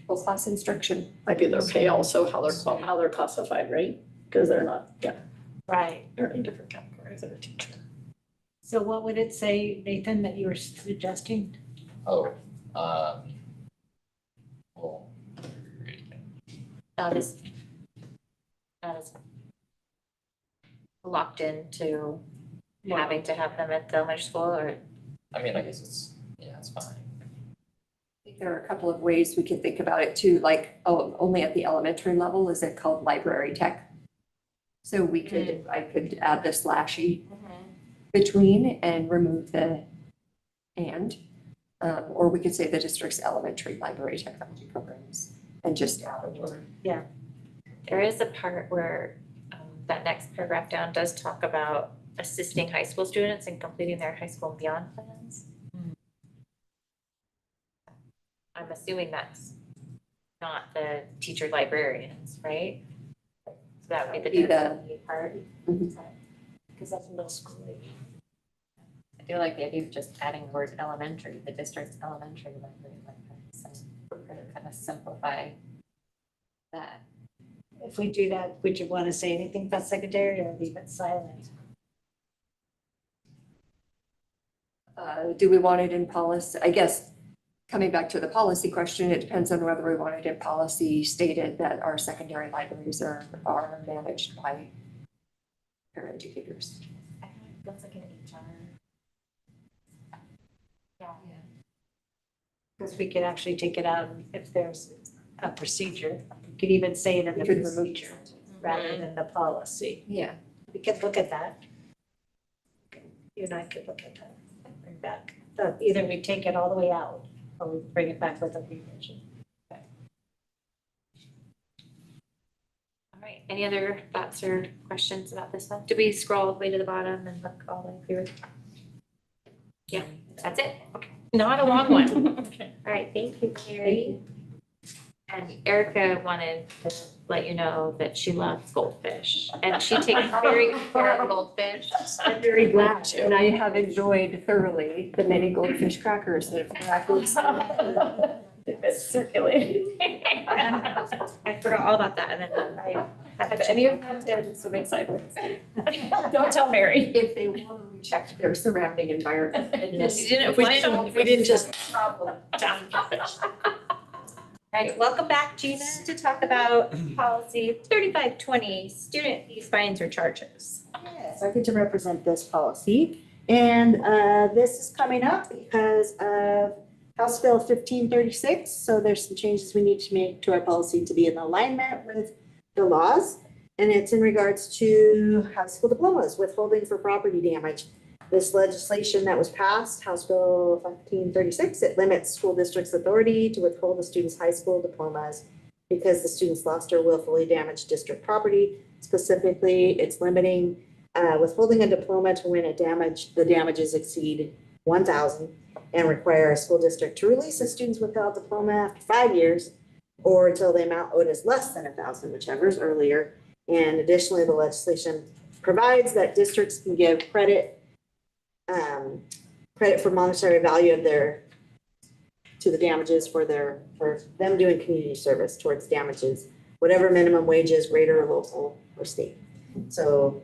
Full class instruction. Might be their pay also, how they're classified, right? Because they're not, right. they're in different categories of a teacher. So what would it say, Nathan, that you were suggesting? Oh, well, Not as locked into having to have them at the elementary school, or I mean, I guess it's fine. I think there are a couple of ways we could think about it too, like, only at the elementary level, is it called library tech? So we could, I could add the slashy between and remove the and. Or we could say the district's elementary library technology programs and just add a word. yeah. There is a part where that next paragraph down does talk about assisting high school students in completing their high school and beyond plans. I'm assuming that's not the teacher librarians, right? So that would be the designated part. Because that's middle school age. I do like the idea of just adding the word elementary, the district's elementary library, like that, so kind of simplify that. If we do that, would you want to say anything about secondary or leave it silent? Do we want it in policy? I guess, coming back to the policy question, it depends on whether we want it in policy stated that our secondary libraries are managed by paraeducators. I think it feels like an HR. Yeah. Because we could actually take it out if there's a procedure. We could even say it in the We could remove procedure rather than the policy. Yeah. We could look at that. You and I could look at that, bring back. So either we take it all the way out or we bring it back with a revision. All right, any other thoughts or questions about this one? Did we scroll all the way to the bottom and look all the way through? Yeah, that's it. Okay, not a long one. Okay. All right, thank you, Carrie. And Erica wanted to let you know that she loves goldfish and she takes very good care of goldfish. I'm very glad, and I have enjoyed thoroughly the many goldfish crackers that have circulated. I forgot all about that and then I Have any of them been swimming sideways? Don't tell Mary. If they want to recheck their surrounding environment. You didn't plan We didn't just. All right, welcome back, Gina, to talk about policy 3520, student fees, fines, or charges. Yes, I get to represent this policy. And this is coming up because of House Bill 1536. So there's some changes we need to make to our policy to be in alignment with the laws. And it's in regards to high school diplomas, withholding for property damage. This legislation that was passed, House Bill 1536, it limits school districts' authority to withhold a student's high school diplomas because the students lost or willfully damaged district property. Specifically, it's limiting withholding a diploma to when the damages exceed 1,000 and require a school district to release a student's withheld diploma after 5 years or until the amount owed is less than 1,000, whichever is earlier. And additionally, the legislation provides that districts can give credit for monetary value of to the damages for them doing community service towards damages, whatever minimum wage is, greater or local or state. So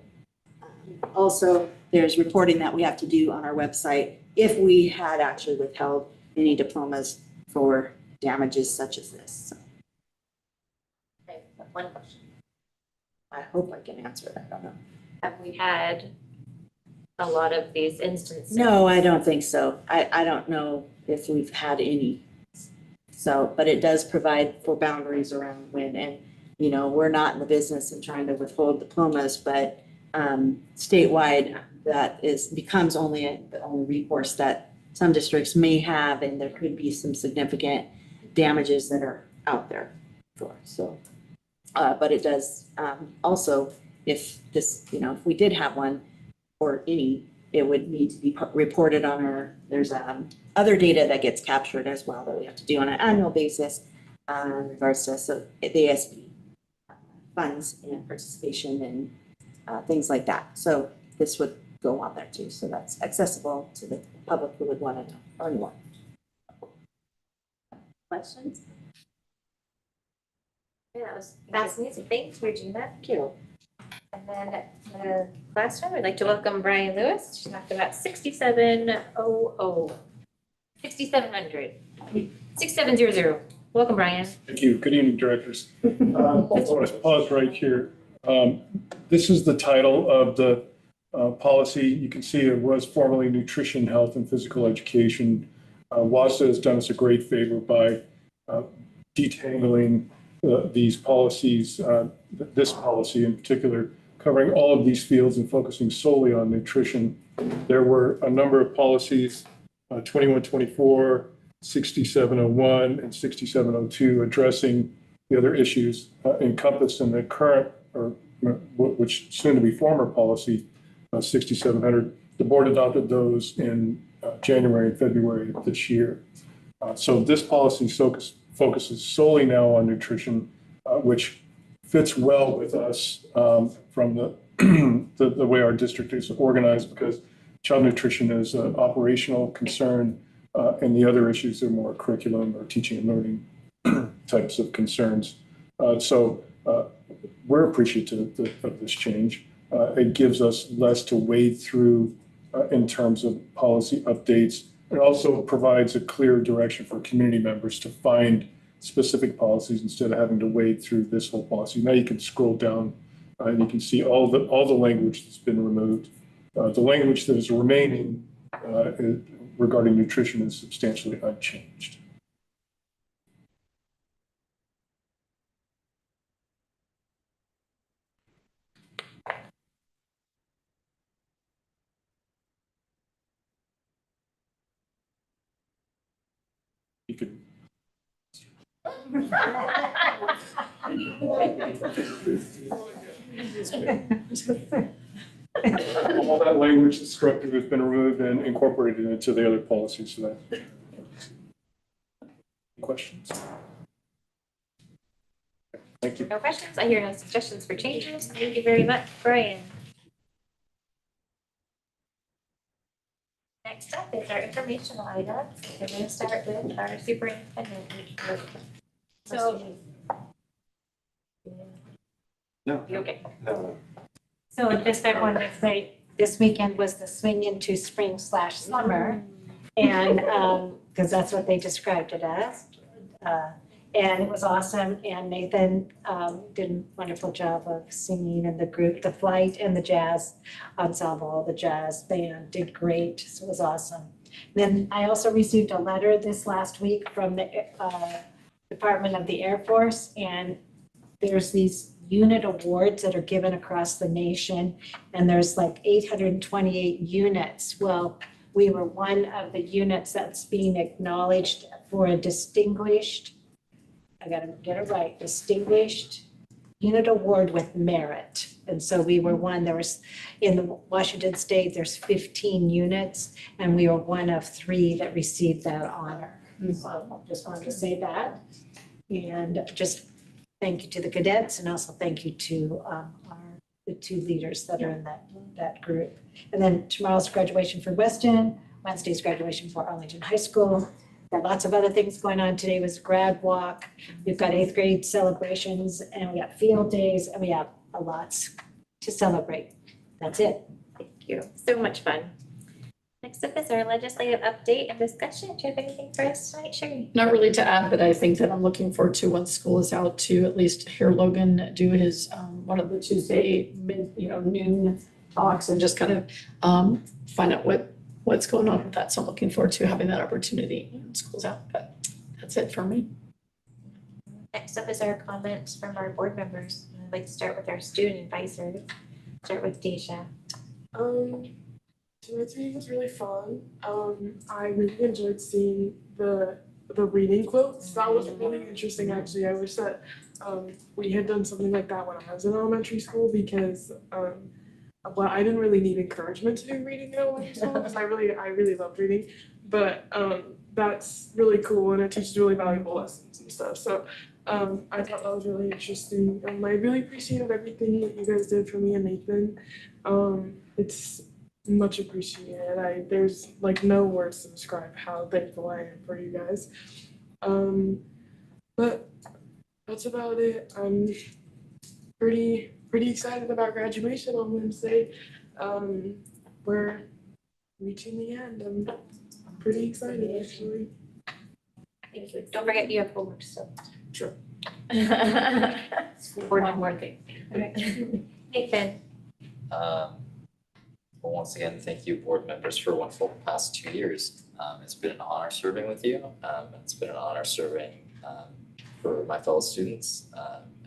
also there's reporting that we have to do on our website if we had actually withheld any diplomas for damages such as this. So Okay, one question. I hope I can answer it. I don't know. Have we had a lot of these instances? No, I don't think so. I don't know if we've had any. So, but it does provide for boundaries around when, and, you know, we're not in the business of trying to withhold diplomas, but statewide, becomes the only recourse that some districts may have, and there could be some significant damages that are out there for, so. But it does, also, if we did have one, or any, it would need to be reported on there's other data that gets captured as well that we have to do on an annual basis in regards to the ASB funds and participation and things like that. So this would go on there too. So that's accessible to the public who would want to know or anyone. Questions? Yeah, that was fascinating. Thanks, Regina. Thank you. And then the last one, we'd like to welcome Brian Lewis. She talked about 6700. 6700. Welcome, Brian. Thank you. Good evening, directors. I want to pause right here. This is the title of the policy. You can see it was formerly Nutrition, Health, and Physical Education. WASA has done us a great favor by detailing these policies, this policy in particular, covering all of these fields and focusing solely on nutrition. There were a number of policies, 2124, 6701, and 6702, addressing the other issues encompassed in the current, or which soon to be former policy, 6700. The board adopted those in January and February of this year. So this policy focuses solely now on nutrition, which fits well with us from the way our district is organized, because child nutrition is an operational concern, and the other issues are more curriculum or teaching and learning types of concerns. So we're appreciative of this change. It gives us less to wade through in terms of policy updates. It also provides a clear direction for community members to find specific policies instead of having to wade through this whole policy. Now you can scroll down and you can see all the language that's been removed. The language that is remaining regarding nutrition is substantially unchanged. You could. All that language instructive has been removed and incorporated into the other policies. So that. Questions? Thank you. No questions. I hear no suggestions for changes. Thank you very much, Brian. Next up is our informational items. We're going to start with our superintendent report. So. No. You okay? No. So just I wanted to say, this weekend was the swing into spring/summer. And, because that's what they described it as. And it was awesome. And Nathan did a wonderful job of singing, and the group, the flight and the jazz ensemble, the jazz band did great. So it was awesome. Then I also received a letter this last week from the Department of the Air Force, and there's these unit awards that are given across the nation, and there's like 828 units. Well, we were one of the units that's being acknowledged for a distinguished, I gotta get it right, distinguished unit award with merit. And so we were one. There was, in the Washington State, there's 15 units, and we were one of 3 that received that honor. So I just wanted to say that. And just thank you to the cadets, and also thank you to the 2 leaders that are in that group. And then tomorrow's graduation for Weston, Wednesday's graduation for Arlington High School. Got lots of other things going on. Today was grad walk. We've got 8th grade celebrations, and we got field days, and we have a lot to celebrate. That's it. Thank you. So much fun. Next up is our legislative update and discussion. Do you have anything for us tonight, Sherry? Not really to add, but I think that I'm looking forward to, once school is out, to at least hear Logan do his, one of the Tuesday noon talks, and just kind of find out what's going on with that. So I'm looking forward to having that opportunity when school's out, but that's it for me. Next up is our comments from our board members. I'd like to start with our student advisors. Start with Deja. Tonight's meeting was really fun. I really enjoyed seeing the reading quotes. That was really interesting, actually. I wish that we had done something like that when I was in elementary school, because well, I didn't really need encouragement to do reading in elementary school, because I really loved reading. But that's really cool, and it teaches really valuable lessons and stuff. So I thought that was really interesting. I really appreciated everything that you guys did for me and Nathan. much appreciated. There's like no words to describe how thankful I am for you guys. But that's about it. I'm pretty excited about graduation on Wednesday. We're reaching the end. I'm pretty excited actually. Thank you. Don't forget you have homework still. Sure. One more thing. Nathan. Well, once again, thank you, board members, for wonderful past 2 years. It's been an honor serving with you. It's been an honor serving for my fellow students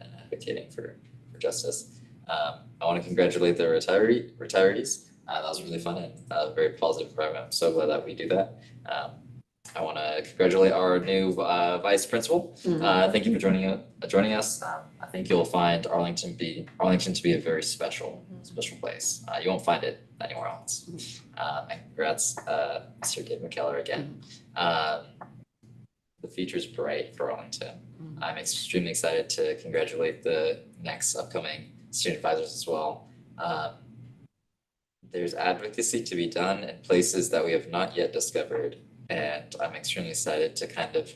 and advocating for justice. I want to congratulate the retirees. That was really fun and a very positive program. I'm so glad that we do that. I want to congratulate our new vice principal. Thank you for joining us. I think you'll find Arlington to be a very special place. You won't find it anywhere else. And congrats, Mr. Gabe McKellar again. The future's bright for Arlington. I'm extremely excited to congratulate the next upcoming student advisors as well. There's advocacy to be done in places that we have not yet discovered. And I'm extremely excited to kind of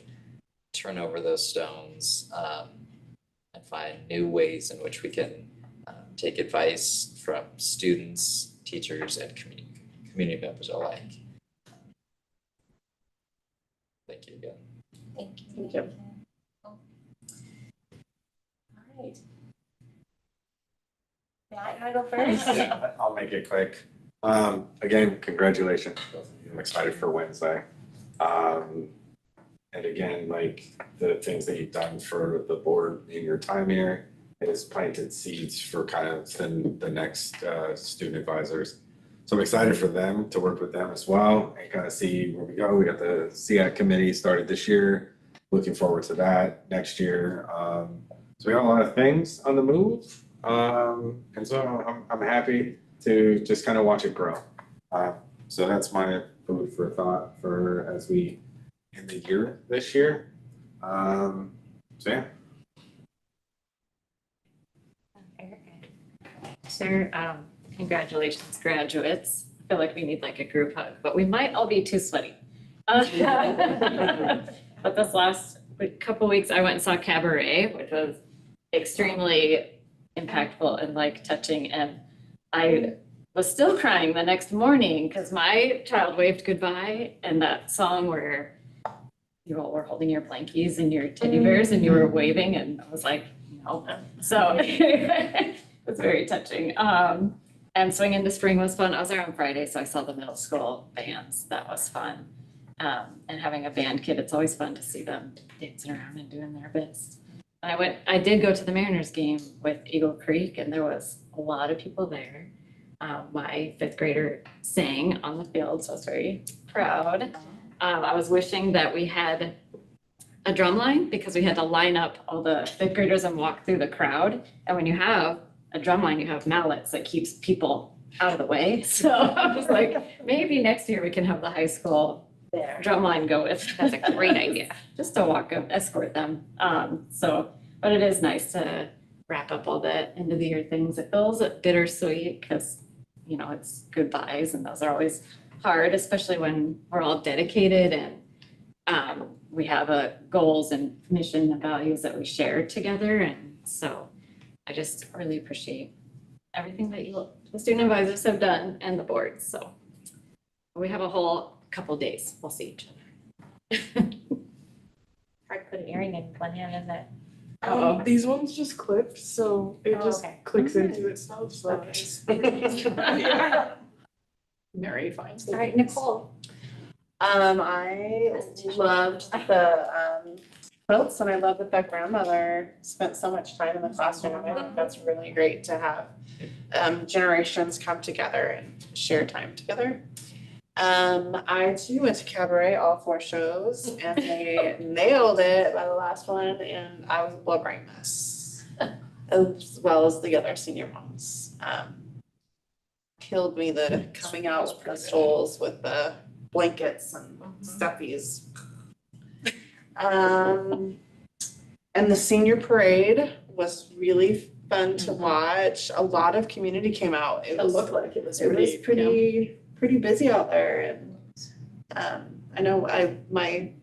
turn over those stones and find new ways in which we can take advice from students, teachers, and community members alike. Thank you again. Thank you. Thank you. All right. Matt, you wanna go first? Yeah, I'll make it quick. Again, congratulations. I'm excited for Wednesday. And again, like the things that you've done for the board in your time here has planted seeds for kind of the next student advisors. So I'm excited for them to work with them as well and kind of see where we go. We got the SEAC committee started this year. Looking forward to that next year. So we got a lot of things on the move. And so I'm happy to just kind of watch it grow. So that's my food for thought for as we end the year this year. So yeah. Sure. Congratulations, graduates. I feel like we need like a group hug, but we might all be too sweaty. But this last couple weeks, I went and saw Cabaret, which was extremely impactful and like touching. And I was still crying the next morning because my child waved goodbye, and that song where you all were holding your blankies and your teddy bears and you were waving, and I was like, no. So it was very touching. And Swing into Spring was fun. I was there on Friday, so I saw the middle school bands. That was fun. And having a band kid, it's always fun to see them dancing around and doing their best. I did go to the Mariners game with Eagle Creek, and there was a lot of people there. My fifth grader sang on the field, so I was very proud. I was wishing that we had a drum line because we had to line up all the fifth graders and walk through the crowd. And when you have a drum line, you have mallets that keeps people out of the way. So I was like, maybe next year we can have the high school drum line go with. That's a great idea. Just to walk up, escort them. But it is nice to wrap up all the end of the year things. It feels bittersweet because, you know, it's goodbyes and those are always hard, especially when we're all dedicated and we have goals and mission and values that we share together. And so I just really appreciate everything that the student advisors have done and the board. So we have a whole couple days. We'll see each other. Hard to put an earring in one hand, isn't it? These ones just clipped, so it just clicks into itself. So yeah. Mary finds All right, Nicole. I loved the quilts, and I love that the grandmother spent so much time in the classroom. I think that's really great to have generations come together and share time together. I too went to Cabaret, all 4 shows, and they nailed it by the last one, and I was a blubbering mess, as well as the other senior moms. Killed me the coming out with the stoles with the blankets and stuffies. And the senior parade was really fun to watch. A lot of community came out. It looked like it was It was pretty, pretty busy out there, and I know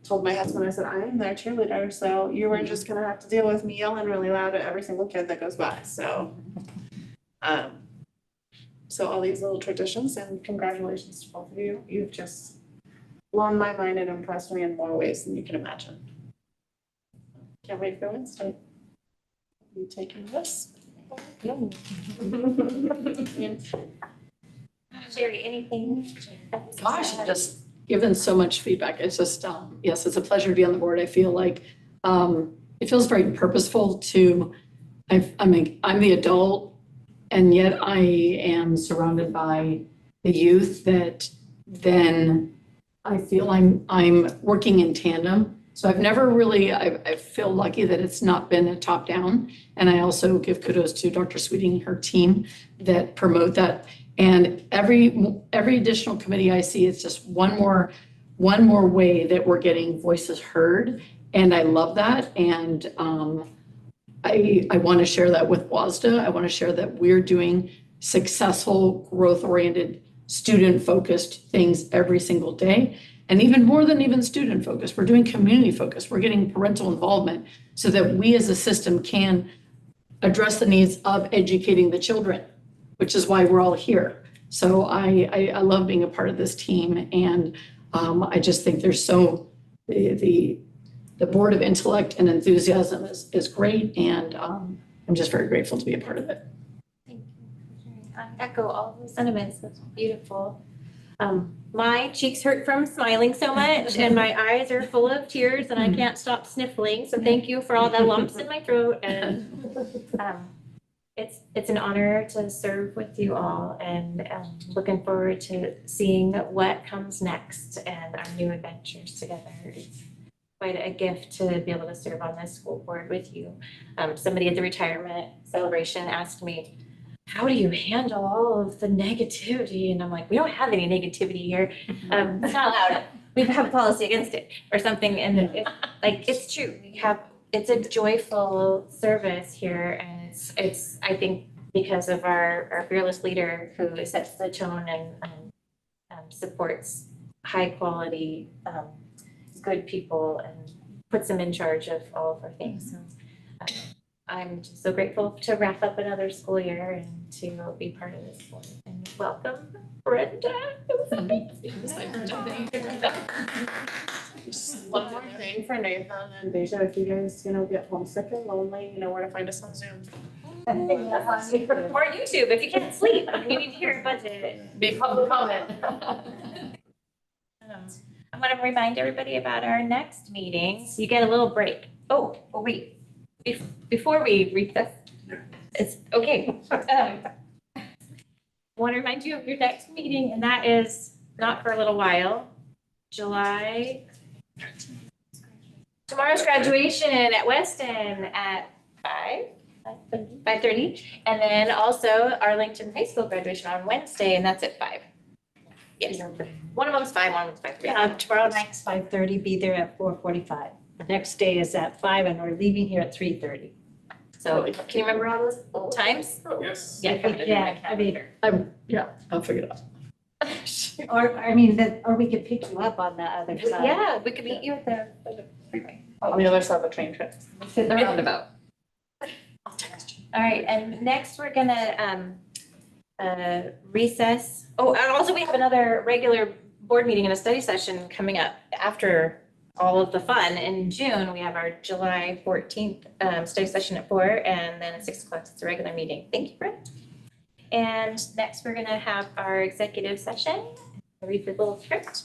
told my husband, I said, I am their cheerleader, so you were just gonna have to deal with me yelling really loud at every single kid that goes by, so. So all these little traditions, and congratulations to both of you. You've just blown my mind and impressed me in more ways than you can imagine. Can't wait for Wednesday. You taking this? Sherry, anything? gosh, just given so much feedback. It's just, yes, it's a pleasure to be on the board. I feel like it feels very purposeful to, I'm the adult, and yet I am surrounded by the youth that then I feel I'm working in tandem. So I've never really, I feel lucky that it's not been a top down. And I also give kudos to Dr. Sweeting and her team that promote that. And every additional committee I see, it's just one more way that we're getting voices heard. And I love that. And I want to share that with WASDA. I want to share that we're doing successful, growth-oriented, student-focused things every single day. And even more than even student-focused, we're doing community-focused. We're getting parental involvement so that we as a system can address the needs of educating the children, which is why we're all here. So I love being a part of this team. And I just think there's the board of intellect and enthusiasm is great, and I'm just very grateful to be a part of it. Thank you. I echo all those sentiments. That's beautiful. My cheeks hurt from smiling so much, and my eyes are full of tears, and I can't stop sniffling. So thank you for all the lumps in my throat. And it's an honor to serve with you all, and looking forward to seeing what comes next and our new adventures together. It's quite a gift to be able to serve on this school board with you. Somebody at the retirement celebration asked me, how do you handle all of the negativity? And I'm like, we don't have any negativity here. It's not allowed. We have a policy against it or something. And it's true. It's a joyful service here. And it's I think because of our fearless leader who sets the tone and supports high quality, good people and puts them in charge of all of our things. So I'm just so grateful to wrap up another school year and to be part of this board. And welcome, Brenda. It was amazing. Just one more thing for Nathan and Deja, if you guys, get homesick and lonely, you know where to find us on Zoom. Or YouTube if you can't sleep. You need to hear a budget. Be public comment. I'm going to remind everybody about our next meeting. So you get a little break. Oh, wait. Before we recess, it's okay. Want to remind you of your next meeting, and that is not for a little while. July. Tomorrow's graduation at Weston at 5:30, and then also Arlington High School graduation on Wednesday, and that's at 5. Yes, one of them's 5, one of them's 5:30. Tomorrow night's 5:30, be there at 4:45. The next day is at 5, and we're leaving here at 3:30. So can you remember all those old times? Yes. I'll figure it out. Or we could pick you up on the other side. Yeah, we could meet you at the On the other side of the train tracks. the roundabout. All right, and next we're gonna recess. Oh, and also we have another regular board meeting and a study session coming up after all of the fun. In June, we have our July 14th study session at 4, and then at 6 o'clock, it's a regular meeting. Thank you, Brett. And next, we're gonna have our executive session. I'll read the little script.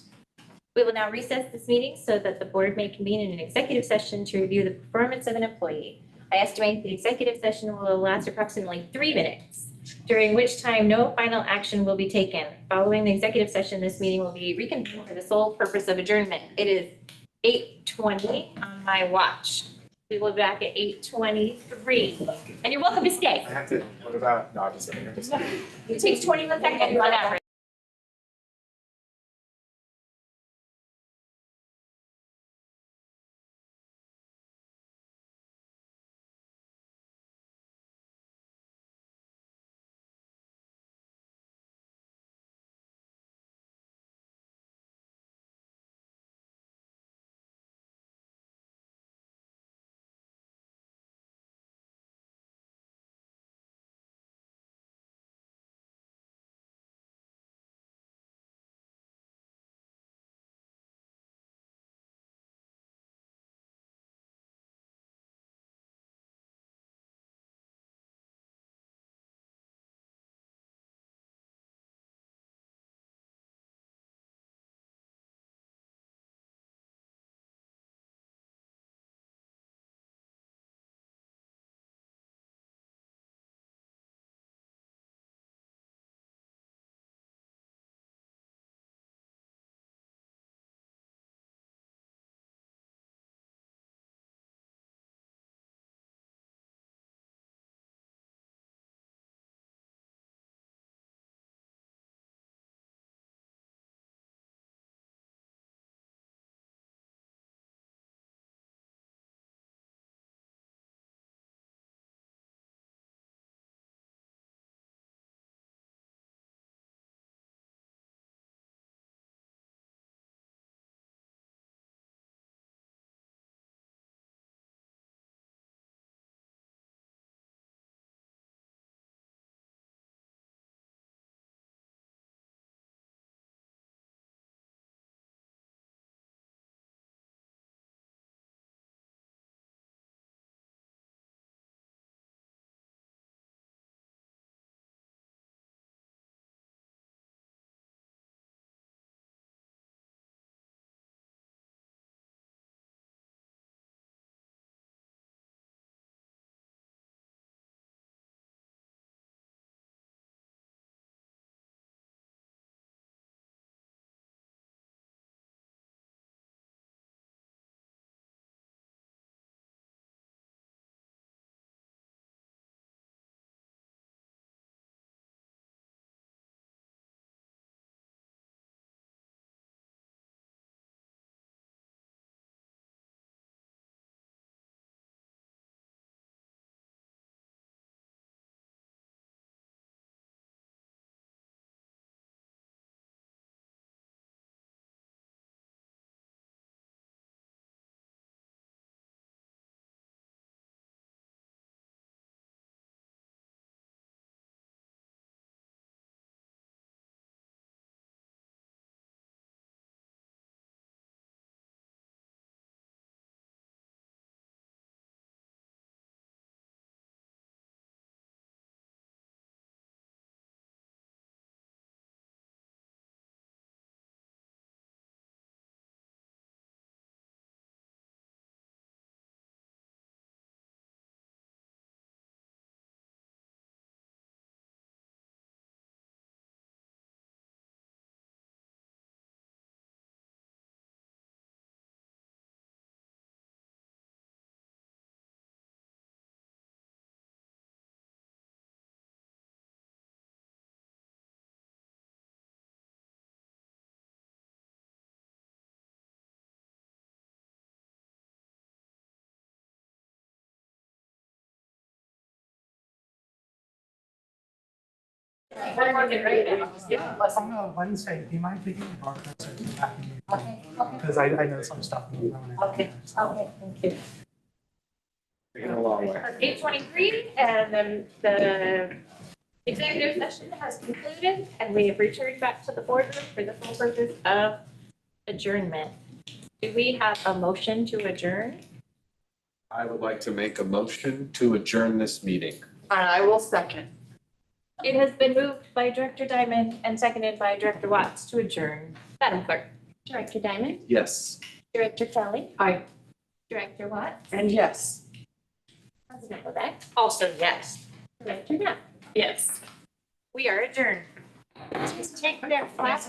We will now recess this meeting so that the board may convene in an executive session to review the performance of an employee. I estimate the executive session will last approximately 3 minutes, during which time no final action will be taken. Following the executive session, this meeting will be reconvened for the sole purpose of adjournment. It is 8:20 on my watch. We will be back at 8:23, and you're welcome to stay. What about, no, I'm just kidding. It takes 21 seconds on average. We're working right now. Yeah. On Wednesday, do you mind taking the progress and backing me? Because I know some stuff. Okay, thank you. Taking a long way. 8:23, and then the executive session has concluded, and we have returned back to the boardroom for the full purpose of adjournment. Do we have a motion to adjourn? I would like to make a motion to adjourn this meeting. I will second. It has been moved by Director Diamond and seconded by Director Watts to adjourn. Madam Clerk. Director Diamond, Yes. Director Kelly. Aye. Director Watts. And yes. President Levesque. Also yes. Director Knapp. yes. We are adjourned. Just take their flowers.